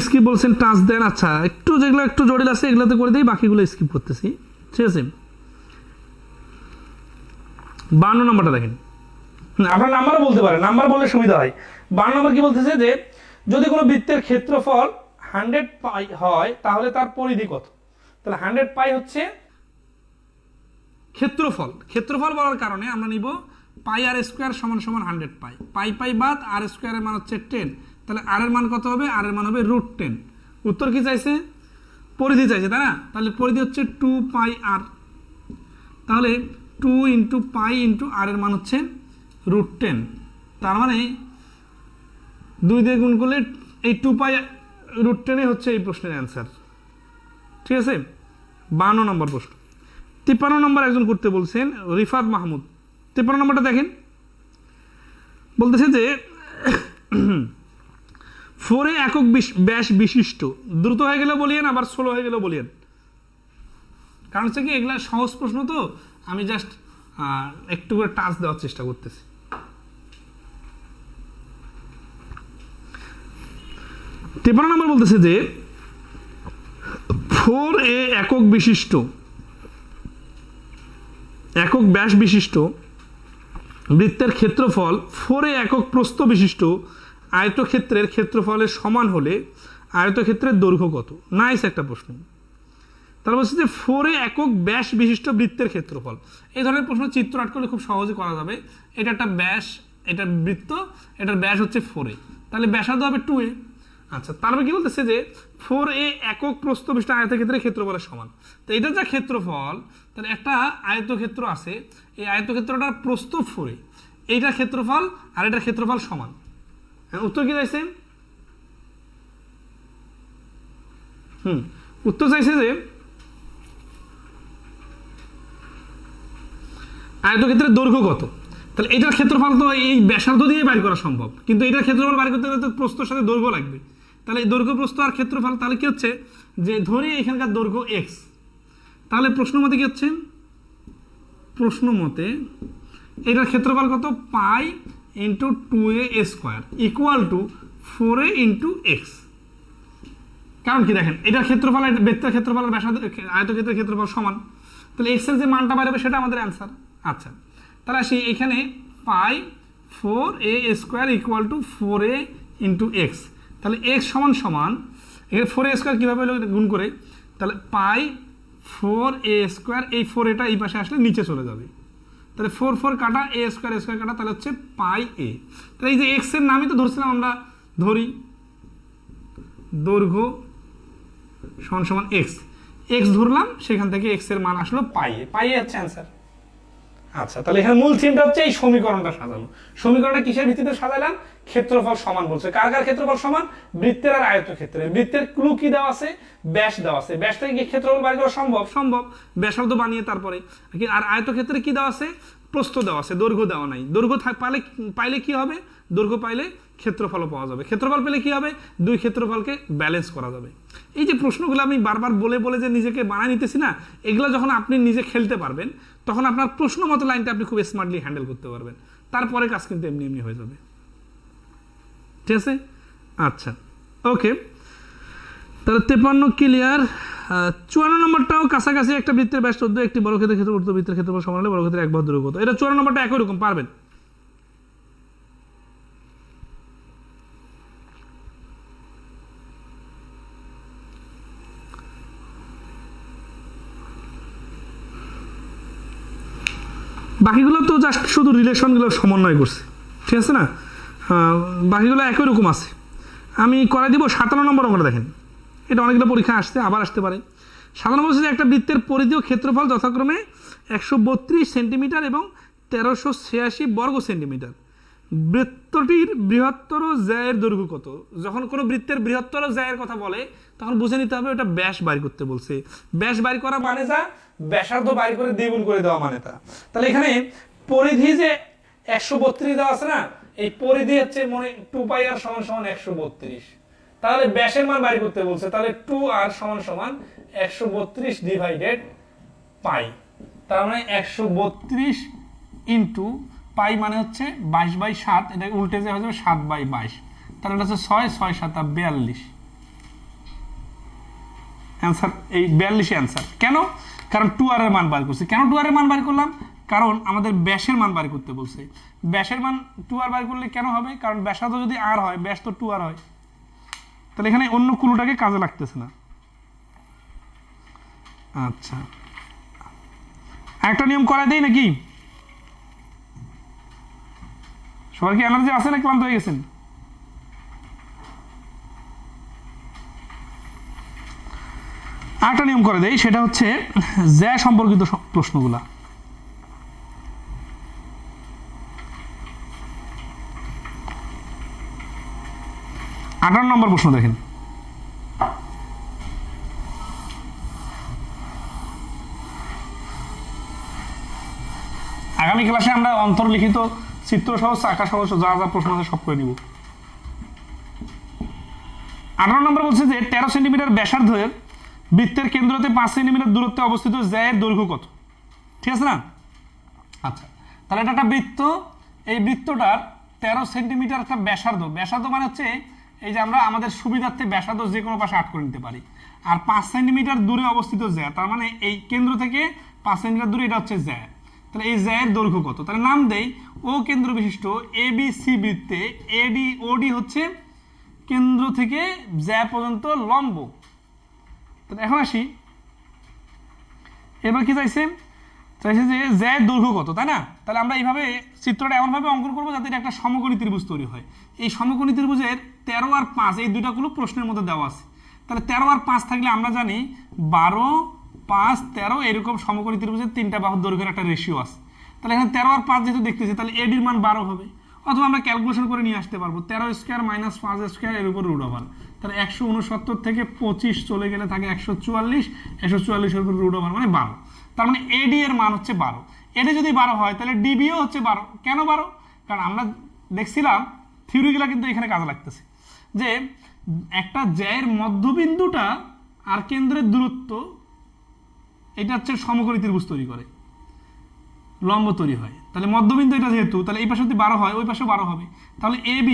স্কিপ বলছেন, টাচ দেন। আচ্ছা একটু যেগুলো একটু জটিল আছে এগুলোতে করে দিই, বাকিগুলো স্কিপ করতেছি। ঠিক আছে, 52 নম্বরটা দেখেন। আপনার নাম্বারও বলতে পারেন, নাম্বার বললে সুবিধা হয়। 52 নম্বর কি বলতেছে যে যদি কোনো বৃত্তের ক্ষেত্রফল 100 পাই হয় তাহলে তার পরিধি কত। তাহলে 100 পাই হচ্ছে ক্ষেত্রফল। ক্ষেত্রফল বলার কারণে আমরা নিব পাই আর স্কোয়ার = 100 পাই। পাই পাই বাদ আর স্কোয়ারের মান হচ্ছে 10, তাহলে আর এর মান কত হবে? আর এর মান হবে √10। উত্তর কি চাইছে? পরিধি চাইছে, তাই না? তাহলে পরিধি হচ্ছে 2πr। তাহলে 2 × পাই × আর এর মান হচ্ছে √10। তার মানে 2 দিয়ে গুণ করলে এই 2π √10 হচ্ছে এই প্রশ্নের অ্যান্সার। ঠিক আছে, 52 নম্বর প্রশ্ন। 53 নম্বর একজন করতে বলছেন, রিফাত মাহমুদ। 53 নম্বরটা দেখেন, বলতেছে যে 4 একক ব্যাস বিশিষ্ট, দ্রুত হয়ে গেলেও বলিয়েন আবার স্লো হয়ে গেলেও বলিয়েন, কারণ হচ্ছে কি এগুলা সহজ প্রশ্ন, তো আমি জাস্ট একটু করে টাচ দেওয়ার চেষ্টা করতেছি। 53 নম্বর বলতেছে যে 4a একক বিশিষ্ট, একক ব্যাস বিশিষ্ট বৃত্তের ক্ষেত্রফল 4a একক প্রস্থ বিশিষ্ট আয়তক্ষেত্রের ক্ষেত্রফলের সমান হলে আয়তক্ষেত্রের দৈর্ঘ্য কত। নাইস একটা প্রশ্ন। তাহলে বলছে যে 4a একক ব্যাস বিশিষ্ট বৃত্তের ক্ষেত্রফল। এই ধরনের প্রশ্ন চিত্র আট করলে খুব সহজে করা যাবে। এটা একটা ব্যাস, এটা বৃত্ত, এটার ব্যাস হচ্ছে 4a, তাহলে ব্যাসার্ধ হবে 2a। আচ্ছা তারপরে কি বলতেছে যে 4a একক প্রস্থ বিশিষ্ট আয়তক্ষেত্রের ক্ষেত্রফলের সমান। তো এটা যা ক্ষেত্রফল, তাহলে একটা আয়তক্ষেত্র আছে, এই আয়তক্ষেত্রটার প্রস্থ 4a, এইটার ক্ষেত্রফল আর এটার ক্ষেত্রফল সমান। হ্যাঁ উত্তর কি চাইছে? উত্তর চাইছে যে আয়তক্ষেত্রের দৈর্ঘ্য কত। তাহলে এটার ক্ষেত্রফল তো এই ব্যাসার্ধ দিয়ে বাইর করা সম্ভব, কিন্তু এটার ক্ষেত্রফল বাইর করতে গেলে তো প্রস্থের সাথে দৈর্ঘ্য লাগবে। তাহলে দৈর্ঘ্য, প্রস্থ আর ক্ষেত্রফল, তাহলে কি হচ্ছে যে ধরি এখানকার দৈর্ঘ্য x, তাহলে প্রশ্ন মতে কি হচ্ছে, প্রশ্ন মতে এটার ক্ষেত্রফল কত, pi into 2a square equal to 4a into x. কারণ কি দেখেন, এটার ক্ষেত্রফল বৃত্তের ক্ষেত্রফলের ব্যাসার্ধ আয়তক্ষেত্রের ক্ষেত্রফল সমান, তাহলে এক্স এর যে মানটা বেরোবে সেটা আমাদের অ্যান্সার। আচ্ছা, তাহলে আসি এখানে পাই 4a square equal to 4a into x. তাহলে এক্স সমান সমান এখানে 4a স্কোয়ার কীভাবে হলো গুণ করে, তাহলে পাই 4a স্কোয়ার, এই 4 এটা এই পাশে আসলে নিচে চলে যাবে, তাহলে 4 কাটা এ স্কোয়ার কাটা, তাহলে হচ্ছে পাই এ। তাহলে এই যে এক্স এর নামই তো ধরছিলাম আমরা, ধরি দৈর্ঘ্য সমান সমান এক্স, এক্স ধরলাম, সেখান থেকে এক্স এর মান আসলো পাই এ হচ্ছে অ্যান্সার। আচ্ছা, তাহলে এখানে মূল থিমটা হচ্ছে এই সমীকরণটা সাজানো। সমীকরণটা কিসের ভিত্তিতে সাজালাম? ক্ষেত্রফল সমান বলছে। কার কার ক্ষেত্রফল সমান? বৃত্তের আর আয়তক্ষেত্রে। বৃত্তের ক্লু কি দেওয়া আছে? ব্যাস দেওয়া আছে। ব্যাস থেকে কি ক্ষেত্রফল বের করা সম্ভব? সম্ভব, ব্যাসার্ধ বানিয়ে তারপরে। আর আয়তক্ষেত্রে কি দেওয়া আছে? প্রস্থ দেওয়া আছে, দৈর্ঘ্য দেওয়া নাই। দৈর্ঘ্য পাইলে কি হবে? দৈর্ঘ্য পাইলে ক্ষেত্রফলও পাওয়া যাবে। ক্ষেত্রফল পেলে কি হবে? দুই ক্ষেত্রফলকে ব্যালেন্স করা যাবে। এই যে প্রশ্নগুলো আমি বারবার বলে বলে যে নিজেকে বানায় নিতেছি না, এগুলো যখন আপনি নিজে খেলতে পারবেন, তখন আপনার প্রশ্ন মতো লাইনটা আপনি খুব স্মার্টলি হ্যান্ডেল করতে পারবেন। তারপরে কাজ কিন্তু এমনি এমনি হয়ে যাবে। ঠিক আছে? আচ্ছা, ওকে, তাহলে 53 ক্লিয়ার। 54 নম্বরটাও কাছাকাছি। একটা বৃত্তের ব্যাস 14, একটি বর্গক্ষেত্রের ক্ষেত্রফল বৃত্তের ক্ষেত্রফল সমান হলে বর্গক্ষেত্রের এক বাহুর দৈর্ঘ্য কত? এটা 54 নম্বরটা একই রকম, পারবেন। বাকিগুলো তো জাস্ট শুধু রিলেশনগুলো সমন্বয় করছে, ঠিক আছে না? বাকিগুলো একই রকম আছে। আমি করে দিব 57 নম্বর অঙ্কটা। দেখেন, এটা অনেকগুলো পরীক্ষা আসছে, আবার আসতে পারে। 57 বলছে যে একটা বৃত্তের পরিধি ও ক্ষেত্রফল যথাক্রমে 132 সেন্টিমিটার এবং 1386 বর্গ সেন্টিমিটার। বৃত্তটির বৃহত্তর জ্যায়ের দৈর্ঘ্য কত? যখন কোনো বৃত্তের বৃহত্তর জ্যায়ের কথা বলে, তখন বুঝে নিতে হবে ওটা ব্যাস বাইর করতে বলছে। ব্যাস বাইর করা মানে যা, ব্যাসার্ধ বাইর করে দ্বিগুণ করে দেওয়া মানে তা। তাহলে এখানে পরিধি যে 132 দেওয়া আছে না, এই পরিধি হচ্ছে মনে 2 পাই আর সমান সমান 132। তাহলে ব্যাসের মান বাইর করতে বলছে, তাহলে 2 আর সমান সমান 132 ডিভাইডেড পাই। তার মানে 132 ইন্টু পাই মানে হচ্ছে 22/7, এটা উল্টে যে হয়ে যাবে 7/22। তাহলে এটা হচ্ছে 6, 6 7 42 অ্যান্সার। এই 42 অ্যান্সার। কেন? কারণ 2r এর মান বার করছি। কেন 2r এর মান বার করলাম? কারণ আমাদের ব্যাসের মান বার করতে বলছে। ব্যাসের মান 2r বার করলে কেন হবে? কারণ ব্যাসার্ধ যদি r হয়, ব্যাস তো 2r হয়। তাহলে এখানে অন্য কুলুটাকে কাজে লাগতেছে না। আচ্ছা, একটা নিয়ম করা দেই নাকি? সবার কি এনার্জি আছে না ক্লান্ত হয়ে গেছেন? আরেকটা নিয়ম করে দেই, সেটা হচ্ছে জ্যা সম্পর্কিত প্রশ্নগুলা। আঠারো নম্বর প্রশ্ন দেখেন। আগামী ক্লাসে আমরা অন্তর্লিখিত চিত্র সহ আঁকা সহ যা যা প্রশ্ন আছে সব করে নিব। 18 নম্বর বলছে যে 13 সেন্টিমিটার ব্যাসার্ধের বৃত্তের কেন্দ্রতে 5 সেন্টিমিটার দূরত্বে অবস্থিত জ্যায়ের দৈর্ঘ্য কত? ঠিক আছে না? আচ্ছা, তাহলে এটা একটা বৃত্ত। এই বৃত্তটার 13 সেন্টিমিটার একটা ব্যাসার্ধ। ব্যাসার্ধ মানে হচ্ছে এই যে আমরা আমাদের সুবিধার্থে ব্যাসার্ধ যে কোনো পাশে আট করে নিতে পারি। আর 5 সেন্টিমিটার দূরে অবস্থিত জ্যা, তার মানে এই কেন্দ্র থেকে 5 সেন্টিমিটার দূরে, এটা হচ্ছে জ্যা। তাহলে এই জ্যায়ের দৈর্ঘ্য কত? তাহলে নাম দেই ও কেন্দ্র বিশিষ্ট ABC বৃত্তে OD হচ্ছে কেন্দ্র থেকে জ্যা পর্যন্ত লম্ব। তাহলে এখন আসি, এবার কি চাইছে যে জ্যায়ের দৈর্ঘ্য কত, তাই না? তাহলে আমরা এইভাবে চিত্রটা এমনভাবে অঙ্কন করবো যাতে এটা একটা সমকোণী ত্রিভুজ তৈরি হয়। এই সমকোণী ত্রিভুজের 13 আর 5 এই দুইটা কোনো প্রশ্নের মধ্যে দেওয়া আছে। তাহলে 13 আর 5 থাকলে আমরা জানি 12, 5, 13 এরকম সমকোণী ত্রিভুজের 3টা বাহুর দৈর্ঘ্যের একটা রেশিও আছে। তাহলে এখানে 13 আর 5 যেহেতু দেখতেছি, তাহলে এডির মান 12 হবে। অথবা আমরা ক্যালকুলেশন করে নিয়ে আসতে পারবো 13 স্কোয়ার মাইনাস 5 স্কোয়ার এর উপর রুট ওভার। তাহলে 169 থেকে 25 চলে গেলে থাকে 144, 144 এর উপর রুট ওভার মানে 12। তার মানে এডি এর মান হচ্ছে 12। এডি যদি 12 হয় তাহলে ডিবিও হচ্ছে 12। কেন 12? কারণ আমরা দেখছিলাম থিওরিগুলো কিন্তু এখানে কাজে লাগতেছে যে একটা জ্যায়ের মধ্যবিন্দুটা আর কেন্দ্রের দূরত্ব, এটা হচ্ছে সমকোণী ত্রিভুজ তৈরি করে। লম্ব তৈরি হয়। তাহলে মধ্যবিন্দু এটা যেহেতু, তাহলে এই পাশে যদি 12 হয় ওই পাশেও 12 হবে। তাহলে AB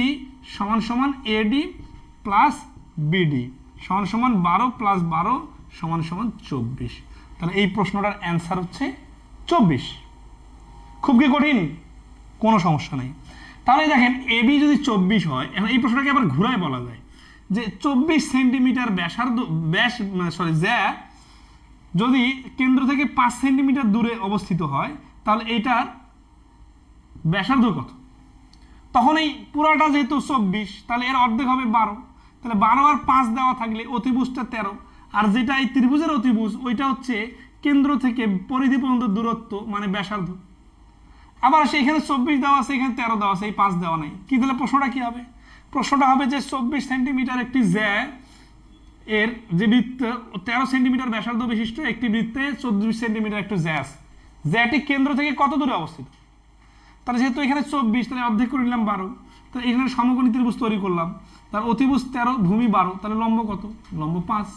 সমান সমান AD প্লাস BD সমান সমান 12 প্লাস 12 সমান সমান 24। তাহলে এই প্রশ্নটার অ্যান্সার হচ্ছে 24। খুব কি কঠিন? কোনো সমস্যা নেই। তাহলে দেখেন AB যদি 24 হয়, এখন এই প্রশ্নটাকে আবার ঘুরায় বলা যায় যে 24 সেন্টিমিটার ব্যাসার্ধ জ্যা যদি কেন্দ্র থেকে 5 সেন্টিমিটার দূরে অবস্থিত হয়, তাহলে এইটার ব্যাসার্ধ কত? তখন এই পুরাটা যেহেতু 24, তাহলে এর অর্ধেক হবে 12। তাহলে 12 আর 5 দেওয়া থাকলে অতিভুজটা 13, আর যেটা এই ত্রিভুজের অতিভুজ ওইটা হচ্ছে কেন্দ্র থেকে পরিধি পর্যন্ত দূরত্ব মানে ব্যাসার্ধ। আবার সেখানে 24 দেওয়া আছে, এখানে 13 দেওয়া আছে, এই 5 দেওয়া নাই। কি তাহলে প্রশ্নটা কি হবে? প্রশ্নটা হবে যে 24 সেন্টিমিটার একটি জ্যা এর যে বৃত্ত 13 সেন্টিমিটার ব্যাসার্ধ বিশিষ্ট একটি বৃত্তে 24 সেন্টিমিটার একটি জ্যা আছে, জ্যাটি কেন্দ্র থেকে কত দূরে অবস্থিত? তাহলে যেহেতু এখানে 24, তাহলে অর্ধেক করে নিলাম 12। তাহলে এখানে সমকোণী ত্রিভুজ তৈরি করলাম, তার অতিভুজ 13, ভূমি 12, তাহলে লম্ব কত? লম্ব 5।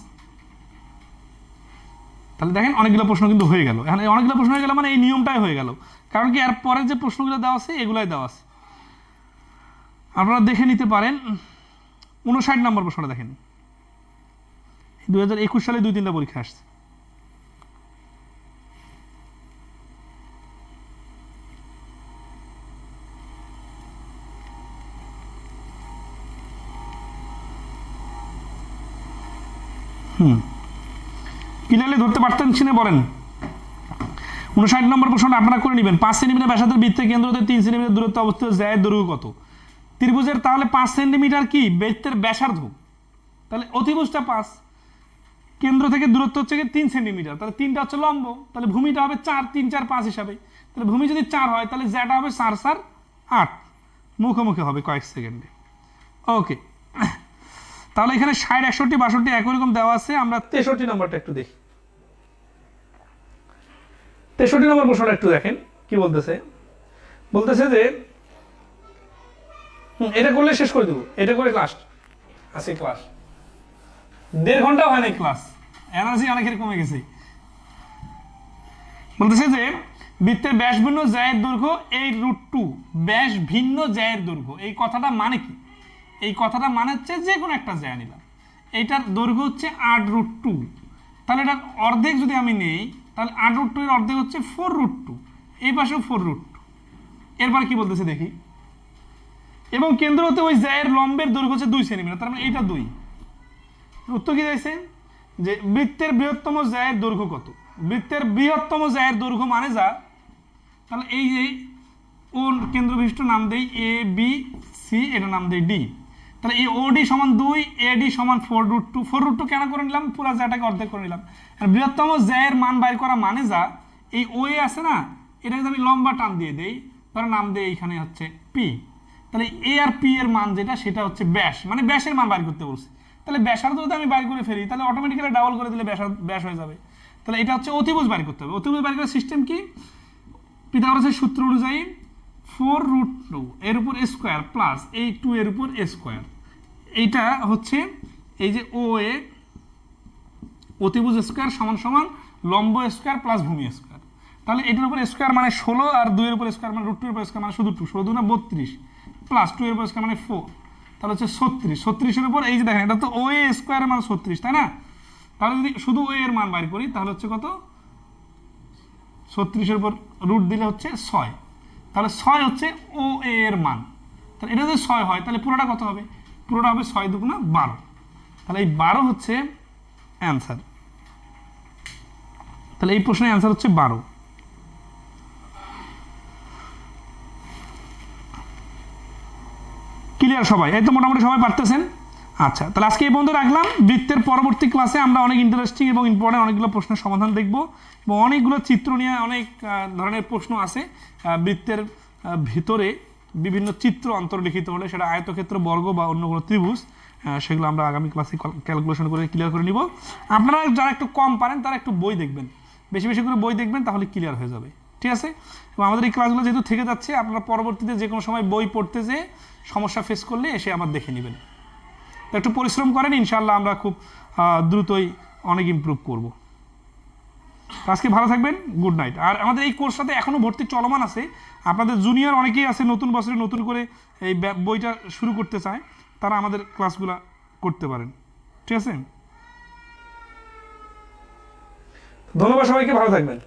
তাহলে দেখেন অনেকগুলো প্রশ্ন কিন্তু হয়ে গেল। এখন অনেকগুলো প্রশ্ন হয়ে গেল মানে এই নিয়মটাই হয়ে গেল, কারণ কি এর পরের যে প্রশ্নগুলো দেওয়া আছে এগুলাই দেওয়া আছে, আপনারা দেখে নিতে পারেন। 59 নম্বর প্রশ্নটা দেখেন, 2021 সালে 2-3টা পরীক্ষা আসছে। ক্লিয়ারলি ধরতে পারতেন কিনা বলেন? 59 নম্বর প্রশ্নটা আপনারা করে নেবেন। 5 সেন্টিমিটার ব্যাসার্ধের বৃত্তের কেন্দ্র হতে 3 সেন্টিমিটার দূরত্বে অবস্থিত জ্যায়ের দৈর্ঘ্য কত? ত্রিভুজের তাহলে 5 সেন্টিমিটার কি বৃত্তের ব্যাসার্ধ, তাহলে অতিভুজটা 5, কেন্দ্র থেকে দূরত্ব হচ্ছে 3 সেন্টিমিটার, তাহলে 3টা হচ্ছে লম্ব, তাহলে ভূমিটা হবে 4, 3, 4, 5 হিসাবে। তাহলে ভূমি যদি 4 হয় তাহলে জ্যাটা হবে 4, 4, 8, মুখোমুখি হবে কয়েক সেকেন্ডে। ওকে, তাহলে এখানে 60, 61, 62 একই রকম দেওয়া আছে। আমরা 63 নম্বরটা একটু দেখি। 63 নম্বর প্রশ্নটা একটু দেখেন কি বলতেছে। বলতেছে যে এটা করলে শেষ করে দেবো, এটা করে ক্লাস আছে, ক্লাস 1.5 ঘন্টা হয় না, ক্লাস এনার্জি অনেকের কমে গেছে। বলতেছে যে বৃত্তের ব্যাস ভিন্ন জ্যায়ের দৈর্ঘ্য এই √2, ব্যাস ভিন্ন জ্যায়ের দৈর্ঘ্য, এই কথাটা মানে কি? এই কথাটা মানে হচ্ছে যে কোনো একটা জ্যা নিলাম, এইটার দৈর্ঘ্য হচ্ছে 8√2, তাহলে এটার অর্ধেক যদি আমি নেই তাহলে 8√2 এর অর্ধেক হচ্ছে 4√2, এই পাশেও 4√2। এরপর কি বলতেছে দেখি, এবং কেন্দ্র হতে ওই জ্যায়ের লম্বের দৈর্ঘ্য হচ্ছে 2 সেন্টিমিটার, তার মানে এইটা 2। উত্তর কি চাইছে? যে বৃত্তের বৃহত্তম জ্যায়ের দৈর্ঘ্য কত? বৃত্তের বৃহত্তম জ্যায়ের দৈর্ঘ্য মানে যা, তাহলে এই যে ও কেন্দ্র বিশিষ্ট নাম দেই ABC, এটা নাম দেই D, তাহলে এই OD সমান 2, AD সমান 4√2। 4√2 কেন করে নিলাম? পুরো জ্যাটাকে অর্ধেক করে নিলাম। আর বৃহত্তম জ্যায়ের মান বাইর করা মানে যা, এই OA আছে না, এটাকে আমি লম্বা টান দিয়ে দেই, তার নাম দেই এইখানে হচ্ছে P। তাহলে A আর P এর মান যেটা সেটা হচ্ছে ব্যাস, মানে ব্যাসের মান বাইর করতে বলছি। তাহলে ব্যাসার্ধ যদি আমি বাইর করে ফেলি তাহলে অটোমেটিক্যালি ডাবল করে দিলে ব্যাস হয়ে যাবে। তাহলে এটা হচ্ছে অতিভুজ বাইর করতে হবে। অতিভুজ বাইর করার সিস্টেম কি? পিথাগোরাসের সূত্র অনুযায়ী 4√2 এর উপর স্কোয়ার প্লাস এই 2 এর উপর স্কোয়ার, এইটা হচ্ছে এই যে OA অতিভুজ স্কোয়ার সমান সমান লম্ব স্কোয়ার প্লাস ভূমি স্কোয়ার। তাহলে এটার উপর স্কোয়ার মানে 16, আর 2 এর উপর স্কোয়ার মানে √2 এর উপর স্কোয়ার মানে শুধু 2, 16 দুগুণে 32 প্লাস 2 এর উপর স্কোয়ার মানে 4, তাহলে হচ্ছে 36। 36 এর উপর এই যে দেখেন এটা তো OA স্কোয়ারের মান 36, তাই না? তাহলে যদি শুধু OA এর মান বাইর করি তাহলে হচ্ছে কত? 36 এর উপর রুট দিলে হচ্ছে 6, তাহলে 6 হচ্ছে OA এর মান। তাহলে এটা যদি 6 হয় তাহলে পুরোটা কত হবে? পুরোটা হবে 6 দুগুণা 12, তাহলে এই 12 হচ্ছে অ্যান্সার। তাহলে এই প্রশ্নের অ্যান্সার হচ্ছে 12। ক্লিয়ার সবাই? এই তো মোটামুটি সবাই পারতেছেন। আচ্ছা, তাহলে আজকে এই পর্যন্ত রাখলাম। বৃত্তের পরবর্তী ক্লাসে আমরা অনেক ইন্টারেস্টিং এবং ইম্পর্টেন্ট অনেকগুলো প্রশ্নের সমাধান দেখব, এবং অনেকগুলো চিত্র নিয়ে অনেক ধরনের প্রশ্ন আছে। বৃত্তের ভিতরে বিভিন্ন চিত্র অন্তর্লিখিত হলে সেটা আয়তক্ষেত্র, বর্গ বা অন্য কোনো ত্রিভুজ, সেগুলো আমরা আগামী ক্লাসে ক্যালকুলেশন করে ক্লিয়ার করে নিব। আপনারা যারা একটু কম পারেন তারা একটু বই দেখবেন, বেশি বেশি করে বই দেখবেন, তাহলে ক্লিয়ার হয়ে যাবে। ঠিক আছে? এবং আমাদের এই ক্লাসগুলো যেহেতু থেকে যাচ্ছে, আপনারা পরবর্তীতে যে কোনো সময় বই পড়তে যেয়ে সমস্যা ফেস করলে এসে আবার দেখে নেবেন। তো একটু পরিশ্রম করেন, ইনশাআল্লাহ আমরা খুব দ্রুতই অনেক ইমপ্রুভ করব। তো আজকে ভালো থাকবেন, গুড নাইট। আর আমাদের এই কোর্সটাতে এখনও ভর্তি চলমান আছে, আপনাদের জুনিয়র অনেকেই আছে নতুন বছরে নতুন করে এই বইটা শুরু করতে চায়, তারা আমাদের ক্লাসগুলো করতে পারেন, ঠিক আছে? ধন্যবাদ সবাইকে, ভালো থাকবেন।